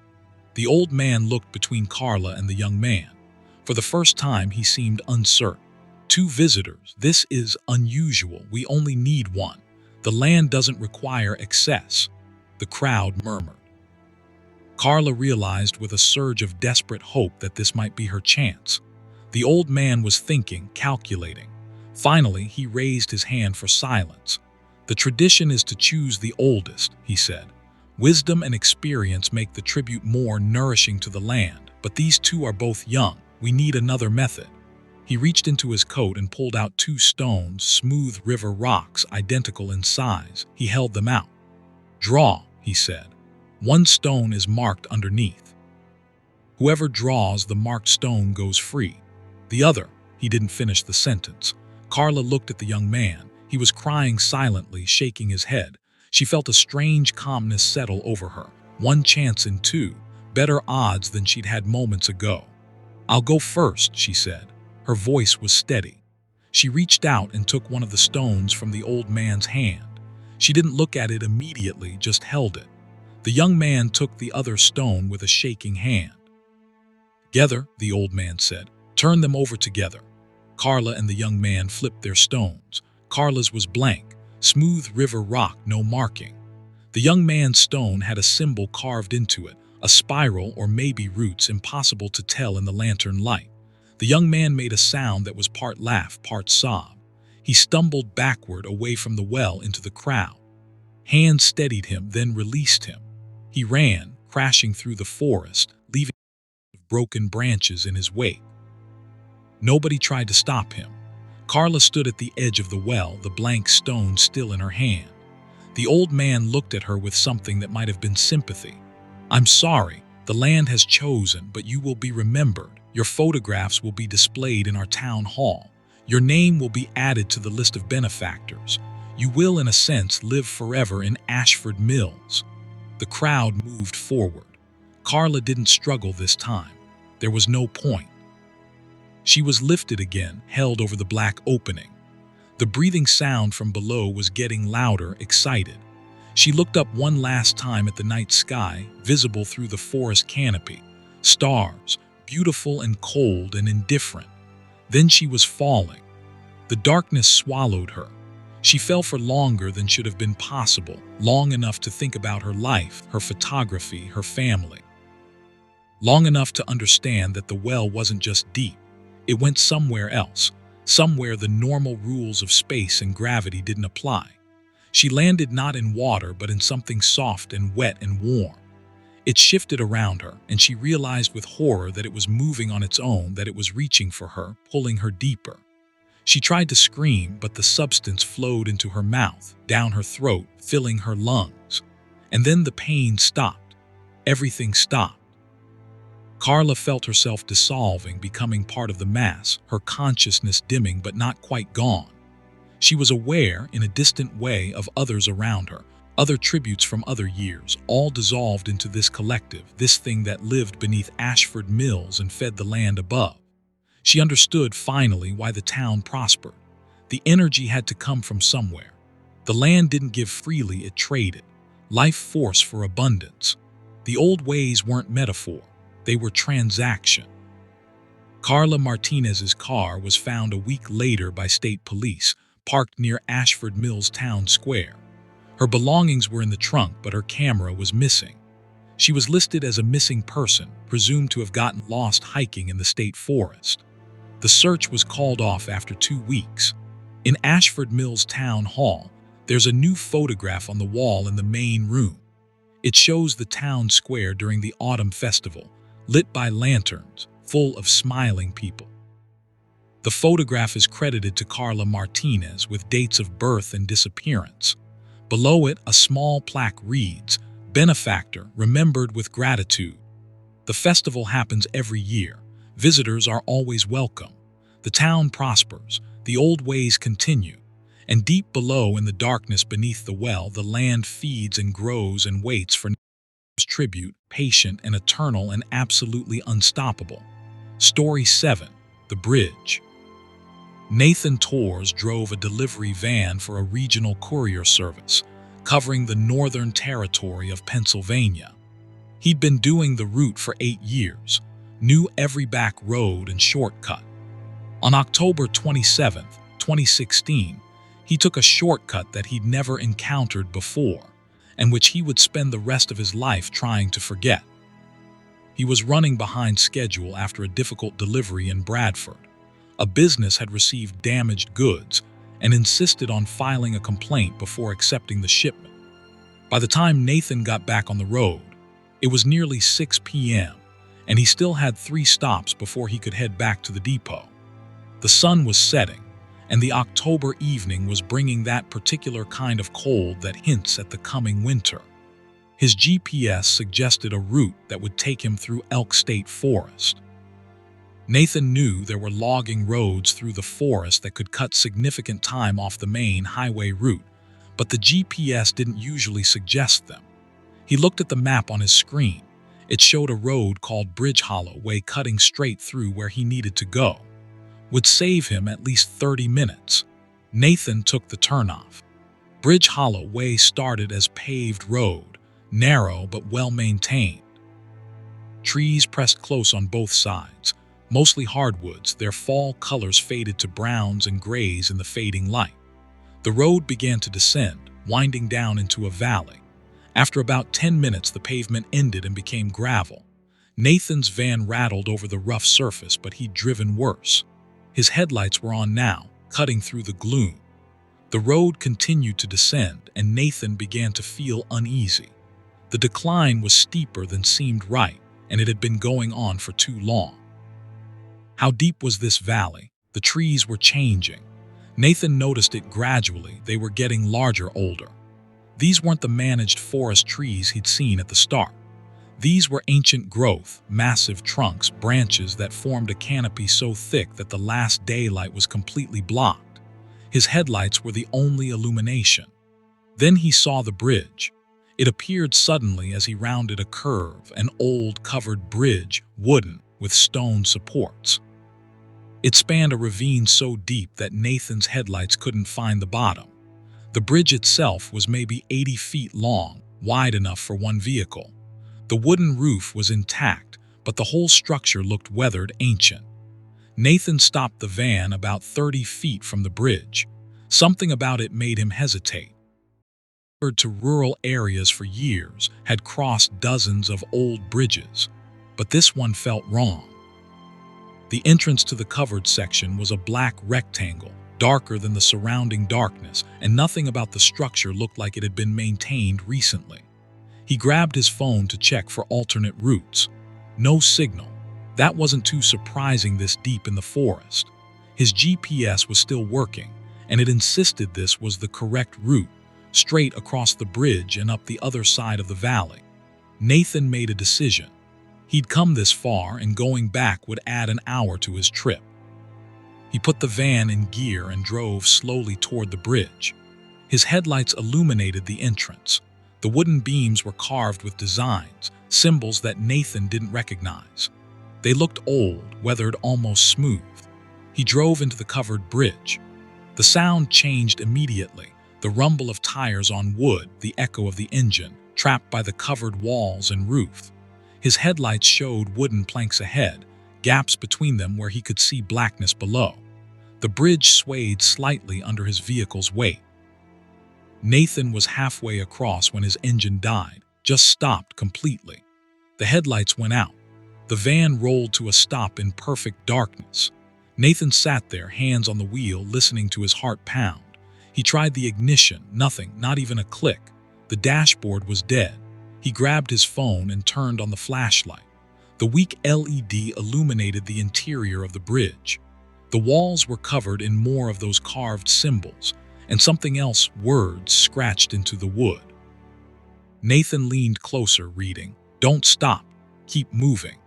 The old man looked between Carla and the young man. For the first time, he seemed uncertain. "2 visitors. This is unusual. We only need 1. The land doesn't require excess." The crowd murmured. Carla realized with a surge of desperate hope that this might be her chance. The old man was thinking, calculating. Finally, he raised his hand for silence. "The tradition is to choose the oldest," he said. "Wisdom and experience make the tribute more nourishing to the land, but these 2 are both young. We need another method." He reached into his coat and pulled out 2 stones, smooth river rocks, identical in size. He held them out. "Draw," he said. "1 stone is marked underneath. Whoever draws the marked stone goes free. The other—" He didn't finish the sentence. Carla looked at the young man. He was crying silently, shaking his head. She felt a strange calmness settle over her. 1 chance in 2. Better odds than she'd had moments ago. "I'll go first," she said. Her voice was steady. She reached out and took one of the stones from the old man's hand. She didn't look at it immediately, just held it. The young man took the other stone with a shaking hand. "Together," the old man said. "Turn them over together." Carla and the young man flipped their stones. Carla's was blank, smooth river rock, no marking. The young man's stone had a symbol carved into it, a spiral or maybe roots, impossible to tell in the lantern light. The young man made a sound that was part laugh, part sob. He stumbled backward away from the well into the crowd. Hands steadied him, then released him. He ran, crashing through the forest, leaving broken branches in his wake. Nobody tried to stop him. Carla stood at the edge of the well, the blank stone still in her hand. The old man looked at her with something that might have been sympathy. "I'm sorry, the land has chosen, but you will be remembered. Your photographs will be displayed in our town hall. Your name will be added to the list of benefactors. You will, in a sense, live forever in Ashford Mills." The crowd moved forward. Carla didn't struggle this time. There was no point. She was lifted again, held over the black opening. The breathing sound from below was getting louder, excited. She looked up one last time at the night sky, visible through the forest canopy. Stars, beautiful and cold and indifferent. Then she was falling. The darkness swallowed her. She fell for longer than should have been possible, long enough to think about her life, her photography, her family. Long enough to understand that the well wasn't just deep. It went somewhere else, somewhere the normal rules of space and gravity didn't apply. She landed not in water, but in something soft and wet and warm. It shifted around her, and she realized with horror that it was moving on its own, that it was reaching for her, pulling her deeper. She tried to scream, but the substance flowed into her mouth, down her throat, filling her lungs. And then the pain stopped. Everything stopped. Carla felt herself dissolving, becoming part of the mass, her consciousness dimming but not quite gone. She was aware, in a distant way, of others around her, other tributes from other years, all dissolved into this collective, this thing that lived beneath Ashford Mills and fed the land above. She understood, finally, why the town prospered. The energy had to come from somewhere. The land didn't give freely, it traded. Life force for abundance. The old ways weren't metaphor, they were transaction. Carla Martinez's car was found a week later by state police, parked near Ashford Mills Town Square. Her belongings were in the trunk, but her camera was missing. She was listed as a missing person, presumed to have gotten lost hiking in the state forest. The search was called off after 2 weeks. In Ashford Mills Town Hall, there's a new photograph on the wall in the main room. It shows the town square during the autumn festival, lit by lanterns, full of smiling people. The photograph is credited to Carla Martinez with dates of birth and disappearance. Below it, a small plaque reads, "Benefactor, remembered with gratitude." The festival happens every year. Visitors are always welcome. The town prospers, the old ways continue, and deep below in the darkness beneath the well, the land feeds and grows and waits for tribute, patient and eternal and absolutely unstoppable. Story 7. The Bridge. Nathan Torres drove a delivery van for a regional courier service, covering the northern territory of Pennsylvania. He'd been doing the route for 8 years, knew every back road and shortcut. On October 27, 2016, he took a shortcut that he'd never encountered before, and which he would spend the rest of his life trying to forget. He was running behind schedule after a difficult delivery in Bradford. A business had received damaged goods and insisted on filing a complaint before accepting the shipment. By the time Nathan got back on the road, it was nearly 6 p.m., and he still had 3 stops before he could head back to the depot. The sun was setting, and the October evening was bringing that particular kind of cold that hints at the coming winter. His GPS suggested a route that would take him through Elk State Forest. Nathan knew there were logging roads through the forest that could cut significant time off the main highway route, but the GPS didn't usually suggest them. He looked at the map on his screen. It showed a road called Bridge Hollow Way cutting straight through where he needed to go. Would save him at least 30 minutes. Nathan took the turnoff. Bridge Hollow Way started as paved road, narrow but well-maintained. Trees pressed close on both sides, mostly hardwoods, their fall colors faded to browns and grays in the fading light. The road began to descend, winding down into a valley. After about 10 minutes, the pavement ended and became gravel. Nathan's van rattled over the rough surface, but he'd driven worse. His headlights were on now, cutting through the gloom. The road continued to descend, and Nathan began to feel uneasy. The decline was steeper than seemed right, and it had been going on for too long. How deep was this valley? The trees were changing. Nathan noticed it gradually. They were getting larger, older. These weren't the managed forest trees he'd seen at the start. These were ancient growth, massive trunks, branches that formed a canopy so thick that the last daylight was completely blocked. His headlights were the only illumination. Then he saw the bridge. It appeared suddenly as he rounded a curve, an old covered bridge, wooden, with stone supports. It spanned a ravine so deep that Nathan's headlights couldn't find the bottom. The bridge itself was maybe 80 feet long, wide enough for one vehicle. The wooden roof was intact, but the whole structure looked weathered, ancient. Nathan stopped the van about 30 feet from the bridge. Something about it made him hesitate. To rural areas for years, had crossed dozens of old bridges, but this one felt wrong. The entrance to the covered section was a black rectangle, darker than the surrounding darkness, and nothing about the structure looked like it had been maintained recently. He grabbed his phone to check for alternate routes. No signal. That wasn't too surprising this deep in the forest. His GPS was still working, and it insisted this was the correct route, straight across the bridge and up the other side of the valley. Nathan made a decision. He'd come this far, and going back would add an hour to his trip. He put the van in gear and drove slowly toward the bridge. His headlights illuminated the entrance. The wooden beams were carved with designs, symbols that Nathan didn't recognize. They looked old, weathered, almost smooth. He drove into the covered bridge. The sound changed immediately. The rumble of tires on wood, the echo of the engine, trapped by the covered walls and roof. His headlights showed wooden planks ahead, gaps between them where he could see blackness below. The bridge swayed slightly under his vehicle's weight. Nathan was halfway across when his engine died, just stopped completely. The headlights went out. The van rolled to a stop in perfect darkness. Nathan sat there, hands on the wheel, listening to his heart pound. He tried the ignition, nothing, not even a click. The dashboard was dead. He grabbed his phone and turned on the flashlight. The weak LED illuminated the interior of the bridge. The walls were covered in more of those carved symbols, and something else, words scratched into the wood. Nathan leaned closer, reading, "Don't stop. Keep moving.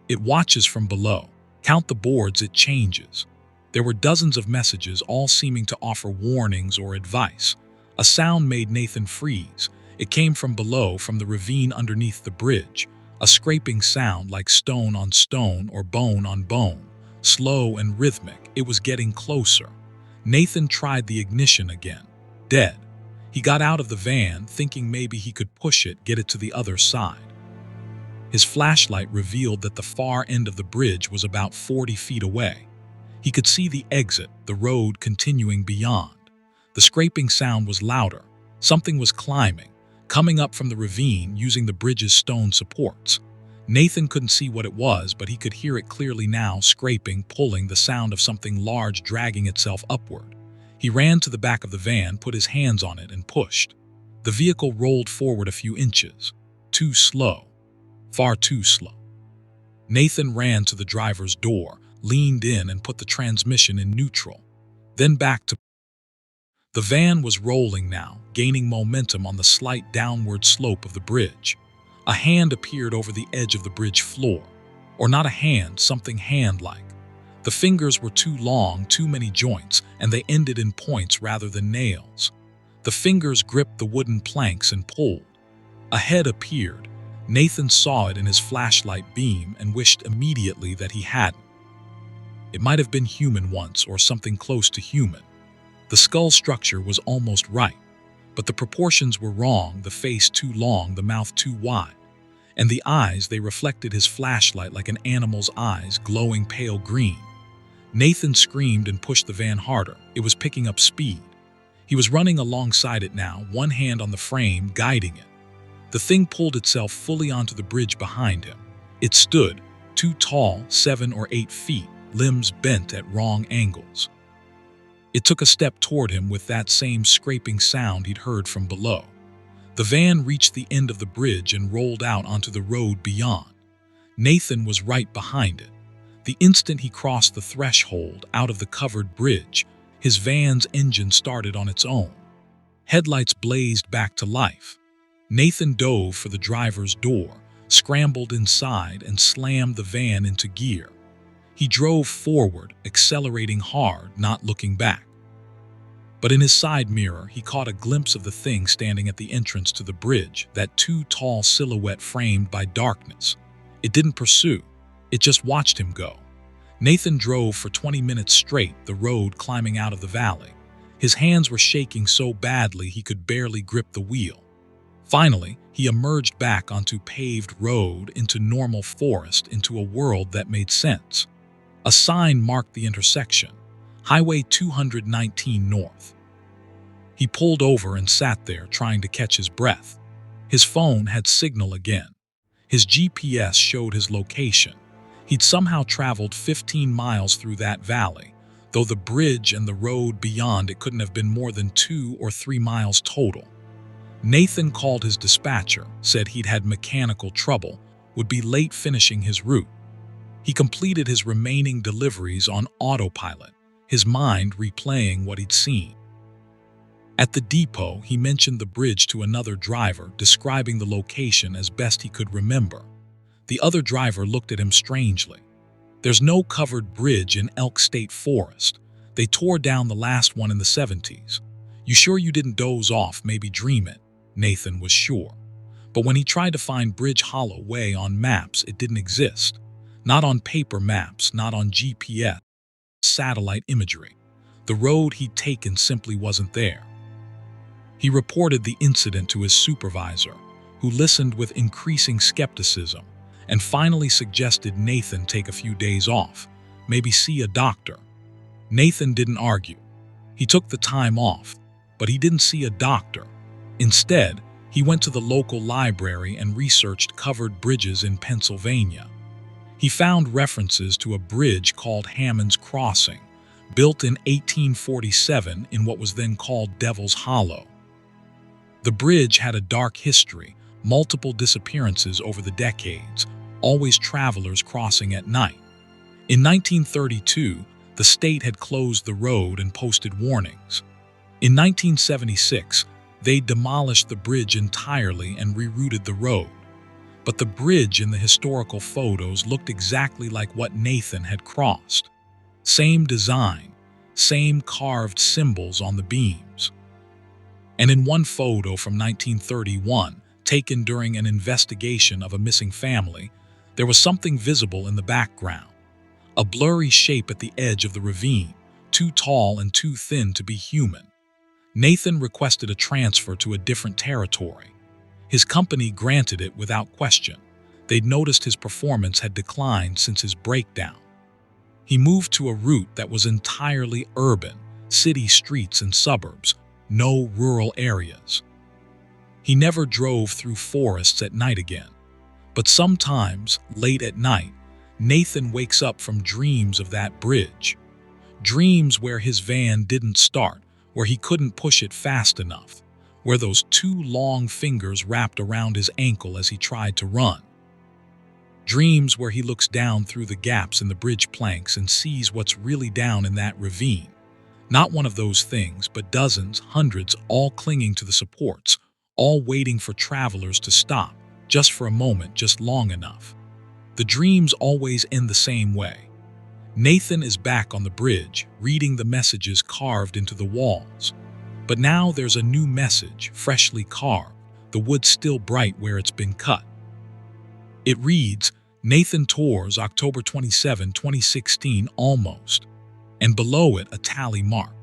It watches from below. Count the boards, it changes." There were dozens of messages, all seeming to offer warnings or advice. A sound made Nathan freeze. It came from below, from the ravine underneath the bridge. A scraping sound like stone on stone or bone on bone. Slow and rhythmic, it was getting closer. Nathan tried the ignition again. Dead. He got out of the van, thinking maybe he could push it, get it to the other side. His flashlight revealed that the far end of the bridge was about 40 feet away. He could see the exit, the road continuing beyond. The scraping sound was louder. Something was climbing, coming up from the ravine using the bridge's stone supports. Nathan couldn't see what it was, but he could hear it clearly now, scraping, pulling, the sound of something large dragging itself upward. He ran to the back of the van, put his hands on it, and pushed. The vehicle rolled forward a few inches. Too slow. Far too slow. Nathan ran to the driver's door, leaned in, and put the transmission in neutral. Then back to... The van was rolling now, gaining momentum on the slight downward slope of the bridge. A hand appeared over the edge of the bridge floor. Or not a hand, something hand-like. The fingers were too long, too many joints, and they ended in points rather than nails. The fingers gripped the wooden planks and pulled. A head appeared. Nathan saw it in his flashlight beam and wished immediately that he hadn't. It might have been human once, or something close to human. The skull structure was almost right, but the proportions were wrong, the face too long, the mouth too wide. And the eyes, they reflected his flashlight like an animal's eyes, glowing pale green. Nathan screamed and pushed the van harder. It was picking up speed. He was running alongside it now, one hand on the frame, guiding it. The thing pulled itself fully onto the bridge behind him. It stood, too tall, 7 or 8 feet, limbs bent at wrong angles. It took a step toward him with that same scraping sound he'd heard from below. The van reached the end of the bridge and rolled out onto the road beyond. Nathan was right behind it. The instant he crossed the threshold out of the covered bridge, his van's engine started on its own. Headlights blazed back to life. Nathan dove for the driver's door, scrambled inside, and slammed the van into gear. He drove forward, accelerating hard, not looking back. But in his side mirror, he caught a glimpse of the thing standing at the entrance to the bridge, that too tall silhouette framed by darkness. It didn't pursue. It just watched him go. Nathan drove for 20 minutes straight, the road climbing out of the valley. His hands were shaking so badly he could barely grip the wheel. Finally, he emerged back onto paved road, into normal forest, into a world that made sense. A sign marked the intersection, Highway 219 North. He pulled over and sat there, trying to catch his breath. His phone had signal again. His GPS showed his location. He'd somehow traveled 15 miles through that valley, though the bridge and the road beyond it couldn't have been more than 2 or 3 miles total. Nathan called his dispatcher, said he'd had mechanical trouble, would be late finishing his route. He completed his remaining deliveries on autopilot, his mind replaying what he'd seen. At the depot, he mentioned the bridge to another driver, describing the location as best he could remember. The other driver looked at him strangely. "There's no covered bridge in Elk State Forest. They tore down the last one in the 70s. You sure you didn't doze off, maybe dream it?" Nathan was sure. But when he tried to find Bridge Hollow Way on maps, it didn't exist. Not on paper maps, not on GPS, satellite imagery. The road he'd taken simply wasn't there. He reported the incident to his supervisor, who listened with increasing skepticism and finally suggested Nathan take a few days off, maybe see a doctor. Nathan didn't argue. He took the time off, but he didn't see a doctor. Instead, he went to the local library and researched covered bridges in Pennsylvania. He found references to a bridge called Hammond's Crossing, built in 1847 in what was then called Devil's Hollow. The bridge had a dark history, multiple disappearances over the decades, always travelers crossing at night. In 1932, the state had closed the road and posted warnings. In 1976, they demolished the bridge entirely and rerouted the road. But the bridge in the historical photos looked exactly like what Nathan had crossed. Same design, same carved symbols on the beams. And in one photo from 1931, taken during an investigation of a missing family, there was something visible in the background. A blurry shape at the edge of the ravine, too tall and too thin to be human. Nathan requested a transfer to a different territory. His company granted it without question. They'd noticed his performance had declined since his breakdown. He moved to a route that was entirely urban, city streets and suburbs, no rural areas. He never drove through forests at night again. But sometimes, late at night, Nathan wakes up from dreams of that bridge. Dreams where his van didn't start, where he couldn't push it fast enough, where those two long fingers wrapped around his ankle as he tried to run. Dreams where he looks down through the gaps in the bridge planks and sees what's really down in that ravine. Not one of those things, but dozens, hundreds, all clinging to the supports, all waiting for travelers to stop, just for a moment, just long enough. The dreams always end the same way. Nathan is back on the bridge, reading the messages carved into the walls. But now there's a new message, freshly carved, the wood still bright where it's been cut. It reads, "Nathan Tours, October 27, 2016, almost." And below it, a tally mark.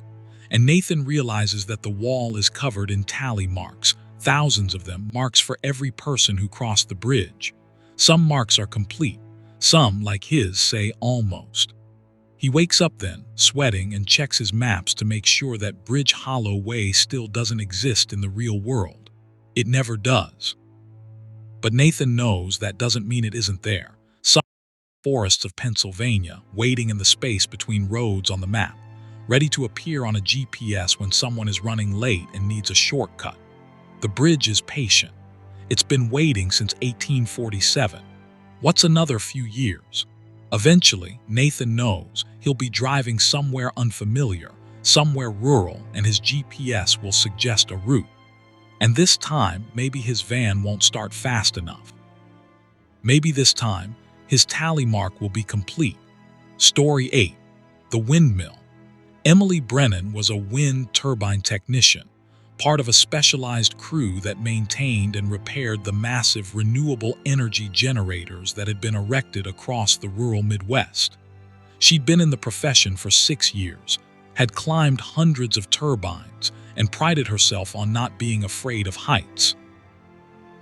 And Nathan realizes that the wall is covered in tally marks, thousands of them, marks for every person who crossed the bridge. Some marks are complete, some, like his, say almost. He wakes up then, sweating, and checks his maps to make sure that Bridge Hollow Way still doesn't exist in the real world. It never does. But Nathan knows that doesn't mean it isn't there. Some forests of Pennsylvania, waiting in the space between roads on the map, ready to appear on a GPS when someone is running late and needs a shortcut. The bridge is patient. It's been waiting since 1847. What's another few years? Eventually, Nathan knows he'll be driving somewhere unfamiliar, somewhere rural, and his GPS will suggest a route. And this time, maybe his van won't start fast enough. Maybe this time, his tally mark will be complete. Story 8. The Windmill. Emily Brennan was a wind turbine technician, part of a specialized crew that maintained and repaired the massive renewable energy generators that had been erected across the rural Midwest. She'd been in the profession for 6 years, had climbed hundreds of turbines, and prided herself on not being afraid of heights.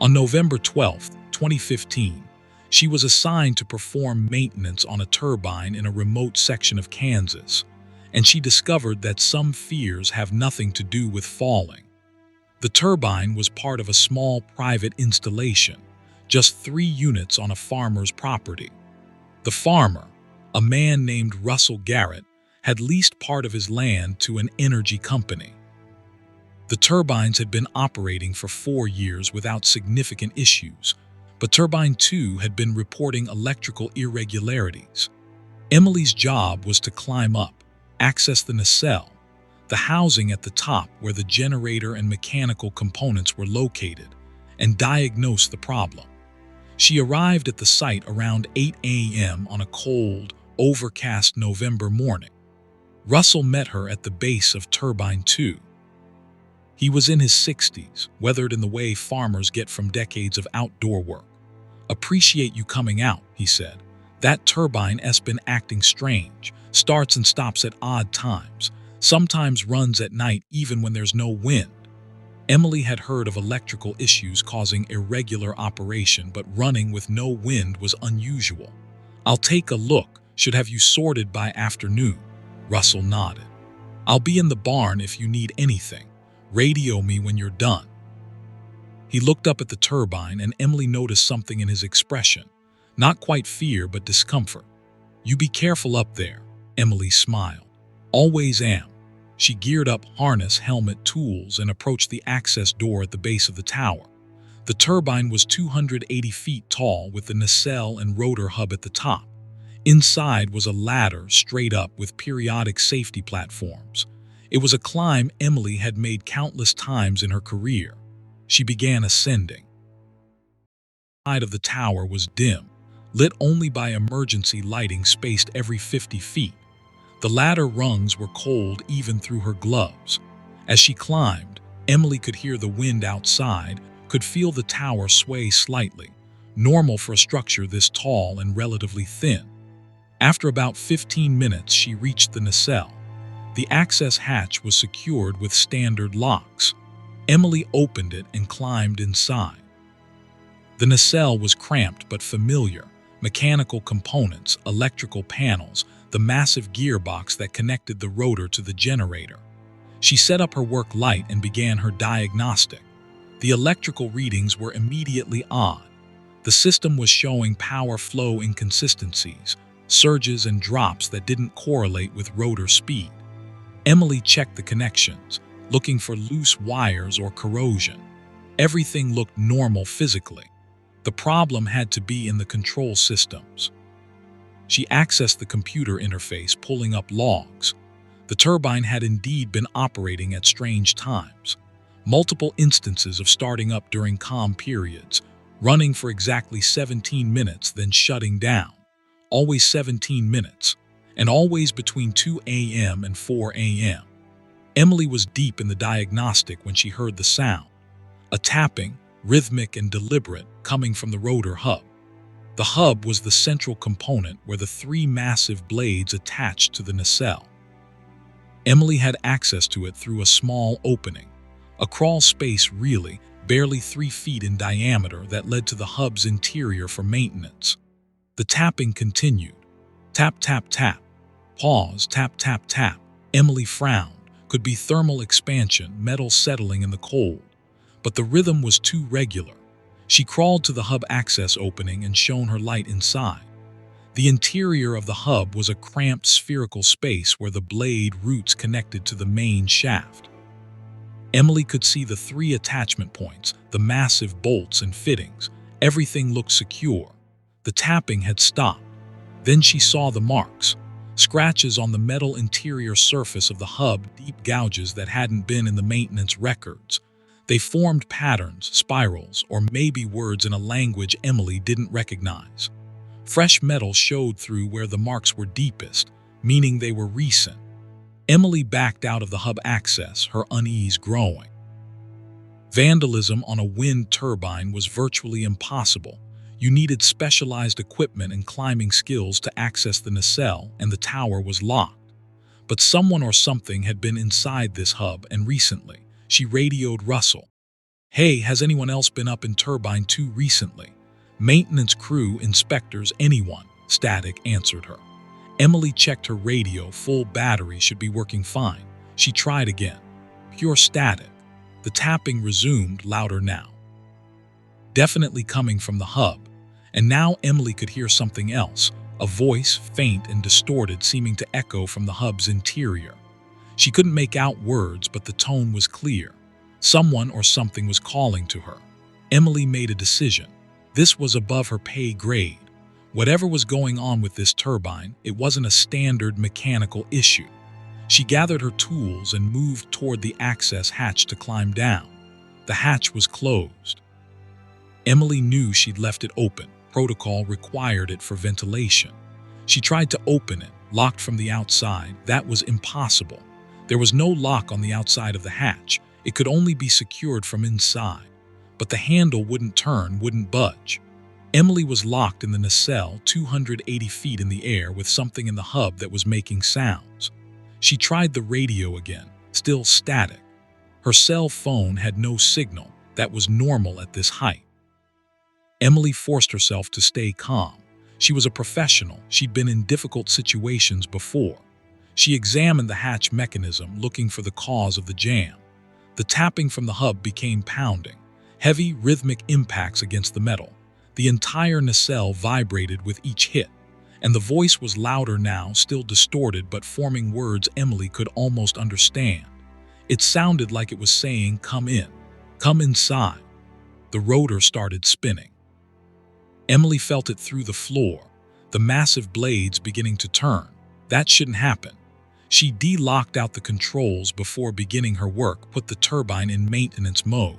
On November 12, 2015, she was assigned to perform maintenance on a turbine in a remote section of Kansas, and she discovered that some fears have nothing to do with falling. The turbine was part of a small private installation, just 3 units on a farmer's property. The farmer, a man named Russell Garrett, had leased part of his land to an energy company. The turbines had been operating for 4 years without significant issues, but Turbine 2 had been reporting electrical irregularities. Emily's job was to climb up, access the nacelle, the housing at the top where the generator and mechanical components were located, and diagnosed the problem. She arrived at the site around 8 a.m. on a cold, overcast November morning. Russell met her at the base of Turbine 2. He was in his 60s, weathered in the way farmers get from decades of outdoor work. "Appreciate you coming out," he said. "That turbine's been acting strange, starts and stops at odd times, sometimes runs at night even when there's no wind." Emily had heard of electrical issues causing irregular operation, but running with no wind was unusual. "I'll take a look, should have you sorted by afternoon." Russell nodded. "I'll be in the barn if you need anything. Radio me when you're done." He looked up at the turbine, and Emily noticed something in his expression. Not quite fear, but discomfort. "You be careful up there," Emily smiled. "Always am." She geared up harness, helmet, tools, and approached the access door at the base of the tower. The turbine was 280 feet tall with the nacelle and rotor hub at the top. Inside was a ladder straight up with periodic safety platforms. It was a climb Emily had made countless times in her career. She began ascending. The side of the tower was dim, lit only by emergency lighting spaced every 50 feet. The ladder rungs were cold even through her gloves. As she climbed, Emily could hear the wind outside, could feel the tower sway slightly, normal for a structure this tall and relatively thin. After about 15 minutes, she reached the nacelle. The access hatch was secured with standard locks. Emily opened it and climbed inside. The nacelle was cramped but familiar. Mechanical components, electrical panels, the massive gearbox that connected the rotor to the generator. She set up her work light and began her diagnostic. The electrical readings were immediately odd. The system was showing power flow inconsistencies, surges and drops that didn't correlate with rotor speed. Emily checked the connections, looking for loose wires or corrosion. Everything looked normal physically. The problem had to be in the control systems. She accessed the computer interface, pulling up logs. The turbine had indeed been operating at strange times. Multiple instances of starting up during calm periods, running for exactly 17 minutes, then shutting down. Always 17 minutes, and always between 2 a.m. and 4 a.m. Emily was deep in the diagnostic when she heard the sound. A tapping, rhythmic and deliberate, coming from the rotor hub. The hub was the central component where the three massive blades attached to the nacelle. Emily had access to it through a small opening, a crawl space really, barely 3 feet in diameter that led to the hub's interior for maintenance. The tapping continued. Tap, tap, tap. Pause, tap, tap, tap. Emily frowned. Could be thermal expansion, metal settling in the cold. But the rhythm was too regular. She crawled to the hub access opening and shone her light inside. The interior of the hub was a cramped spherical space where the blade roots connected to the main shaft. Emily could see the 3 attachment points, the massive bolts and fittings. Everything looked secure. The tapping had stopped. Then she saw the marks. Scratches on the metal interior surface of the hub, deep gouges that hadn't been in the maintenance records. They formed patterns, spirals, or maybe words in a language Emily didn't recognize. Fresh metal showed through where the marks were deepest, meaning they were recent. Emily backed out of the hub access, her unease growing. Vandalism on a wind turbine was virtually impossible. You needed specialized equipment and climbing skills to access the nacelle, and the tower was locked. But someone or something had been inside this hub, and recently. She radioed Russell. "Hey, has anyone else been up in Turbine 2 recently?" "Maintenance crew, inspectors, anyone," Static answered her. Emily checked her radio, full battery, should be working fine. She tried again. Pure static. The tapping resumed, louder now. Definitely coming from the hub. And now Emily could hear something else, a voice, faint and distorted, seeming to echo from the hub's interior. She couldn't make out words, but the tone was clear. Someone or something was calling to her. Emily made a decision. This was above her pay grade. Whatever was going on with this turbine, it wasn't a standard mechanical issue. She gathered her tools and moved toward the access hatch to climb down. The hatch was closed. Emily knew she'd left it open. Protocol required it for ventilation. She tried to open it, locked from the outside. That was impossible. There was no lock on the outside of the hatch. It could only be secured from inside. But the handle wouldn't turn, wouldn't budge. Emily was locked in the nacelle 280 feet in the air with something in the hub that was making sounds. She tried the radio again, still static. Her cell phone had no signal. That was normal at this height. Emily forced herself to stay calm. She was a professional. She'd been in difficult situations before. She examined the hatch mechanism, looking for the cause of the jam. The tapping from the hub became pounding, heavy, rhythmic impacts against the metal. The entire nacelle vibrated with each hit, and the voice was louder now, still distorted but forming words Emily could almost understand. It sounded like it was saying, "Come in, come inside." The rotor started spinning. Emily felt it through the floor, the massive blades beginning to turn. That shouldn't happen. She de-locked out the controls before beginning her work, put the turbine in maintenance mode.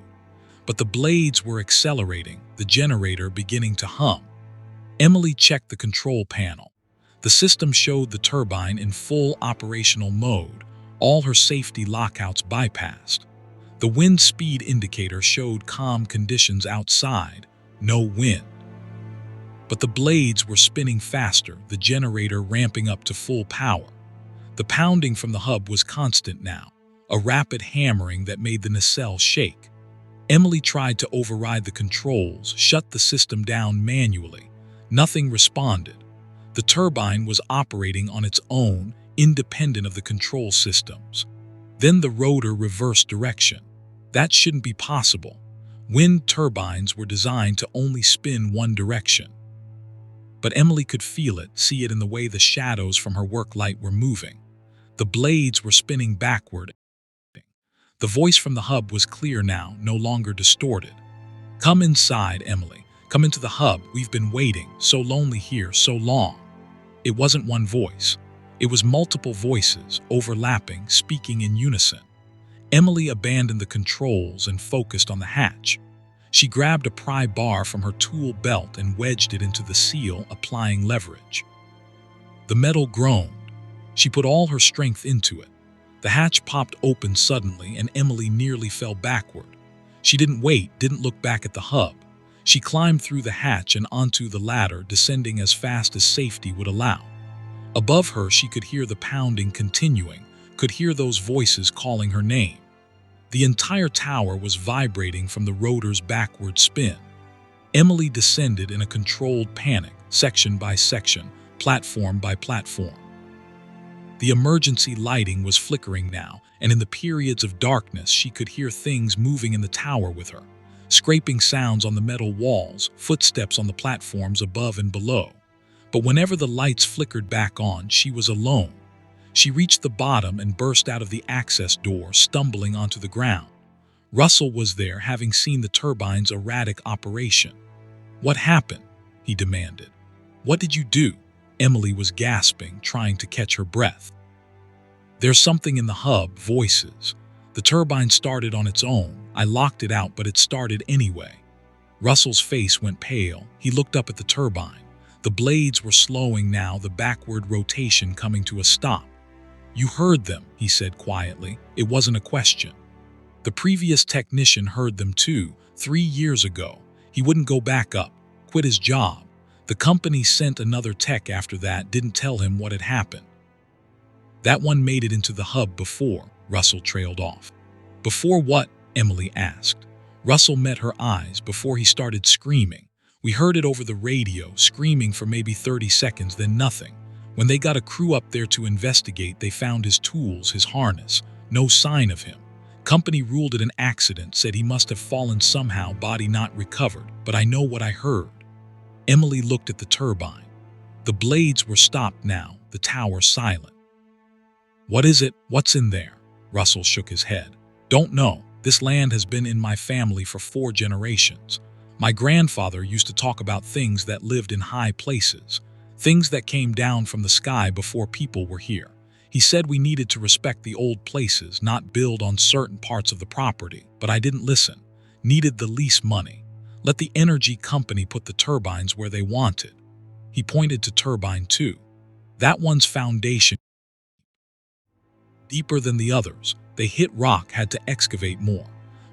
But the blades were accelerating, the generator beginning to hum. Emily checked the control panel. The system showed the turbine in full operational mode, all her safety lockouts bypassed. The wind speed indicator showed calm conditions outside, no wind. But the blades were spinning faster, the generator ramping up to full power. The pounding from the hub was constant now, a rapid hammering that made the nacelle shake. Emily tried to override the controls, shut the system down manually. Nothing responded. The turbine was operating on its own, independent of the control systems. Then the rotor reversed direction. That shouldn't be possible. Wind turbines were designed to only spin one direction. But Emily could feel it, see it in the way the shadows from her work light were moving. The blades were spinning backward. The voice from the hub was clear now, no longer distorted. "Come inside, Emily. Come into the hub. We've been waiting. So lonely here, so long." It wasn't one voice. It was multiple voices, overlapping, speaking in unison. Emily abandoned the controls and focused on the hatch. She grabbed a pry bar from her tool belt and wedged it into the seal, applying leverage. The metal groaned. She put all her strength into it. The hatch popped open suddenly, and Emily nearly fell backward. She didn't wait, didn't look back at the hub. She climbed through the hatch and onto the ladder, descending as fast as safety would allow. Above her, she could hear the pounding continuing, could hear those voices calling her name. The entire tower was vibrating from the rotor's backward spin. Emily descended in a controlled panic, section by section, platform by platform. The emergency lighting was flickering now, and in the periods of darkness she could hear things moving in the tower with her. Scraping sounds on the metal walls, footsteps on the platforms above and below. But whenever the lights flickered back on, she was alone. She reached the bottom and burst out of the access door, stumbling onto the ground. Russell was there, having seen the turbine's erratic operation. "What happened?" he demanded. "What did you do?" Emily was gasping, trying to catch her breath. "There's something in the hub," voices. "The turbine started on its own. I locked it out, but it started anyway." Russell's face went pale. He looked up at the turbine. The blades were slowing now, the backward rotation coming to a stop. "You heard them," he said quietly. It wasn't a question. The previous technician heard them too, 3 years ago. He wouldn't go back up, quit his job. The company sent another tech after that, didn't tell him what had happened. "That one made it into the hub before," Russell trailed off. "Before what?" Emily asked. Russell met her eyes before he started screaming. "We heard it over the radio, screaming for maybe 30 seconds, then nothing. When they got a crew up there to investigate, they found his tools, his harness. No sign of him. Company ruled it an accident, said he must have fallen somehow, body not recovered. But I know what I heard." Emily looked at the turbine. The blades were stopped now, the tower silent. "What is it? What's in there?" Russell shook his head. "Don't know. This land has been in my family for 4 generations. My grandfather used to talk about things that lived in high places, things that came down from the sky before people were here. He said we needed to respect the old places, not build on certain parts of the property, but I didn't listen. Needed the lease money. Let the energy company put the turbines where they wanted. He pointed to turbine 2. That one's foundation deeper than the others. They hit rock, had to excavate more.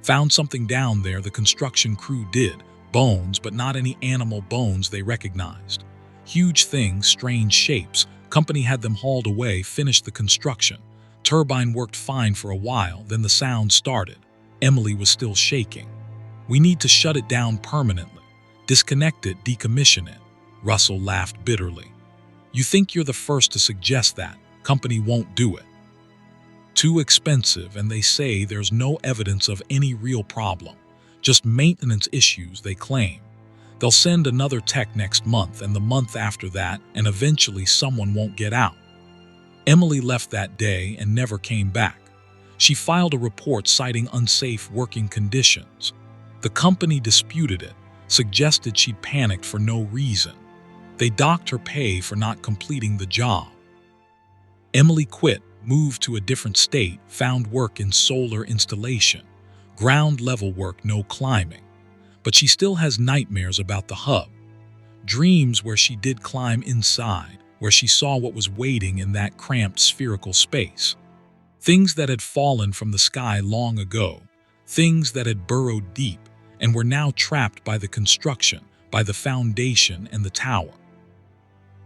Found something down there, the construction crew did. Bones, but not any animal bones they recognized. Huge things, strange shapes. Company had them hauled away, finished the construction. Turbine worked fine for a while, then the sound started. Emily was still shaking. We need to shut it down permanently. Disconnect it, decommission it. Russell laughed bitterly. You think you're the first to suggest that. Company won't do it. Too expensive, and they say there's no evidence of any real problem. Just maintenance issues, they claim. They'll send another tech next month and the month after that, and eventually someone won't get out. Emily left that day and never came back. She filed a report citing unsafe working conditions. The company disputed it, suggested she'd panicked for no reason. They docked her pay for not completing the job. Emily quit, moved to a different state, found work in solar installation. Ground-level work, no climbing. But she still has nightmares about the hub. Dreams where she did climb inside, where she saw what was waiting in that cramped spherical space. Things that had fallen from the sky long ago, things that had burrowed deep and were now trapped by the construction, by the foundation and the tower.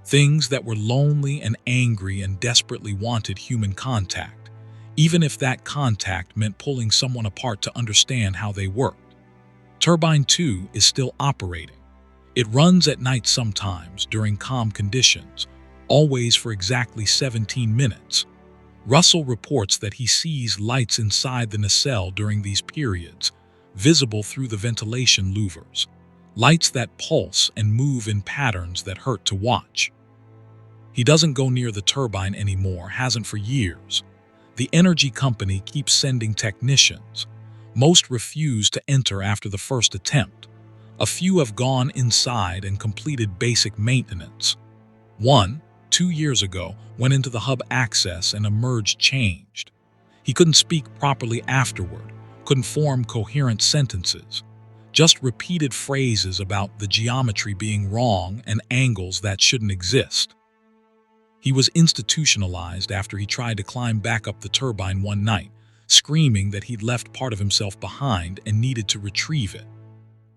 Things that were lonely and angry and desperately wanted human contact, even if that contact meant pulling someone apart to understand how they worked. Turbine 2 is still operating. It runs at night sometimes during calm conditions, always for exactly 17 minutes. Russell reports that he sees lights inside the nacelle during these periods, visible through the ventilation louvers. Lights that pulse and move in patterns that hurt to watch. He doesn't go near the turbine anymore, hasn't for years. The energy company keeps sending technicians. Most refuse to enter after the first attempt. A few have gone inside and completed basic maintenance. One, 2 years ago, went into the hub access and emerged changed. He couldn't speak properly afterward, couldn't form coherent sentences. Just repeated phrases about the geometry being wrong and angles that shouldn't exist. He was institutionalized after he tried to climb back up the turbine one night, screaming that he'd left part of himself behind and needed to retrieve it.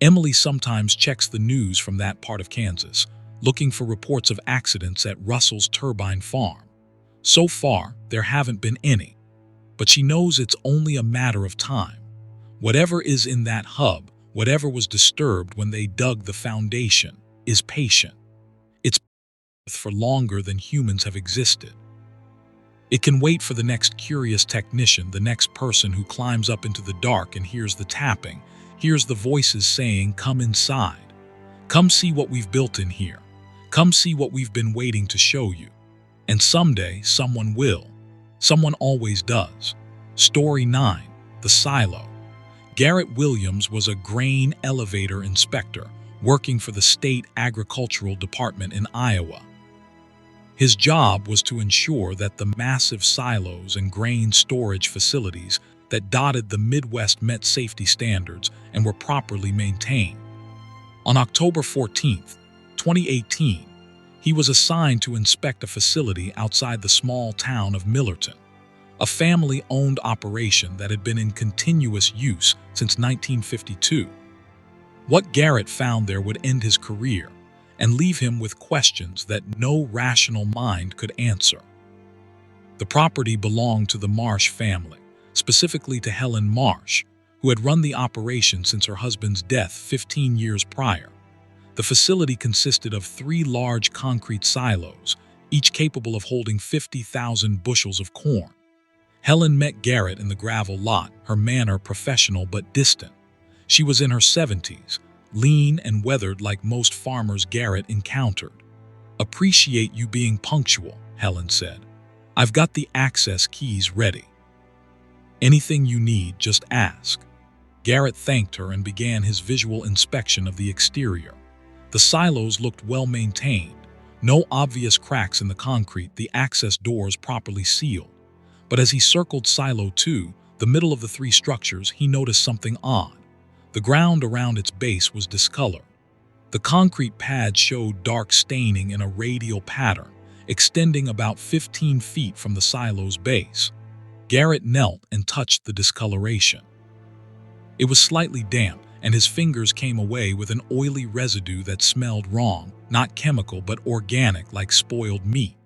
Emily sometimes checks the news from that part of Kansas, looking for reports of accidents at Russell's turbine farm. So far, there haven't been any, but she knows it's only a matter of time. Whatever is in that hub, whatever was disturbed when they dug the foundation, is patient. It's for longer than humans have existed. It can wait for the next curious technician, the next person who climbs up into the dark and hears the tapping, hears the voices saying, "Come inside. Come see what we've built in here. Come see what we've been waiting to show you." And someday, someone will. Someone always does. Story 9, The Silo. Garrett Williams was a grain elevator inspector working for the state agricultural department in Iowa. His job was to ensure that the massive silos and grain storage facilities that dotted the Midwest met safety standards and were properly maintained. On October 14, 2018, he was assigned to inspect a facility outside the small town of Millerton, a family-owned operation that had been in continuous use since 1952. What Garrett found there would end his career and leave him with questions that no rational mind could answer. The property belonged to the Marsh family, specifically to Helen Marsh, who had run the operation since her husband's death 15 years prior. The facility consisted of 3 large concrete silos, each capable of holding 50,000 bushels of corn. Helen met Garrett in the gravel lot, her manner professional but distant. She was in her 70s, lean and weathered like most farmers Garrett encountered. "Appreciate you being punctual," Helen said. "I've got the access keys ready. Anything you need, just ask." Garrett thanked her and began his visual inspection of the exterior. The silos looked well maintained. No obvious cracks in the concrete, the access doors properly sealed. But as he circled Silo 2, the middle of the three structures, he noticed something odd. The ground around its base was discolored. The concrete pad showed dark staining in a radial pattern, extending about 15 feet from the silo's base. Garrett knelt and touched the discoloration. It was slightly damp, and his fingers came away with an oily residue that smelled wrong, not chemical but organic, like spoiled meat.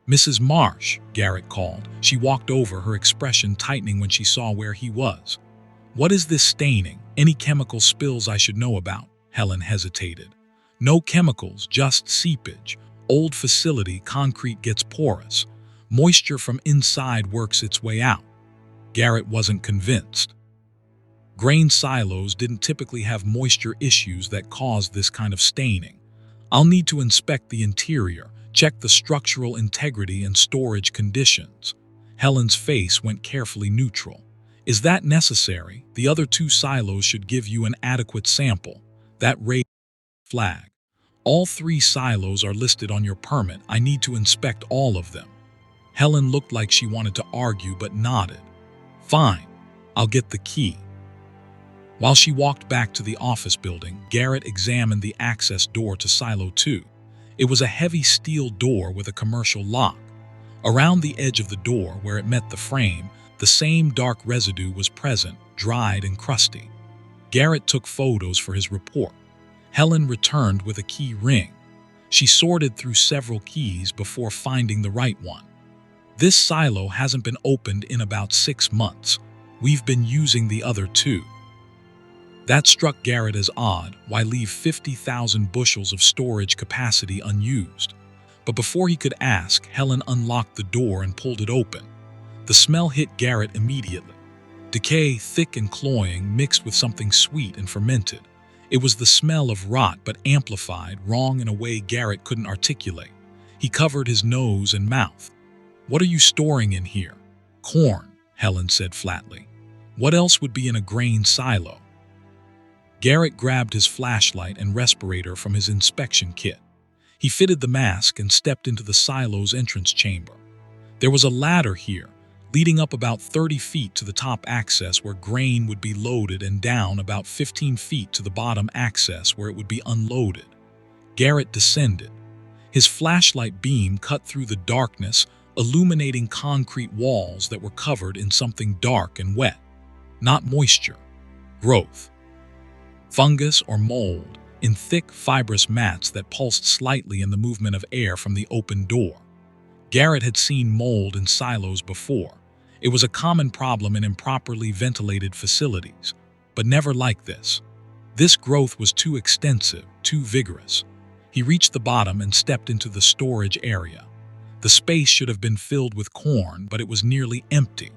"Mrs. Marsh," Garrett called. She walked over, her expression tightening when she saw where he was. "What is this staining? Any chemical spills I should know about?" Helen hesitated. "No chemicals, just seepage. Old facility, concrete gets porous. Moisture from inside works its way out." Garrett wasn't convinced. Grain silos didn't typically have moisture issues that caused this kind of staining. "I'll need to inspect the interior, check the structural integrity and storage conditions." Helen's face went carefully neutral. "Is that necessary? The other two silos should give you an adequate sample." That raised a flag. "All three silos are listed on your permit. I need to inspect all of them." Helen looked like she wanted to argue but nodded. "Fine, I'll get the key." While she walked back to the office building, Garrett examined the access door to Silo 2. It was a heavy steel door with a commercial lock. Around the edge of the door, where it met the frame, the same dark residue was present, dried and crusty. Garrett took photos for his report. Helen returned with a key ring. She sorted through several keys before finding the right one. "This silo hasn't been opened in about 6 months. We've been using the other two." That struck Garrett as odd. Why leave 50,000 bushels of storage capacity unused? But before he could ask, Helen unlocked the door and pulled it open. The smell hit Garrett immediately. Decay, thick and cloying, mixed with something sweet and fermented. It was the smell of rot, but amplified, wrong in a way Garrett couldn't articulate. He covered his nose and mouth. "What are you storing in here?" "Corn," Helen said flatly. "What else would be in a grain silo?" Garrett grabbed his flashlight and respirator from his inspection kit. He fitted the mask and stepped into the silo's entrance chamber. There was a ladder here, leading up about 30 feet to the top access where grain would be loaded and down about 15 feet to the bottom access where it would be unloaded. Garrett descended. His flashlight beam cut through the darkness, illuminating concrete walls that were covered in something dark and wet. Not moisture. Growth. Fungus or mold, in thick, fibrous mats that pulsed slightly in the movement of air from the open door. Garrett had seen mold in silos before. It was a common problem in improperly ventilated facilities, but never like this. This growth was too extensive, too vigorous. He reached the bottom and stepped into the storage area. The space should have been filled with corn, but it was nearly empty.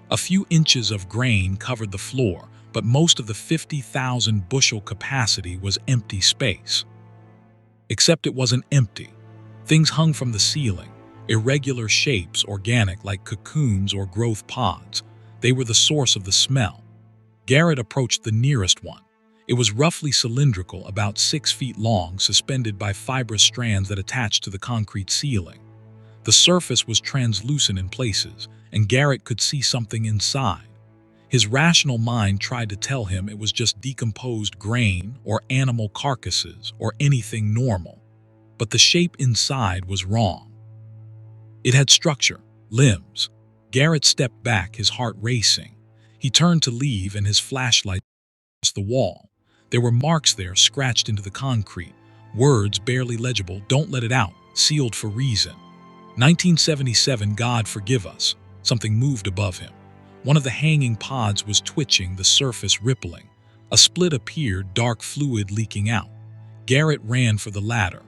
A few inches of grain covered the floor, but most of the 50,000 bushel capacity was empty space. Except it wasn't empty. Things hung from the ceiling, irregular shapes, organic like cocoons or growth pods. They were the source of the smell. Garrett approached the nearest one. It was roughly cylindrical, about 6 feet long, suspended by fibrous strands that attached to the concrete ceiling. The surface was translucent in places, and Garrett could see something inside. His rational mind tried to tell him it was just decomposed grain or animal carcasses or anything normal. But the shape inside was wrong. It had structure, limbs. Garrett stepped back, his heart racing. He turned to leave and his flashlight across the wall. There were marks there scratched into the concrete. Words barely legible, "Don't let it out," sealed for reason. 1977, God forgive us. Something moved above him. One of the hanging pods was twitching, the surface rippling. A split appeared, dark fluid leaking out. Garrett ran for the ladder.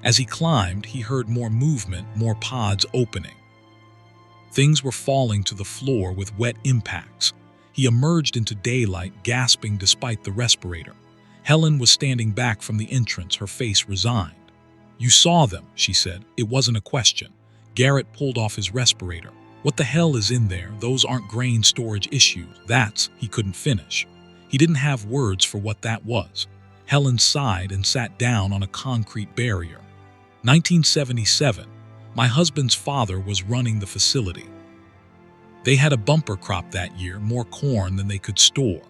As he climbed, he heard more movement, more pods opening. Things were falling to the floor with wet impacts. He emerged into daylight, gasping despite the respirator. Helen was standing back from the entrance, her face resigned. "You saw them," she said. It wasn't a question. Garrett pulled off his respirator. "What the hell is in there? Those aren't grain storage issues. That's..." He couldn't finish. He didn't have words for what that was. Helen sighed and sat down on a concrete barrier. 1977. My husband's father was running the facility. They had a bumper crop that year, more corn than they could store.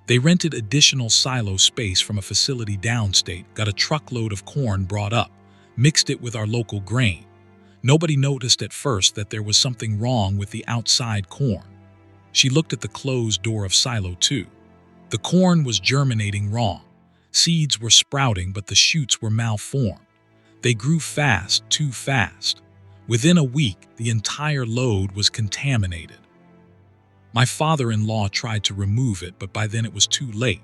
They rented additional silo space from a facility downstate, got a truckload of corn brought up, mixed it with our local grain. Nobody noticed at first that there was something wrong with the outside corn. She looked at the closed door of Silo 2. The corn was germinating wrong. Seeds were sprouting, but the shoots were malformed. They grew fast, too fast. Within a week, the entire load was contaminated. My father-in-law tried to remove it, but by then it was too late.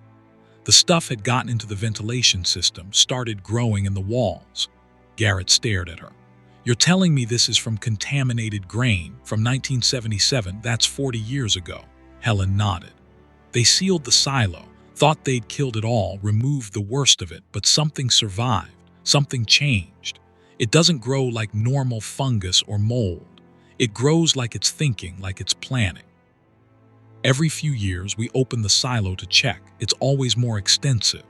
The stuff had gotten into the ventilation system, started growing in the walls. Garrett stared at her. "You're telling me this is from contaminated grain from 1977, that's 40 years ago." Helen nodded. They sealed the silo, thought they'd killed it all, removed the worst of it, but something survived, something changed. It doesn't grow like normal fungus or mold. It grows like it's thinking, like it's planning. Every few years, we open the silo to check. It's always more extensive.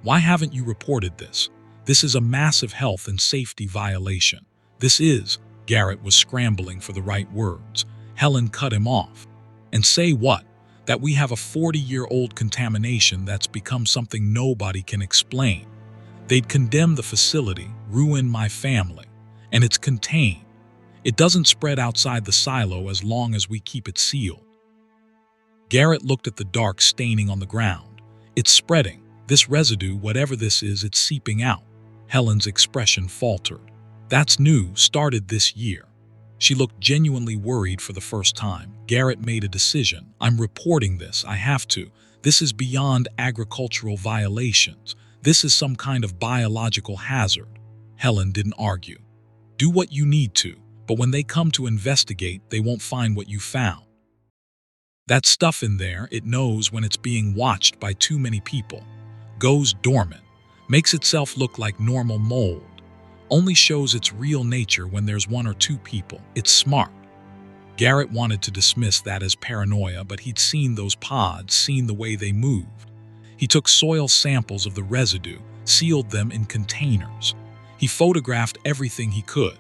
"Why haven't you reported this? This is a massive health and safety violation. This is," Garrett was scrambling for the right words. Helen cut him off. "And say what? That we have a 40-year-old contamination that's become something nobody can explain. They'd condemn the facility, ruin my family. And it's contained. It doesn't spread outside the silo as long as we keep it sealed." Garrett looked at the dark staining on the ground. "It's spreading. This residue, whatever this is, it's seeping out." Helen's expression faltered. "That's new, started this year." She looked genuinely worried for the first time. Garrett made a decision. "I'm reporting this. I have to. This is beyond agricultural violations. This is some kind of biological hazard." Helen didn't argue. "Do what you need to, but when they come to investigate, they won't find what you found. That stuff in there, it knows when it's being watched by too many people. Goes dormant. Makes itself look like normal mold. Only shows its real nature when there's one or two people. It's smart." Garrett wanted to dismiss that as paranoia, but he'd seen those pods, seen the way they moved. He took soil samples of the residue, sealed them in containers. He photographed everything he could.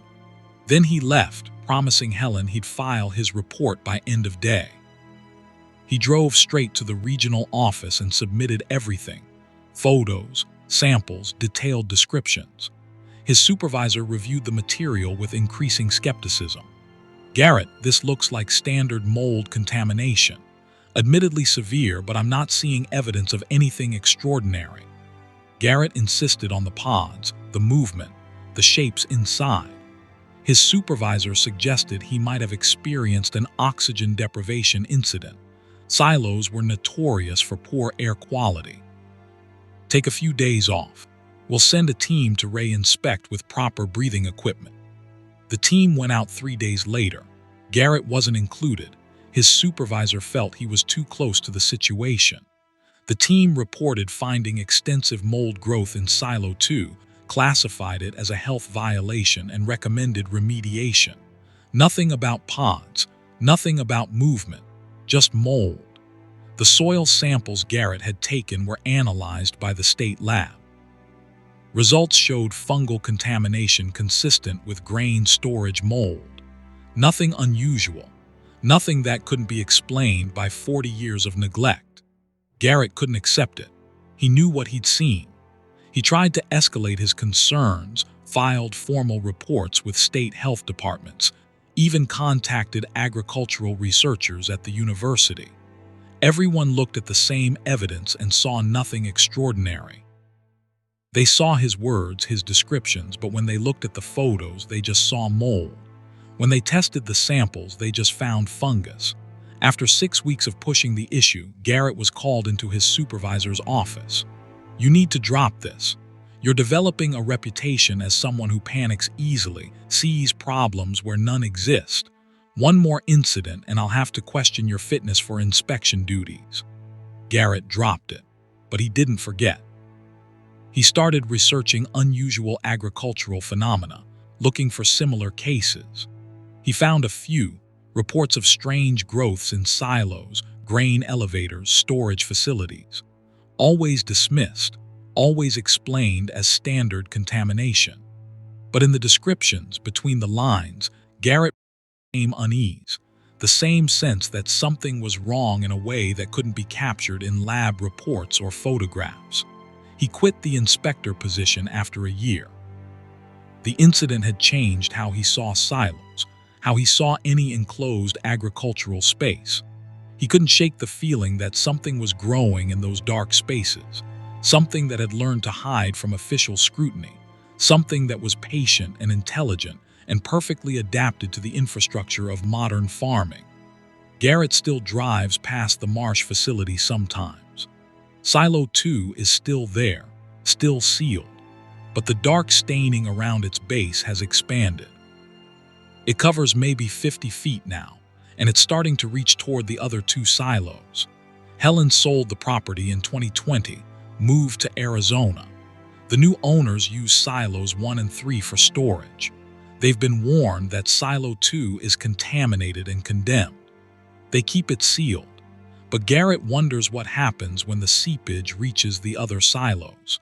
Then he left, promising Helen he'd file his report by end of day. He drove straight to the regional office and submitted everything: photos, samples, detailed descriptions. His supervisor reviewed the material with increasing skepticism. "Garrett, this looks like standard mold contamination. Admittedly severe, but I'm not seeing evidence of anything extraordinary." Garrett insisted on the pods, the movement, the shapes inside. His supervisor suggested he might have experienced an oxygen deprivation incident. Silos were notorious for poor air quality. "Take a few days off. We'll send a team to re-inspect with proper breathing equipment." The team went out 3 days later. Garrett wasn't included. His supervisor felt he was too close to the situation. The team reported finding extensive mold growth in Silo 2, classified it as a health violation, and recommended remediation. Nothing about pods, nothing about movement, just mold. The soil samples Garrett had taken were analyzed by the state lab. Results showed fungal contamination consistent with grain storage mold. Nothing unusual, nothing that couldn't be explained by 40 years of neglect. Garrett couldn't accept it. He knew what he'd seen. He tried to escalate his concerns, filed formal reports with state health departments, even contacted agricultural researchers at the university. Everyone looked at the same evidence and saw nothing extraordinary. They saw his words, his descriptions, but when they looked at the photos, they just saw mold. When they tested the samples, they just found fungus. After 6 weeks of pushing the issue, Garrett was called into his supervisor's office. "You need to drop this. You're developing a reputation as someone who panics easily, sees problems where none exist. One more incident and I'll have to question your fitness for inspection duties." Garrett dropped it, but he didn't forget. He started researching unusual agricultural phenomena, looking for similar cases. He found a few: reports of strange growths in silos, grain elevators, storage facilities. Always dismissed, always explained as standard contamination. But in the descriptions, between the lines, Garrett became unease, the same sense that something was wrong in a way that couldn't be captured in lab reports or photographs. He quit the inspector position after a year. The incident had changed how he saw silos, how he saw any enclosed agricultural space. He couldn't shake the feeling that something was growing in those dark spaces, something that had learned to hide from official scrutiny, something that was patient and intelligent and perfectly adapted to the infrastructure of modern farming. Garrett still drives past the marsh facility sometimes. Silo 2 is still there, still sealed, but the dark staining around its base has expanded. It covers maybe 50 feet now, and it's starting to reach toward the other two silos. Helen sold the property in 2020, moved to Arizona. The new owners use silos 1 and 3 for storage. They've been warned that silo 2 is contaminated and condemned. They keep it sealed, but Garrett wonders what happens when the seepage reaches the other silos.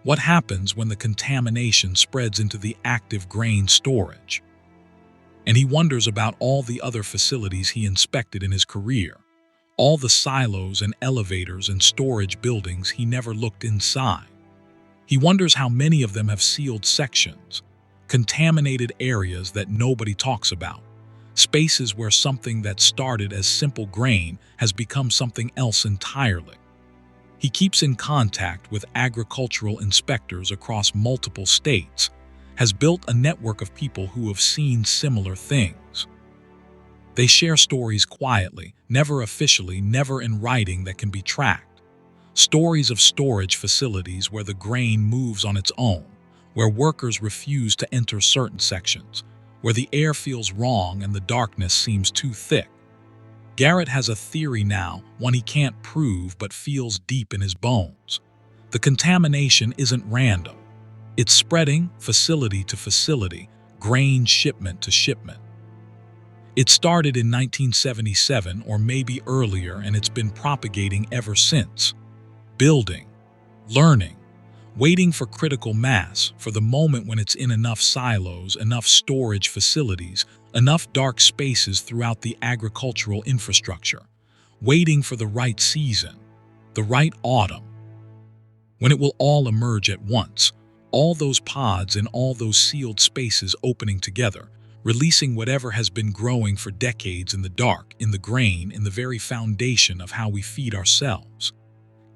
What happens when the contamination spreads into the active grain storage? And he wonders about all the other facilities he inspected in his career, all the silos and elevators and storage buildings he never looked inside. He wonders how many of them have sealed sections, contaminated areas that nobody talks about, spaces where something that started as simple grain has become something else entirely. He keeps in contact with agricultural inspectors across multiple states, has built a network of people who have seen similar things. They share stories quietly, never officially, never in writing that can be tracked. Stories of storage facilities where the grain moves on its own, where workers refuse to enter certain sections, where the air feels wrong and the darkness seems too thick. Garrett has a theory now, one he can't prove but feels deep in his bones. The contamination isn't random. It's spreading facility to facility, grain shipment to shipment. It started in 1977 or maybe earlier, and it's been propagating ever since. Building, learning, waiting for critical mass, for the moment when it's in enough silos, enough storage facilities, enough dark spaces throughout the agricultural infrastructure, waiting for the right season, the right autumn, when it will all emerge at once, all those pods in all those sealed spaces opening together, releasing whatever has been growing for decades in the dark, in the grain, in the very foundation of how we feed ourselves.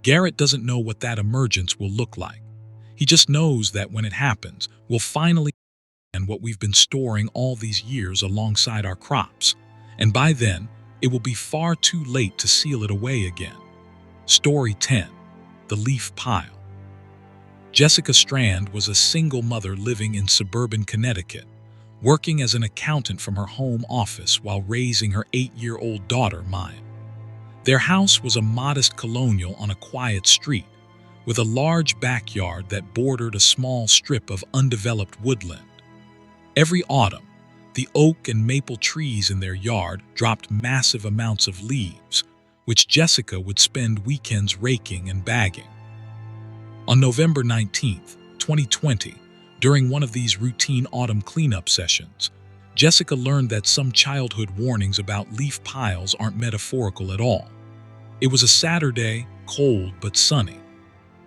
Garrett doesn't know what that emergence will look like. He just knows that when it happens, we'll finally understand what we've been storing all these years alongside our crops, and by then, it will be far too late to seal it away again. Story 10. The Leaf Pile. Jessica Strand was a single mother living in suburban Connecticut, working as an accountant from her home office while raising her 8-year-old daughter, Maya. Their house was a modest colonial on a quiet street, with a large backyard that bordered a small strip of undeveloped woodland. Every autumn, the oak and maple trees in their yard dropped massive amounts of leaves, which Jessica would spend weekends raking and bagging. On November 19, 2020, during one of these routine autumn cleanup sessions, Jessica learned that some childhood warnings about leaf piles aren't metaphorical at all. It was a Saturday, cold but sunny.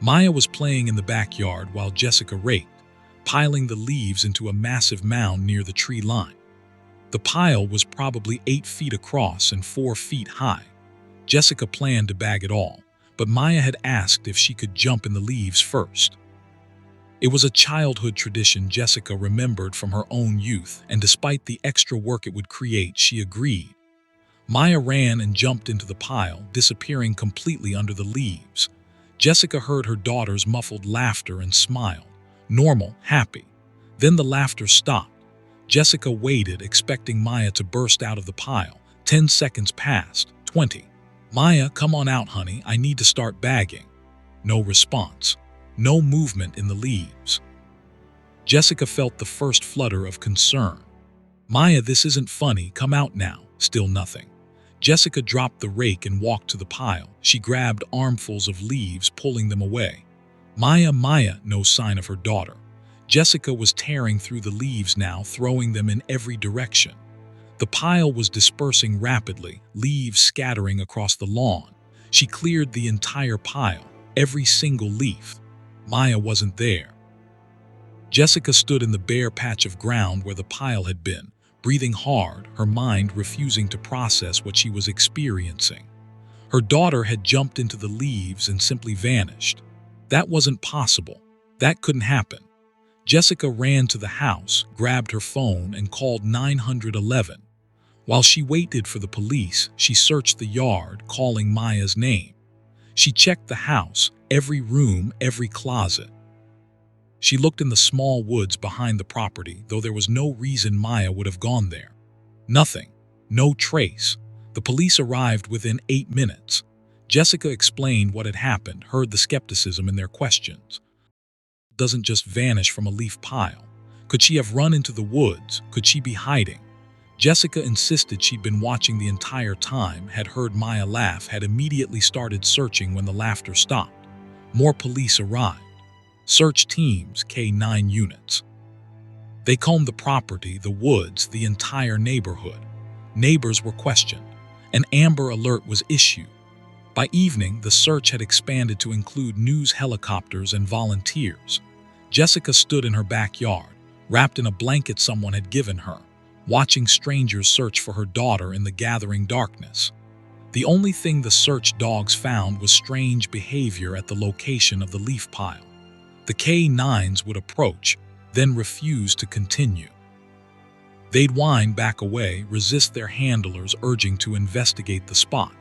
Maya was playing in the backyard while Jessica raked, piling the leaves into a massive mound near the tree line. The pile was probably 8 feet across and 4 feet high. Jessica planned to bag it all, but Maya had asked if she could jump in the leaves first. It was a childhood tradition Jessica remembered from her own youth, and despite the extra work it would create, she agreed. Maya ran and jumped into the pile, disappearing completely under the leaves. Jessica heard her daughter's muffled laughter and smiled. Normal, happy. Then the laughter stopped. Jessica waited, expecting Maya to burst out of the pile. 10 seconds passed. 20. Maya, come on out, honey. I need to start bagging. No response. No movement in the leaves. Jessica felt the first flutter of concern. Maya, this isn't funny. Come out now. Still nothing. Jessica dropped the rake and walked to the pile. She grabbed armfuls of leaves, pulling them away. Maya, no sign of her daughter. Jessica was tearing through the leaves now, throwing them in every direction. The pile was dispersing rapidly, leaves scattering across the lawn. She cleared the entire pile, every single leaf. Maya wasn't there. Jessica stood in the bare patch of ground where the pile had been, breathing hard, her mind refusing to process what she was experiencing. Her daughter had jumped into the leaves and simply vanished. That wasn't possible. That couldn't happen. Jessica ran to the house, grabbed her phone, and called 911. While she waited for the police, she searched the yard, calling Maya's name. She checked the house, every room, every closet. She looked in the small woods behind the property, though there was no reason Maya would have gone there. Nothing. No trace. The police arrived within 8 minutes. Jessica explained what had happened, heard the skepticism in their questions. Doesn't just vanish from a leaf pile. Could she have run into the woods? Could she be hiding? Jessica insisted she'd been watching the entire time, had heard Maya laugh, had immediately started searching when the laughter stopped. More police arrived. Search teams, K-9 units. They combed the property, the woods, the entire neighborhood. Neighbors were questioned. An Amber Alert was issued. By evening, the search had expanded to include news helicopters and volunteers. Jessica stood in her backyard, wrapped in a blanket someone had given her, watching strangers search for her daughter in the gathering darkness. The only thing the search dogs found was strange behavior at the location of the leaf pile. The K-9s would approach, then refuse to continue. They'd whine back away, resist their handlers urging to investigate the spot.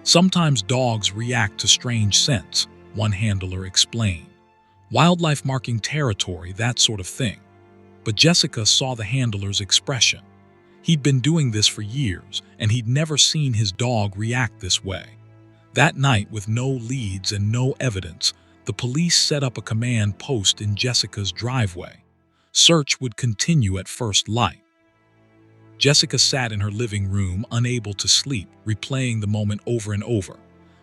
Sometimes dogs react to strange scents, one handler explained. Wildlife marking territory, that sort of thing. But Jessica saw the handler's expression. He'd been doing this for years, and he'd never seen his dog react this way. That night, with no leads and no evidence, the police set up a command post in Jessica's driveway. Search would continue at first light. Jessica sat in her living room, unable to sleep, replaying the moment over and over.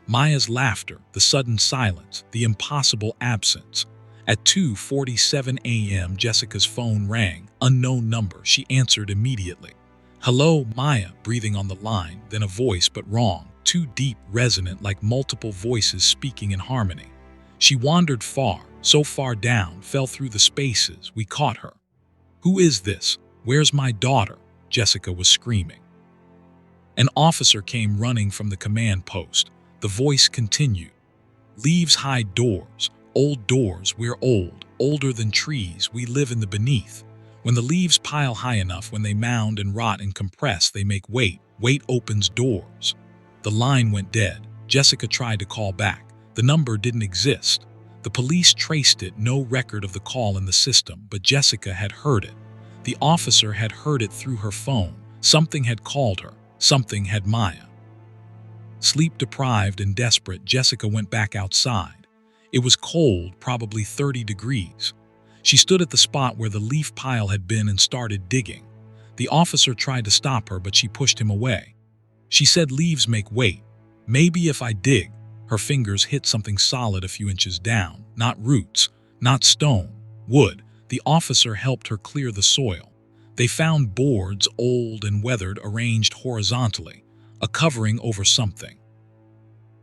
Maya's laughter, the sudden silence, the impossible absence. At 2:47 a.m., Jessica's phone rang. Unknown number. She answered immediately. "Hello, Maya," breathing on the line, then a voice, but wrong, too deep, resonant, like multiple voices speaking in harmony. She wandered far, so far down, fell through the spaces. "We caught her." "Who is this? Where's my daughter?" Jessica was screaming. An officer came running from the command post. The voice continued. "Leaves hide doors. Old doors. We're old, older than trees. We live in the beneath. When the leaves pile high enough, when they mound and rot and compress, they make weight. Weight opens doors." The line went dead. Jessica tried to call back. The number didn't exist. The police traced it, no record of the call in the system, but Jessica had heard it. The officer had heard it through her phone. Something had called her. Something had Maya. Sleep-deprived and desperate, Jessica went back outside. It was cold, probably 30 degrees. She stood at the spot where the leaf pile had been and started digging. The officer tried to stop her, but she pushed him away. She said, "Leaves make weight. Maybe if I dig." Her fingers hit something solid a few inches down. Not roots, not stone, wood. The officer helped her clear the soil. They found boards, old and weathered, arranged horizontally, a covering over something.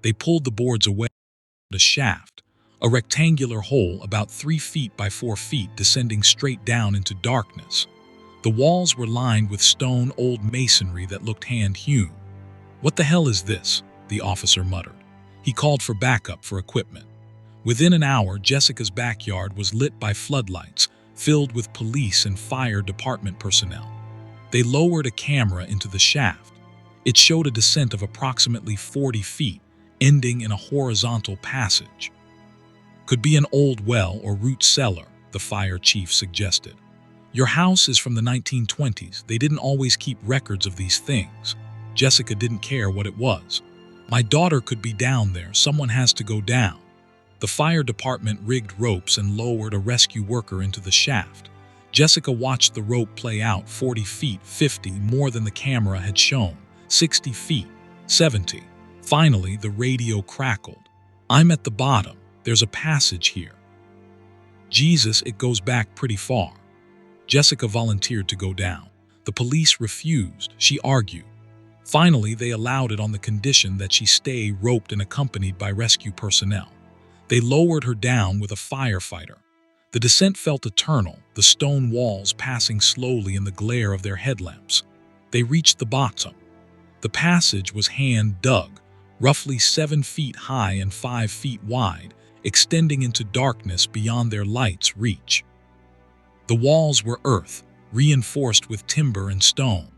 They pulled the boards away. A shaft, a rectangular hole about 3 feet by 4 feet, descending straight down into darkness. The walls were lined with stone, old masonry that looked hand-hewn. "What the hell is this?" the officer muttered. He called for backup, for equipment. Within an hour, Jessica's backyard was lit by floodlights, filled with police and fire department personnel. They lowered a camera into the shaft. It showed a descent of approximately 40 feet, ending in a horizontal passage. "Could be an old well or root cellar," the fire chief suggested. "Your house is from the 1920s. They didn't always keep records of these things." Jessica didn't care what it was. "My daughter could be down there. Someone has to go down." The fire department rigged ropes and lowered a rescue worker into the shaft. Jessica watched the rope play out. 40 feet, 50, more than the camera had shown. 60 feet, 70. Finally, the radio crackled. "I'm at the bottom. There's a passage here." Jesus, it goes back pretty far. Jessica volunteered to go down. The police refused, she argued. Finally, they allowed it on the condition that she stay roped and accompanied by rescue personnel. They lowered her down with a firefighter. The descent felt eternal, the stone walls passing slowly in the glare of their headlamps. They reached the bottom. The passage was hand-dug, roughly 7 feet high and 5 feet wide, extending into darkness beyond their light's reach. The walls were earth, reinforced with timber and stone.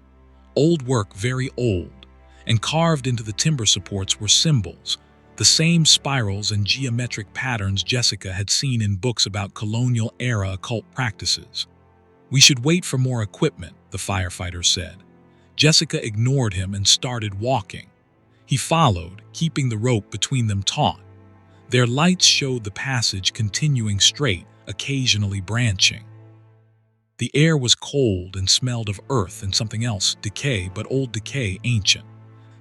Old work, very old, and carved into the timber supports were symbols, the same spirals and geometric patterns Jessica had seen in books about colonial-era occult practices. "We should wait for more equipment," the firefighter said. Jessica ignored him and started walking. He followed, keeping the rope between them taut. Their lights showed the passage continuing straight, occasionally branching. The air was cold and smelled of earth and something else, decay, but old decay, ancient.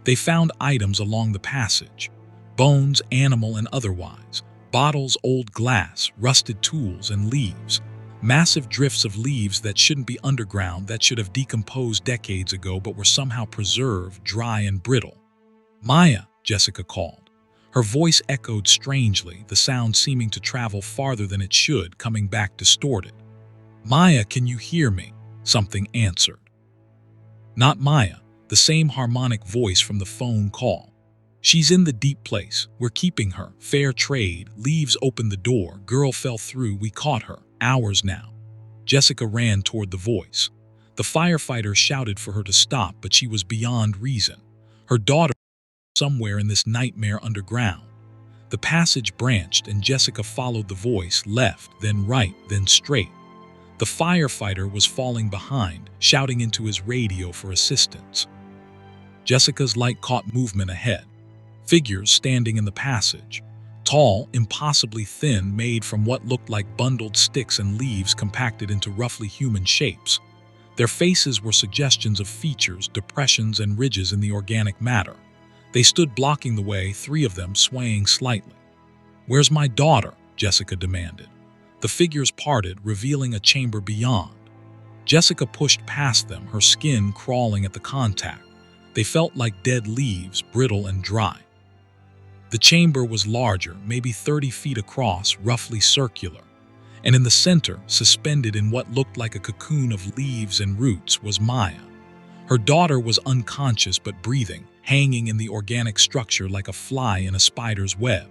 They found items along the passage, bones, animal and otherwise, bottles, old glass, rusted tools, and leaves. Massive drifts of leaves that shouldn't be underground, that should have decomposed decades ago but were somehow preserved, dry and brittle. "Maya," Jessica called. Her voice echoed strangely, the sound seeming to travel farther than it should, coming back distorted. "Maya, can you hear me?" Something answered. Not Maya, the same harmonic voice from the phone call. "She's in the deep place. We're keeping her. Fair trade. Leaves opened the door. Girl fell through. We caught her. Hours now." Jessica ran toward the voice. The firefighter shouted for her to stop, but she was beyond reason. Her daughter was somewhere in this nightmare underground. The passage branched and Jessica followed the voice, left, then right, then straight. The firefighter was falling behind, shouting into his radio for assistance. Jessica's light caught movement ahead. Figures standing in the passage. Tall, impossibly thin, made from what looked like bundled sticks and leaves compacted into roughly human shapes. Their faces were suggestions of features, depressions, and ridges in the organic matter. They stood blocking the way, 3 of them swaying slightly. "Where's my daughter?" Jessica demanded. The figures parted, revealing a chamber beyond. Jessica pushed past them, her skin crawling at the contact. They felt like dead leaves, brittle and dry. The chamber was larger, maybe 30 feet across, roughly circular. And in the center, suspended in what looked like a cocoon of leaves and roots, was Maya. Her daughter was unconscious but breathing, hanging in the organic structure like a fly in a spider's web.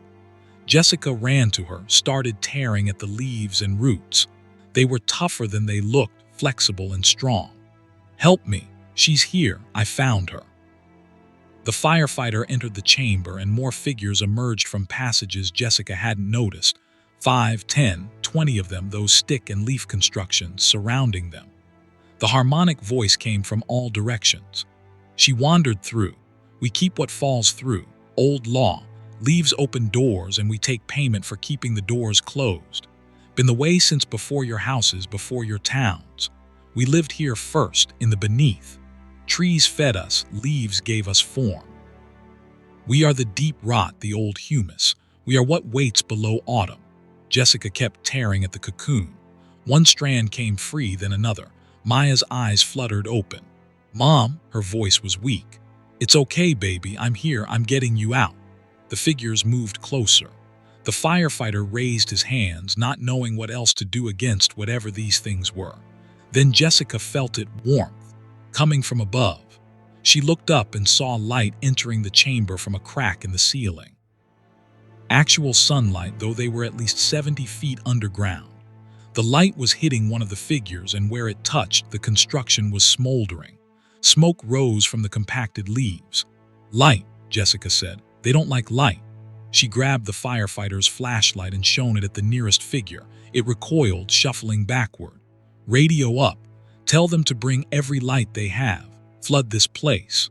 Jessica ran to her, started tearing at the leaves and roots. They were tougher than they looked, flexible and strong. "Help me. She's here. I found her." The firefighter entered the chamber and more figures emerged from passages Jessica hadn't noticed. 5, 10, 20 of them, those stick and leaf constructions, surrounding them. The harmonic voice came from all directions. She wandered through. "We keep what falls through. Old law. Leaves open doors and we take payment for keeping the doors closed. Been the way since before your houses, before your towns. We lived here first, in the beneath. Trees fed us, leaves gave us form. We are the deep rot, the old humus. We are what waits below autumn." Jessica kept tearing at the cocoon. One strand came free, then another. Maya's eyes fluttered open. "Mom," her voice was weak. "It's okay, baby. I'm here. I'm getting you out." The figures moved closer. The firefighter raised his hands, not knowing what else to do against whatever these things were. Then Jessica felt it, warmth, coming from above. She looked up and saw light entering the chamber from a crack in the ceiling. Actual sunlight, though they were at least 70 feet underground. The light was hitting one of the figures, and where it touched, the construction was smoldering. Smoke rose from the compacted leaves. "Light," Jessica said. "They don't like light." She grabbed the firefighter's flashlight and shone it at the nearest figure. It recoiled, shuffling backward. "Radio up. Tell them to bring every light they have. Flood this place."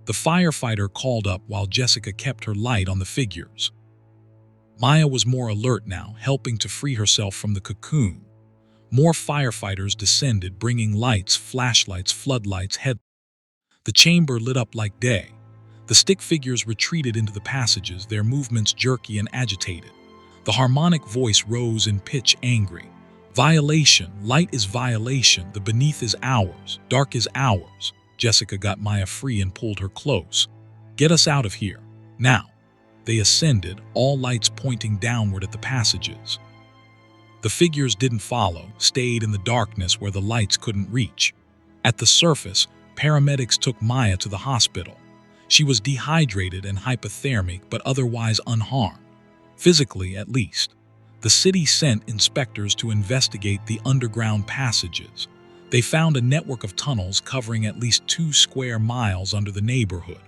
The firefighter called up while Jessica kept her light on the figures. Maya was more alert now, helping to free herself from the cocoon. More firefighters descended, bringing lights, flashlights, floodlights, headlights. The chamber lit up like day. The stick figures retreated into the passages, their movements jerky and agitated. The harmonic voice rose in pitch, angry. Violation, light is violation, the beneath is ours, dark is ours. Jessica got Maya free and pulled her close. Get us out of here, now. They ascended, all lights pointing downward at the passages. The figures didn't follow, stayed in the darkness where the lights couldn't reach. At the surface, paramedics took Maya to the hospital. She was dehydrated and hypothermic, but otherwise unharmed. Physically, at least. The city sent inspectors to investigate the underground passages. They found a network of tunnels covering at least 2 square miles under the neighborhood.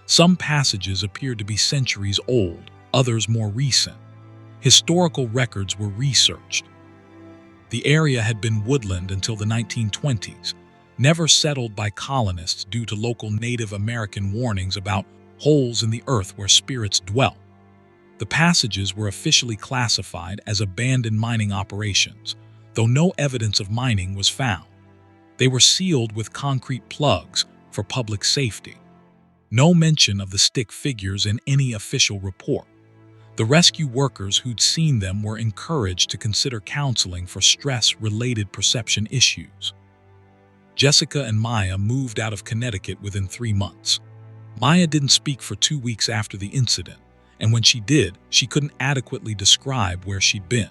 Some passages appeared to be centuries old, others more recent. Historical records were researched. The area had been woodland until the 1920s, never settled by colonists due to local Native American warnings about holes in the earth where spirits dwelt. The passages were officially classified as abandoned mining operations, though no evidence of mining was found. They were sealed with concrete plugs for public safety. No mention of the stick figures in any official report. The rescue workers who'd seen them were encouraged to consider counseling for stress-related perception issues. Jessica and Maya moved out of Connecticut within 3 months. Maya didn't speak for 2 weeks after the incident, and when she did, she couldn't adequately describe where she'd been.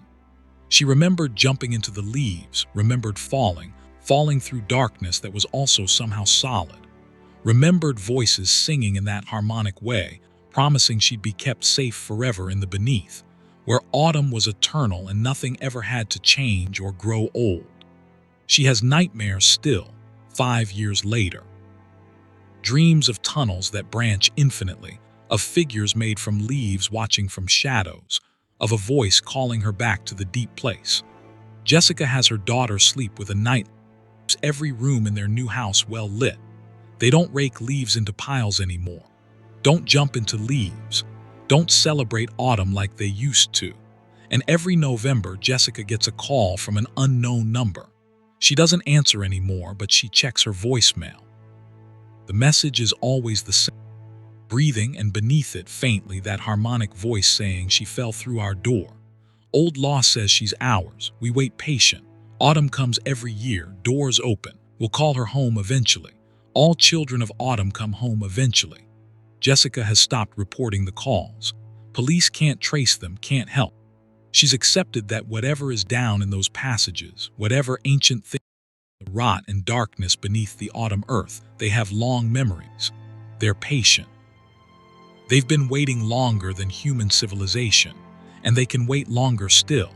She remembered jumping into the leaves, remembered falling through darkness that was also somehow solid. Remembered voices singing in that harmonic way, promising she'd be kept safe forever in the beneath, where autumn was eternal and nothing ever had to change or grow old. She has nightmares still, 5 years later. Dreams of tunnels that branch infinitely, of figures made from leaves watching from shadows, of a voice calling her back to the deep place. Jessica has her daughter sleep with a night lamp, every room in their new house well lit. They don't rake leaves into piles anymore. Don't jump into leaves. Don't celebrate autumn like they used to. And every November, Jessica gets a call from an unknown number. She doesn't answer anymore, but she checks her voicemail. The message is always the same. Breathing, and beneath it, faintly, that harmonic voice saying she fell through our door. Old law says she's ours. We wait patient. Autumn comes every year. Doors open. We'll call her home eventually. All children of autumn come home eventually. Jessica has stopped reporting the calls. Police can't trace them, can't help. She's accepted that whatever is down in those passages, whatever ancient things rot and darkness beneath the autumn earth, they have long memories. They're patient. They've been waiting longer than human civilization, and they can wait longer still.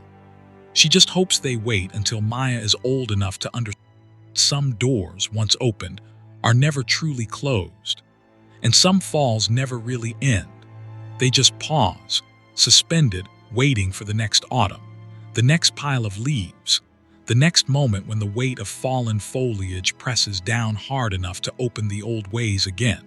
She just hopes they wait until Maya is old enough to understand some doors, once opened, are never truly closed. And some falls never really end. They just pause, suspended, waiting for the next autumn, the next pile of leaves, the next moment when the weight of fallen foliage presses down hard enough to open the old ways again.